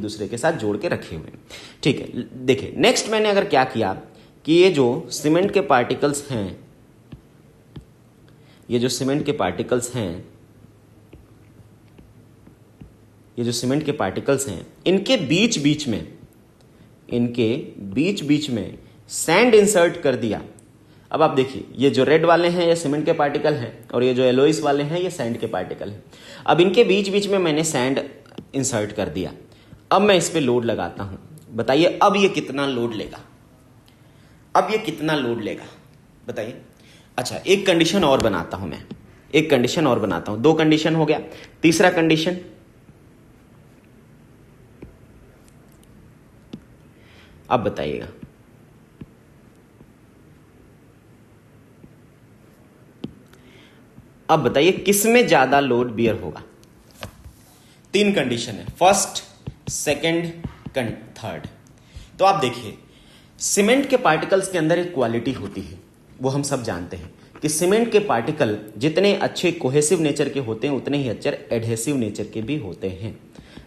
दूसरे के साथ जोड़ के रखे हुए हैं। ठीक है, देखिए नेक्स्ट मैंने अगर क्या किया कि ये जो सीमेंट के पार्टिकल्स हैं, इनके बीच बीच में सैंड इंसर्ट कर दिया। अब आप देखिए ये जो रेड वाले हैं ये सीमेंट के पार्टिकल हैं और ये जो येलोइस वाले हैं ये सैंड के पार्टिकल हैं। अब इनके बीच बीच में मैंने सैंड इंसर्ट कर दिया। अब मैं इस पे लोड लगाता हूं, बताइए अब ये कितना लोड लेगा? बताइए। अच्छा, एक कंडीशन और बनाता हूं मैं, एक कंडीशन और बनाता हूं, दो कंडीशन हो गया। तीसरा कंडीशन, अब बताइएगा, अब बताइए किसमें ज्यादा लोड बियर होगा। तीन कंडीशन है, फर्स्ट, सेकंड, थर्ड। तो आप देखिए, सीमेंट के पार्टिकल्स के अंदर एक क्वालिटी होती है, वो हम सब जानते हैं कि सीमेंट के पार्टिकल जितने अच्छे कोहेसिव नेचर के होते हैं उतने ही अच्छे एडहेसिव नेचर के भी होते हैं।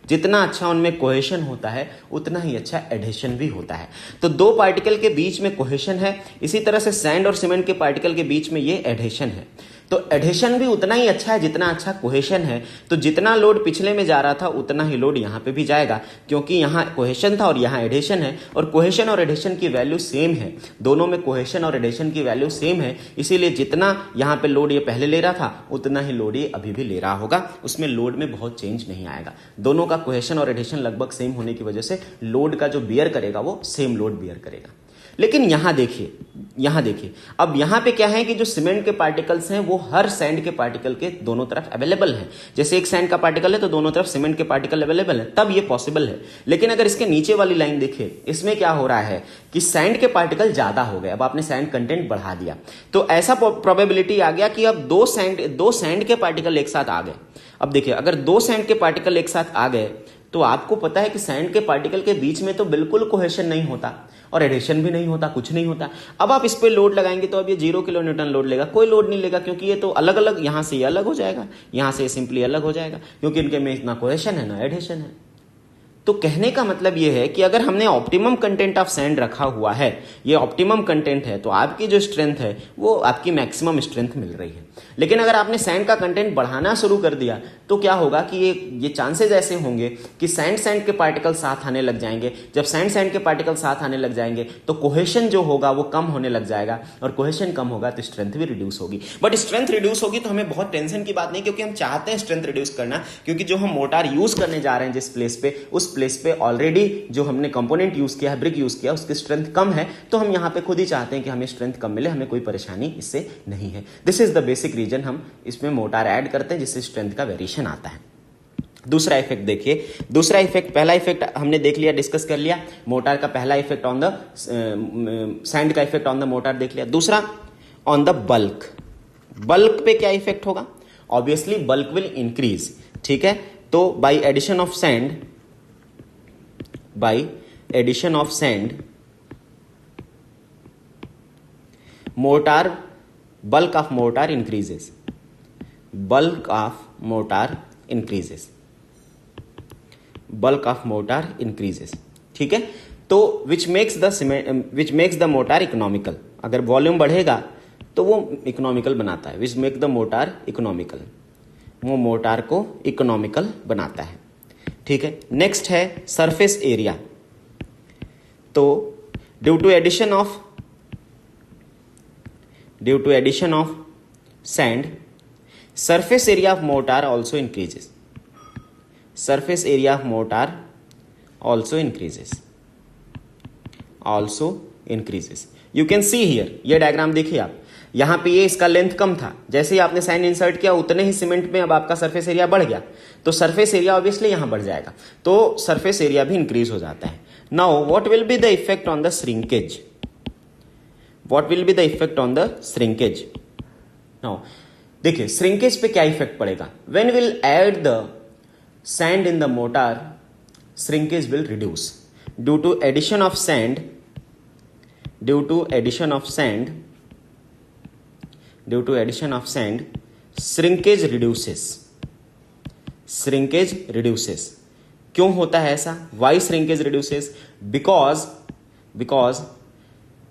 जितना अच्छा उनमें कोहेशन होता है उतना ही अच्छा एडहेशन भी होता है। तो दो पार्टिकल के बीच में कोहेशन है, इसी तरह से सैंड और सीमेंट के पार्टिकल के बीच में ये एडहेशन है। तो एडहेशन भी उतना ही अच्छा है जितना अच्छा कोहेशन है। तो जितना लोड पिछले में जा रहा था उतना ही लोड यहां पे भी जाएगा, क्योंकि यहां कोहेशन था और यहां एडहेशन है, और कोहेशन और एडहेशन की वैल्यू सेम है, दोनों में कोहेशन और एडहेशन की वैल्यू सेम है। इसीलिए जितना यहां पे लोड ये पहले ले रहा था उतना ही लोड ये अभी भी ले रहा होगा, उसमें लोड में बहुत चेंज नहीं आएगा। दोनों का कोहेशन और एडहेशन लगभग सेम होने की वजह से लोड का जो बियर करेगा वो सेम लोड बियर करेगा। लेकिन यहां देखिए, यहां देखिए, अब यहां पे क्या है कि जो सीमेंट के पार्टिकल्स हैं वो हर सैंड के पार्टिकल के दोनों तरफ अवेलेबल हैं। जैसे एक सैंड का पार्टिकल है तो दोनों तरफ सीमेंट के पार्टिकल अवेलेबल है, तब ये पॉसिबल है। लेकिन अगर इसके नीचे वाली लाइन देखिए, इसमें क्या हो रहा है कि सैंड के पार्टिकल ज्यादा हो गए, अब आपने सैंड कंटेंट बढ़ा दिया, तो ऐसा प्रोबेबिलिटी आ गया कि अब दो सैंड के पार्टिकल एक साथ आ गए। अब देखिए, अगर दो सैंड के पार्टिकल एक साथ आ गए तो आपको पता है कि सैंड के पार्टिकल के बीच में तो बिल्कुल कोहेशन नहीं होता और एडहेशन भी नहीं होता, कुछ नहीं होता। अब आप इस पे लोड लगाएंगे तो अब ये 0 किलो न्यूटन लोड लेगा, कोई लोड नहीं लेगा, क्योंकि ये तो अलग अलग, यहां से ये अलग हो जाएगा, यहां से सिंपली अलग हो जाएगा, क्योंकि इनके में इतना कोहेशन है ना एडहेशन है। तो कहने का मतलब यह है कि अगर हमने ऑप्टिमम कंटेंट ऑफ सैंड रखा हुआ है, ये ऑप्टिमम कंटेंट है, तो आपकी जो स्ट्रेंथ है वो आपकी मैक्सिमम स्ट्रेंथ मिल रही है। लेकिन अगर आपने सैंड का कंटेंट बढ़ाना शुरू कर दिया तो क्या होगा कि ये चांसेस ऐसे होंगे कि सैंड के पार्टिकल साथ आने लग जाएंगे। जब सैंड के पार्टिकल साथ आने लग जाएंगे तो कोहेशन जो होगा वो कम होने लग जाएगा, और कोहेशन कम होगा तो स्ट्रेंथ भी रिड्यूस होगी। बट स्ट्रेंथ रिड्यूस होगी तो हमें बहुत टेंशन की बात नहीं, क्योंकि हम चाहते हैं स्ट्रेंथ रिड्यूस करना, क्योंकि जो हम मोटार यूज करने जा रहे हैं जिस प्लेस पे, उस प्लेस पे ऑलरेडी जो हमने कंपोनेंट यूज किया है, ब्रिक यूज किया, उसकी स्ट्रेंथ कम है, तो हम यहां पे खुद ही चाहते हैं कि हमें स्ट्रेंथ कम मिले, हमें कोई परेशानी इससे नहीं है। This is the basic reason हम इसमें मोटार ऐड करते हैं जिससे स्ट्रेंथ का वेरिएशन आता है। दूसरा इफेक्ट देखिए, दूसरा इफेक्ट, पहला इफेक्ट हमने देख लिया, डिस्कस कर लिया, मोटार का पहला इफेक्ट ऑन द सैंड का इफेक्ट ऑन द मोटार देख लिया। दूसरा ऑन द बल्क, बल्क पे क्या इफेक्ट होगा? ऑब्वियसली बल्क विल इंक्रीज, ठीक है। तो by addition of sand, by addition of sand mortar, bulk of mortar increases, bulk of mortar increases, bulk of mortar increases, ठीक है। तो which makes the motor economical, अगर वॉल्यूम बढ़ेगा तो वो इकोनॉमिकल बनाता है, which make the motor economical, वो मोटार को इकोनॉमिकल बनाता है, ठीक है। नेक्स्ट है सरफेस एरिया। तो due to addition of sand, surface area of motor also increases, surface area of motor also increases. You can see here, ये डायग्राम देखिए आप, यहां पे ये इसका लेंथ कम था, जैसे ही आपने सैंड इंसर्ट किया उतने ही सीमेंट में अब आपका सरफेस एरिया बढ़ गया, तो सरफेस एरिया ऑब्वियसली यहां बढ़ जाएगा, तो सरफेस एरिया भी इंक्रीज हो जाता है। Now what will be the effect on the shrinkage? What will be the effect on the shrinkage? Now, देखिए श्रिंकेज पे क्या इफेक्ट पड़ेगा? When we'll add the sand in the mortar, shrinkage will reduce. Due to addition of sand, shrinkage reduces. क्यों होता है ऐसा? Why shrinkage reduces? Because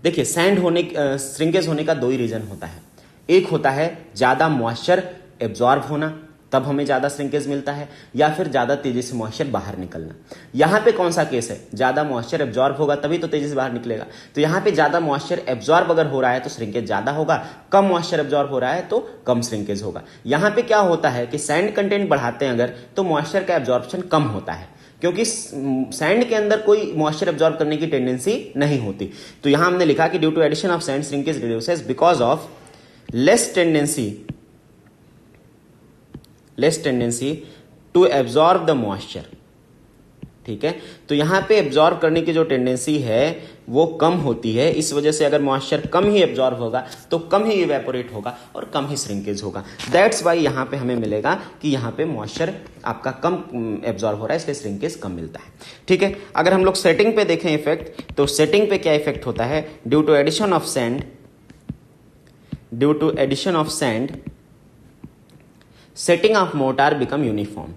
देखिए श्रिंकेज होने का दो ही रीजन होता है। एक होता है ज्यादा मॉइस्चर एब्जॉर्ब होना, तब हमें ज्यादा श्रिंकेज मिलता है, या फिर ज्यादा तेजी से मॉइस्चर बाहर निकलना। यहां पे कौन सा केस है? ज्यादा मॉइस्चर एब्जॉर्ब होगा तभी तो तेजी से बाहर निकलेगा। तो यहां पे ज्यादा मॉइस्चर एब्जॉर्ब अगर हो रहा है तो श्रिंकेज ज्यादा होगा, कम मॉइस्चर एब्जॉर्ब हो रहा है तो कम श्रिंकेज होगा। यहां पे क्या होता है कि सैंड कंटेंट बढ़ाते हैं अगर, तो मॉइस्चर का एब्जॉर्प्शन कम होता है, क्योंकि सैंड के अंदर कोई मॉइस्चर एब्जॉर्ब करने की टेंडेंसी नहीं होती। तो यहां हमने लिखा कि due to addition of sand shrinkage reduces because of less tendency to absorb the moisture. ठीक है, तो यहां पे एब्जॉर्ब करने की जो टेंडेंसी है वो कम होती है। इस वजह से अगर मॉइस्चर कम ही एब्जॉर्ब होगा तो कम ही इवेपोरेट होगा और कम ही श्रिंकेज होगा। दैट्स वाई यहां पे हमें मिलेगा कि यहां पे मॉइस्चर आपका कम एब्जॉर्ब हो रहा है, इसलिए श्रिंकेज कम मिलता है। ठीक है, अगर हम लोग सेटिंग पे देखें इफेक्ट, तो सेटिंग पे क्या इफेक्ट होता है? Due to addition of sand, setting of mortar become uniform.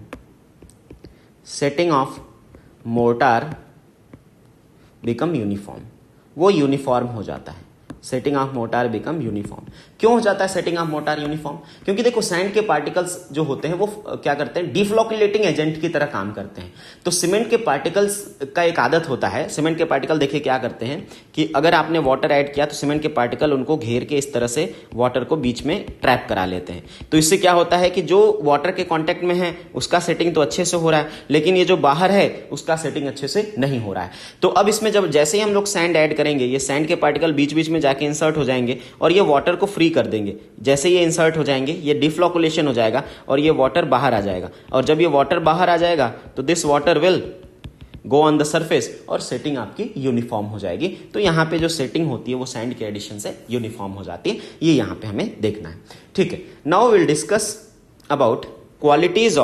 Setting of mortar become uniform. वो यूनिफॉर्म हो जाता है। Setting of motor become uniform. क्यों हो जाता है सेटिंग ऑफ मोटार यूनिफॉर्म? क्योंकि देखो सैंड के पार्टिकल्स जो होते हैं वो क्या करते हैं? डिफ्लोकुलेटिंग एजेंट की तरह काम करते हैं। तो सीमेंट के पार्टिकल्स का एक आदत होता है, सीमेंट के पार्टिकल देखिए क्या करते हैं कि अगर आपने वाटर ऐड किया तो सीमेंट के पार्टिकल उनको घेर के इस तरह से वाटर को बीच में ट्रैप करा लेते हैं। तो इससे क्या होता है कि जो वाटर के कॉन्टेक्ट में है उसका सेटिंग तो अच्छे से हो रहा है, लेकिन ये जो बाहर है उसका सेटिंग अच्छे से नहीं हो रहा है। तो अब इसमें जब जैसे ही हम लोग सैंड ऐड करेंगे, ये सैंड के पार्टिकल बीच बीच में जाके इंसर्ट हो जाएंगे और ये वाटर को फ्री कर देंगे। जैसे ये इंसर्ट हो जाएंगे ये डिफ्लोकुलेशन हो जाएगा और ये वाटर बाहर आ जाएगा। और जब ये वाटर बाहर आ जाएगा तो this water will go on the surface और सेटिंग आपकी यूनिफॉर्म हो जाएगी। तो यहां पे जो सेटिंग होती है वो सैंड के एडिशन से यूनिफॉर्म हो जाती है। ये यहां पे हमें देखना है। ठीक है, now will discuss about qualities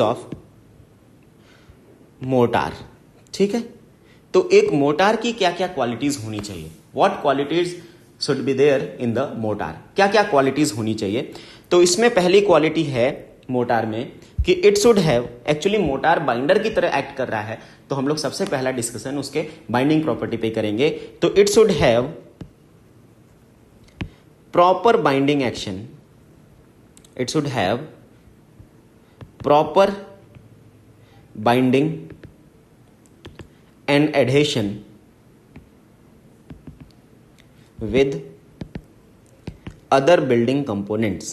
of motor. ठीक है, तो एक मोटार की क्या क्या क्वालिटीज होनी चाहिए? What qualities should be there in the mortar? क्या क्या क्वालिटीज होनी चाहिए? तो इसमें पहली क्वालिटी है मोटार में कि it should have, actually motor binder की तरह एक्ट कर रहा है, तो हम लोग सबसे पहला डिस्कशन उसके बाइंडिंग प्रॉपर्टी पे करेंगे। तो it should have proper binding action, it should have proper binding and adhesion with other building components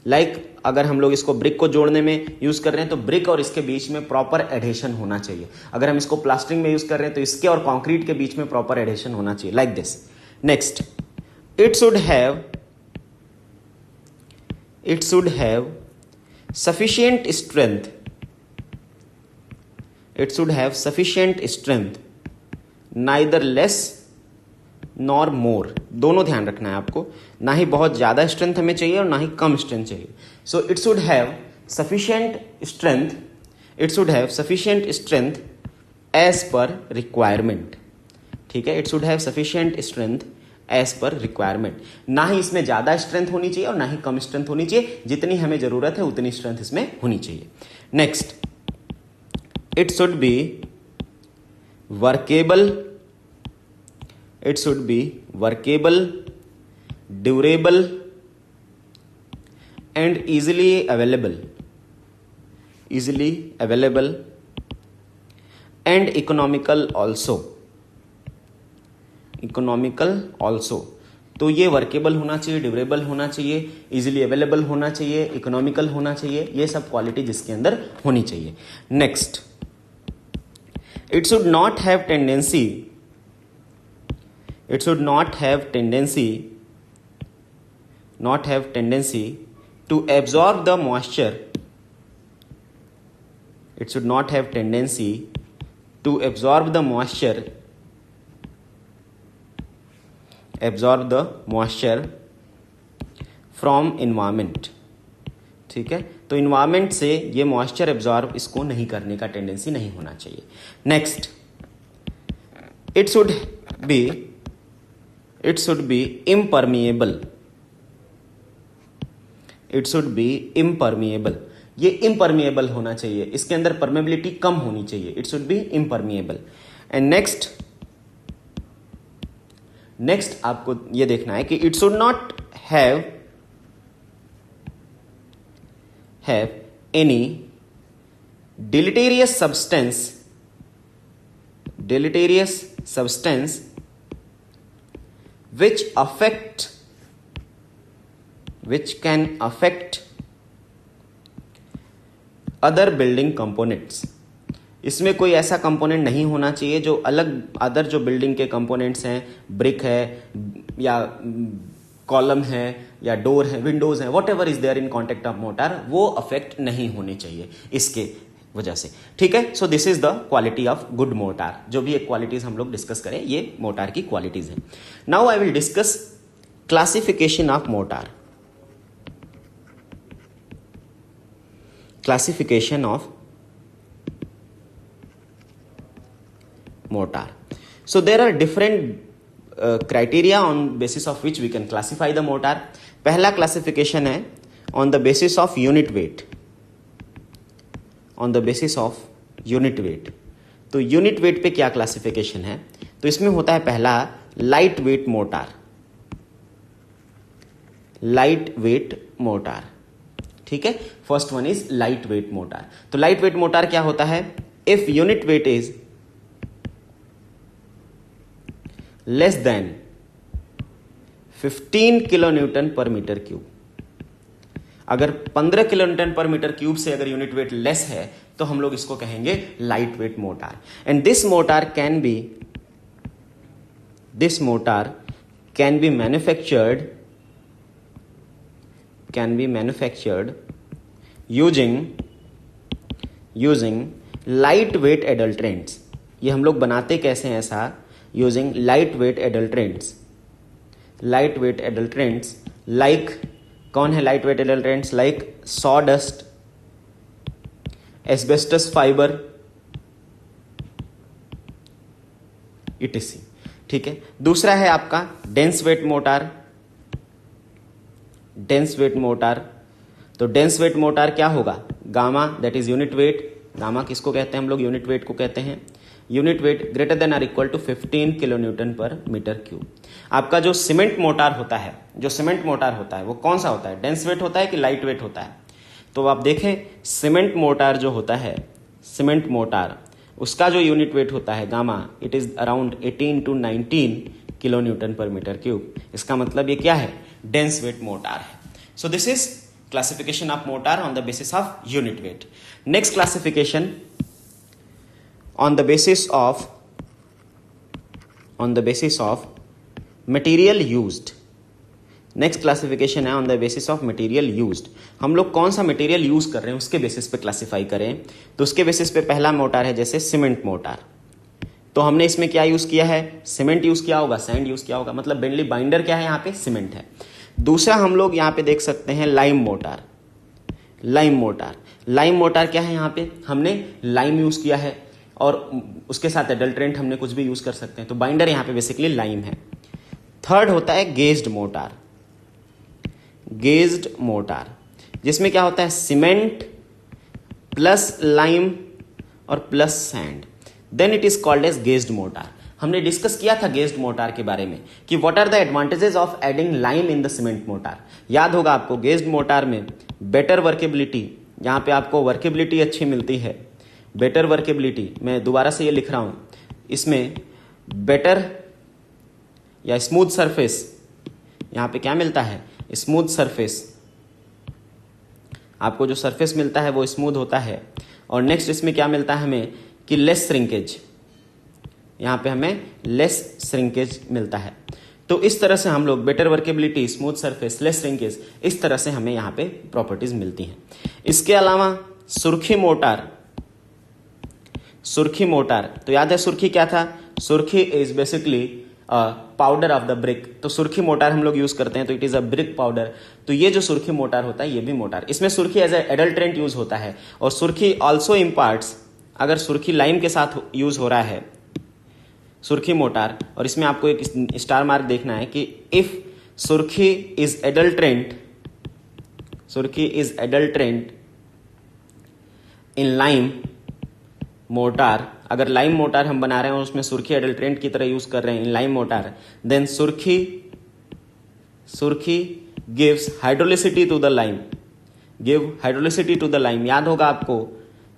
like अगर हम लोग इसको ब्रिक को जोड़ने में यूज कर रहे हैं तो ब्रिक और इसके बीच में प्रॉपर एडहेशन होना चाहिए। अगर हम इसको प्लास्टरिंग में यूज कर रहे हैं तो इसके और कंक्रीट के बीच में प्रॉपर एडहेशन होना चाहिए, like this. Next, it should have sufficient strength, it should have sufficient strength, neither less nor more। दोनों ध्यान रखना है आपको, ना ही बहुत ज्यादा स्ट्रेंथ हमें चाहिए और ना ही कम स्ट्रेंथ चाहिए। So it should have sufficient strength as per requirement. ठीक है, it should have sufficient strength as per requirement. ना ही इसमें ज्यादा स्ट्रेंथ होनी चाहिए और ना ही कम स्ट्रेंथ होनी चाहिए, जितनी हमें जरूरत है उतनी स्ट्रेंथ इसमें होनी चाहिए। Next, it should B workable, durable and easily available and economical also. तो ये वर्केबल होना चाहिए, ड्यूरेबल होना चाहिए, इजिली अवेलेबल होना चाहिए, इकोनॉमिकल होना चाहिए, ये सब क्वालिटी जिसके अंदर होनी चाहिए। Next, it should not have tendency to absorb the moisture. It should not have tendency to absorb the moisture from environment। ठीक है, तो इन्वायरमेंट से ये मॉइस्चर एब्जॉर्ब इसको नहीं करने का टेंडेंसी नहीं होना चाहिए। Next, it should B impermeable. ये इम्परमिएबल होना चाहिए, इसके अंदर परमेबिलिटी कम होनी चाहिए। It should B impermeable. And next आपको ये देखना है कि it should not have any deleterious substance which can affect other building components। इसमें कोई ऐसा कंपोनेंट नहीं होना चाहिए जो अलग अदर जो बिल्डिंग के कंपोनेंट्स हैं, ब्रिक है या कॉलम है या डोर है, विंडोज है, whatever is there in contact of mortar, वो अफेक्ट नहीं होने चाहिए इसके वजह से। ठीक है, so this is the quality of good mortar. जो भी एक क्वालिटीज हम लोग डिस्कस करें, ये मोटार की क्वालिटीज है। Now I will discuss classification of motor. Classification of motor. So there are different criteria on basis of which we can classify the motor. पहला classification है on the basis of unit weight. On the basis of unit weight. तो unit weight पे क्या classification है? तो इसमें होता है पहला light weight motor. Light weight motor. ठीक है, first one is light weight mortar. तो लाइट वेट मोटर क्या होता है? If unit weight is less than 15 kilo newton per metre cube, अगर 15 kilo newton per metre cube से अगर यूनिट वेट लेस है तो हम लोग इसको कहेंगे light weight mortar. And this mortar can be manufactured using light weight adulterants. ये हम लोग बनाते कैसे हैं ऐसा? Using light weight adulterants. Light weight adulterants like, कौन है light weight adulterants? Like sawdust, asbestos fibre, ETC. ठीक है, दूसरा है आपका dense weight mortar. Dense weight mortar, तो डेंस वेट मोटर क्या होगा? Gamma, that is unit weight. Gamma किसको कहते हैं हम लोग? यूनिट वेट को कहते हैं। Unit weight greater than or equal to 15 kilo newton per metre cube. आपका जो सीमेंट मोटर होता है, वो कौन सा होता है? डेंस वेट होता है कि लाइट वेट होता है? तो आप देखें, सीमेंट मोटर जो होता है, सीमेंट मोटर, उसका जो यूनिट वेट होता है gamma, it is around 18 to 19 kilo newton per metre cube. इसका मतलब ये क्या है? डेंस वेट मोटर है। So this is classification of motor on the basis of unit weight. Next classification on the basis of material used. Next classification है on the basis of material used. हम लोग कौन सा मटेरियल यूज कर रहे हैं उसके बेसिस पे क्लासिफाई करें। तो उसके बेसिस पे पहला मोटर है जैसे सीमेंट मोटर। तो हमने इसमें क्या यूज किया है? सीमेंट यूज किया होगा, सैंड यूज किया होगा, मतलब मेनली बाइंडर क्या है यहाँ पे? सीमेंट है। दूसरा हम लोग यहाँ पे देख सकते हैं लाइम मोटर। लाइम मोटर क्या है? यहाँ पे हमने लाइम यूज किया है और उसके साथ एडल्ट्रेंट हमने कुछ भी यूज कर सकते हैं। तो बाइंडर यहाँ पे बेसिकली लाइम है। थर्ड होता है गेज्ड मोटर, जिसमें क्या होता है? सीमेंट प्लस लाइम और plus sand, then it is called as gauged mortar. हमने डिस्कस किया था गेज्ड मोटर के बारे में कि what are the advantages of adding lime in the cement mortar. याद होगा आपको, गेज्ड मोटर में बेटर वर्केबिलिटी, यहाँ पे आपको वर्केबिलिटी अच्छी मिलती है। बेटर वर्केबिलिटी, मैं दोबारा से ये लिख रहा हूं, इसमें बेटर या स्मूथ सरफेस, यहाँ पे क्या मिलता है? Smooth surface. आपको जो सरफेस मिलता है वो स्मूथ होता है। और नेक्स्ट इसमें क्या मिलता है हमें? कि लेस श्रिंकेज, यहाँ पे हमें लेस श्रिंकेज मिलता है। तो इस तरह से हम लोग better workability, smooth surface, less shrinkage, इस तरह से हमें यहाँ पे प्रॉपर्टीज मिलती हैं। इसके अलावा सुर्खी मोटर, तो याद है सुर्खी क्या था? सुर्खी is basically powder of the brick. तो सुर्खी मोटर हम लोग यूज करते हैं, तो it is a brick powder. तो ये जो सुर्खी मोटर होता है, ये भी मोटर, इसमें सुर्खी एज ए एडल्ट्रेंट यूज होता है। और सुर्खी ऑल्सो इम्पार्ट्स, अगर सुर्खी लाइम के साथ यूज हो रहा है सुर्खी मोटर, और इसमें आपको एक स्टार मार्क देखना है कि इफ सुर्खी is adulterant in lime motor, अगर लाइम मोटर हम बना रहे हैं और उसमें सुर्खी एडल्ट्रेंट की तरह यूज कर रहे हैं in lime mortar, then surkhi gives hydraulicity to the lime. याद होगा आपको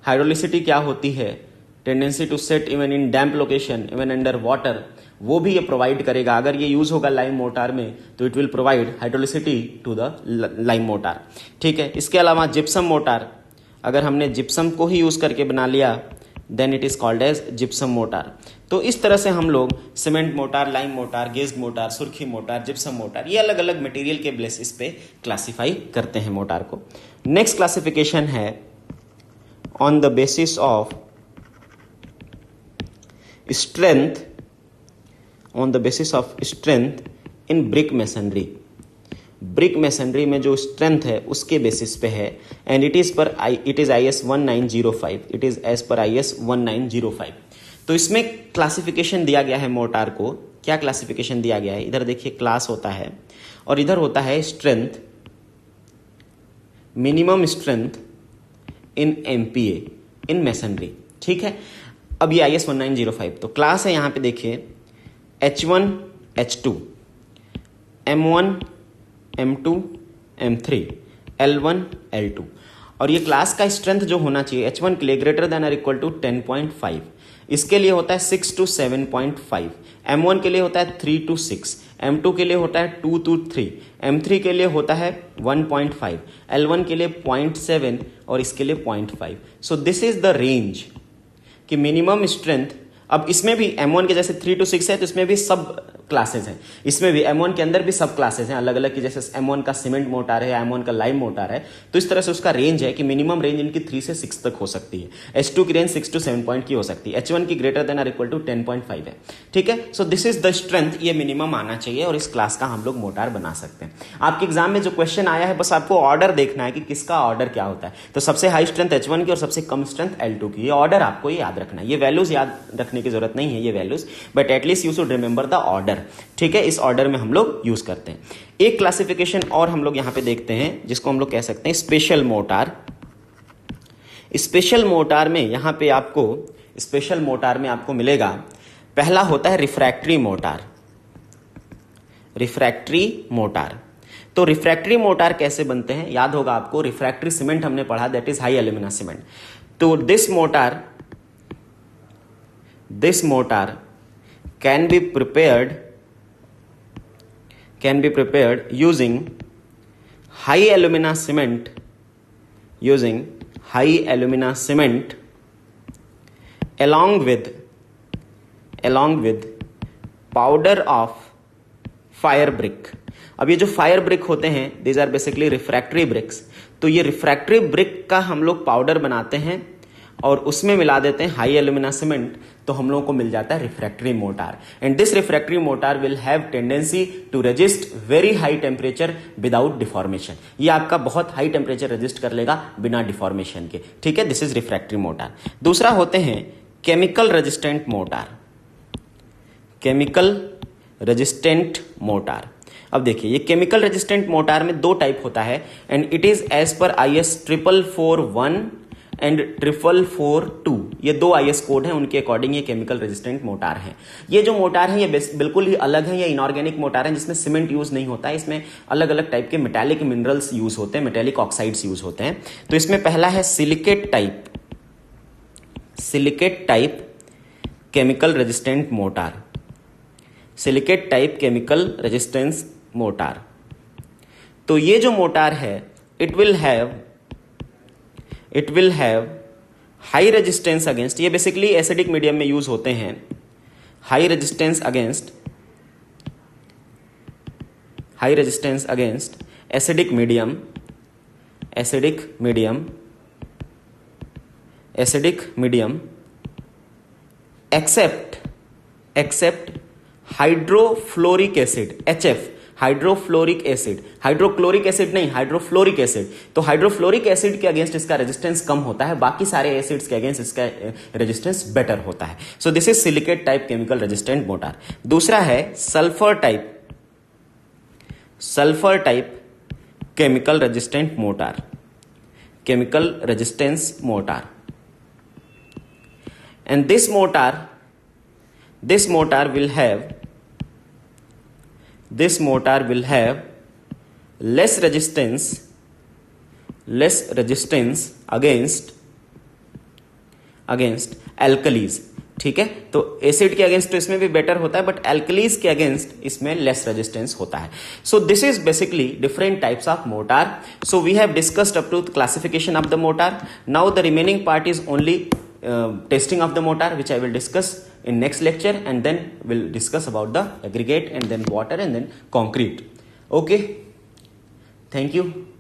हाइड्रोलिसिटी क्या होती है? Tendency to set even in damp location, even under water, वो भी ये प्रोवाइड करेगा। अगर ये यूज होगा लाइम मोटर में तो it will provide hydraulicity to the lime mortar. ठीक है, इसके अलावा जिप्सम मोटर, अगर हमने जिप्सम को ही यूज करके बना लिया, then it is called as gypsum mortar. तो इस तरह से हम लोग cement mortar, lime mortar, gauged mortar, surkhi mortar, gypsum mortar, ये अलग अलग मटेरियल के बेसिस पे क्लासिफाई करते हैं मोटार को। नेक्स्ट क्लासिफिकेशन है on the basis of strength, on the basis of strength in brick masonry. Brick masonry में जो स्ट्रेंथ है उसके बेसिस पे है, and it is IS 1905, it is as per IS 1905। तो इसमें क्लासिफिकेशन दिया गया है मोटार को। क्या क्लासिफिकेशन दिया गया है? इधर देखिए क्लास होता है और इधर होता है strength, minimum strength in MPa in masonry. ठीक है, अब ये IS 1905 तो क्लास है। यहां पे देखिए H1 H2, M1 M2 M3, L1 L2, और ये क्लास का स्ट्रेंथ जो होना चाहिए H1 के लिए ग्रेटर देन और इक्वल टू 10.5, इसके लिए होता है 6 to 7.5, M1 के लिए होता है 3 to 6, M2 के लिए होता है 2 to 3, M3 के लिए होता है 1.5, L1 के लिए 0.7 और इसके लिए 0.5। सो दिस इज द रेंज कि मिनिमम स्ट्रेंथ। अब इसमें भी M1 के जैसे 3 to 6 है तो इसमें भी सब क्लासेस हैं, इसमें भी M1 के अंदर भी सब क्लासेस हैं अलग अलग की, जैसे M1 का सीमेंट मोटार है, M1 का लाइम मोटार है। तो इस तरह से उसका रेंज है कि मिनिमम रेंज इनकी 3 से 6 तक हो सकती है। H2 की रेंज 6 to 7 पॉइंट की हो सकती है, H1 की ग्रेटर देन और इक्वल टू 10.5 है। ठीक है, so this is the strength, ये मिनिमम आना चाहिए और इस क्लास का हम लोग मोटार बना सकते हैं। आपके एग्जाम में जो क्वेश्चन आया है बस आपको ऑर्डर देखना है कि किसका ऑर्डर क्या होता है। तो सबसे हाई स्ट्रेंथ H1 की और सबसे कम स्ट्रेंथ L2 की, ये ऑर्डर आपको याद रखना है। ये वैल्यूज याद रखने की जरूरत नहीं है ये values, but at least you should remember the order. ठीक है, इस ऑर्डर में हम लोग यूज करते हैं। एक क्लासिफिकेशन और हम लोग यहां पे देखते हैं जिसको हम लोग कह सकते हैं स्पेशल मोटार। स्पेशल मोटार में यहां पे आपको, स्पेशल मोटार में आपको मिलेगा, पहला होता है रिफ्रैक्टरी मोटार। रिफ्रैक्टरी मोटार, तो रिफ्रैक्टरी मोटार कैसे बनते हैं याद होगा आपको, रिफ्रैक्टरी सीमेंट हमने पढ़ा, that is high alumina cement. तो this mortar can be prepared using high alumina cement, along with powder of fire brick। अब ये जो फायर ब्रिक होते हैं these are basically refractory bricks, तो ये रिफ्रैक्टरी ब्रिक का हम लोग पाउडर बनाते हैं और उसमें मिला देते हैं हाई एल्यूमिना सीमेंट, तो हम लोगों को मिल जाता है refractory mortar. And this refractory mortar will have tendency to resist very high temperature without deformation. ये आपका बहुत हाई टेम्परेचर रेजिस्ट कर लेगा बिना डिफॉर्मेशन के। ठीक है, दिस इज रिफ्रैक्टरी मोटार। दूसरा होते हैं chemical resistant motor. Chemical resistant motor, अब देखिए ये केमिकल रेजिस्टेंट मोटार में 2 टाइप होता है, and it is as per IS 441 and 442, ये 2 IS कोड हैं, उनके अकॉर्डिंग ये केमिकल रेजिस्टेंट मोटार हैं। ये जो मोटार है ये बिल्कुल ही अलग है, ये इनऑर्गेनिक मोटार है जिसमें सीमेंट यूज नहीं होता है, इसमें अलग अलग टाइप के मेटालिक मिनरल्स यूज होते हैं, मेटालिक ऑक्साइड्स यूज होते हैं। तो इसमें पहला है silicate type chemical resistant mortar, silicate type chemical resistance mortar. तो ये जो मोटार है it will have high resistance against, ये बेसिकली एसिडिक मीडियम में यूज होते हैं, high resistance against acidic medium except hydrofluoric acid, HF, hydrofluoric acid, hydrochloric acid नहीं, हाइड्रोफ्लोरिक एसिड। तो हाइड्रोफ्लोरिक एसिड के अगेंस्ट इसका रेजिस्टेंस कम होता है, बाकी सारे एसिड्स के अगेंस्ट इसका रेजिस्टेंस बेटर होता है। So this is silicate type chemical resistant motor. दूसरा है sulphur type chemical resistant motor, and this motor will have less resistance against alkalis। ठीक है, तो एसिड के अगेंस्ट तो इसमें भी बेटर होता है, बट एल्कलीज के अगेंस्ट इसमें लेस रेजिस्टेंस होता है। So this is basically different types of mortar. So we have discussed up to classification of the mortar. Now the remaining part is only testing of the mortar, which I will discuss in next lecture, and then we'll discuss about the aggregate and then water and then concrete. Okay, thank you.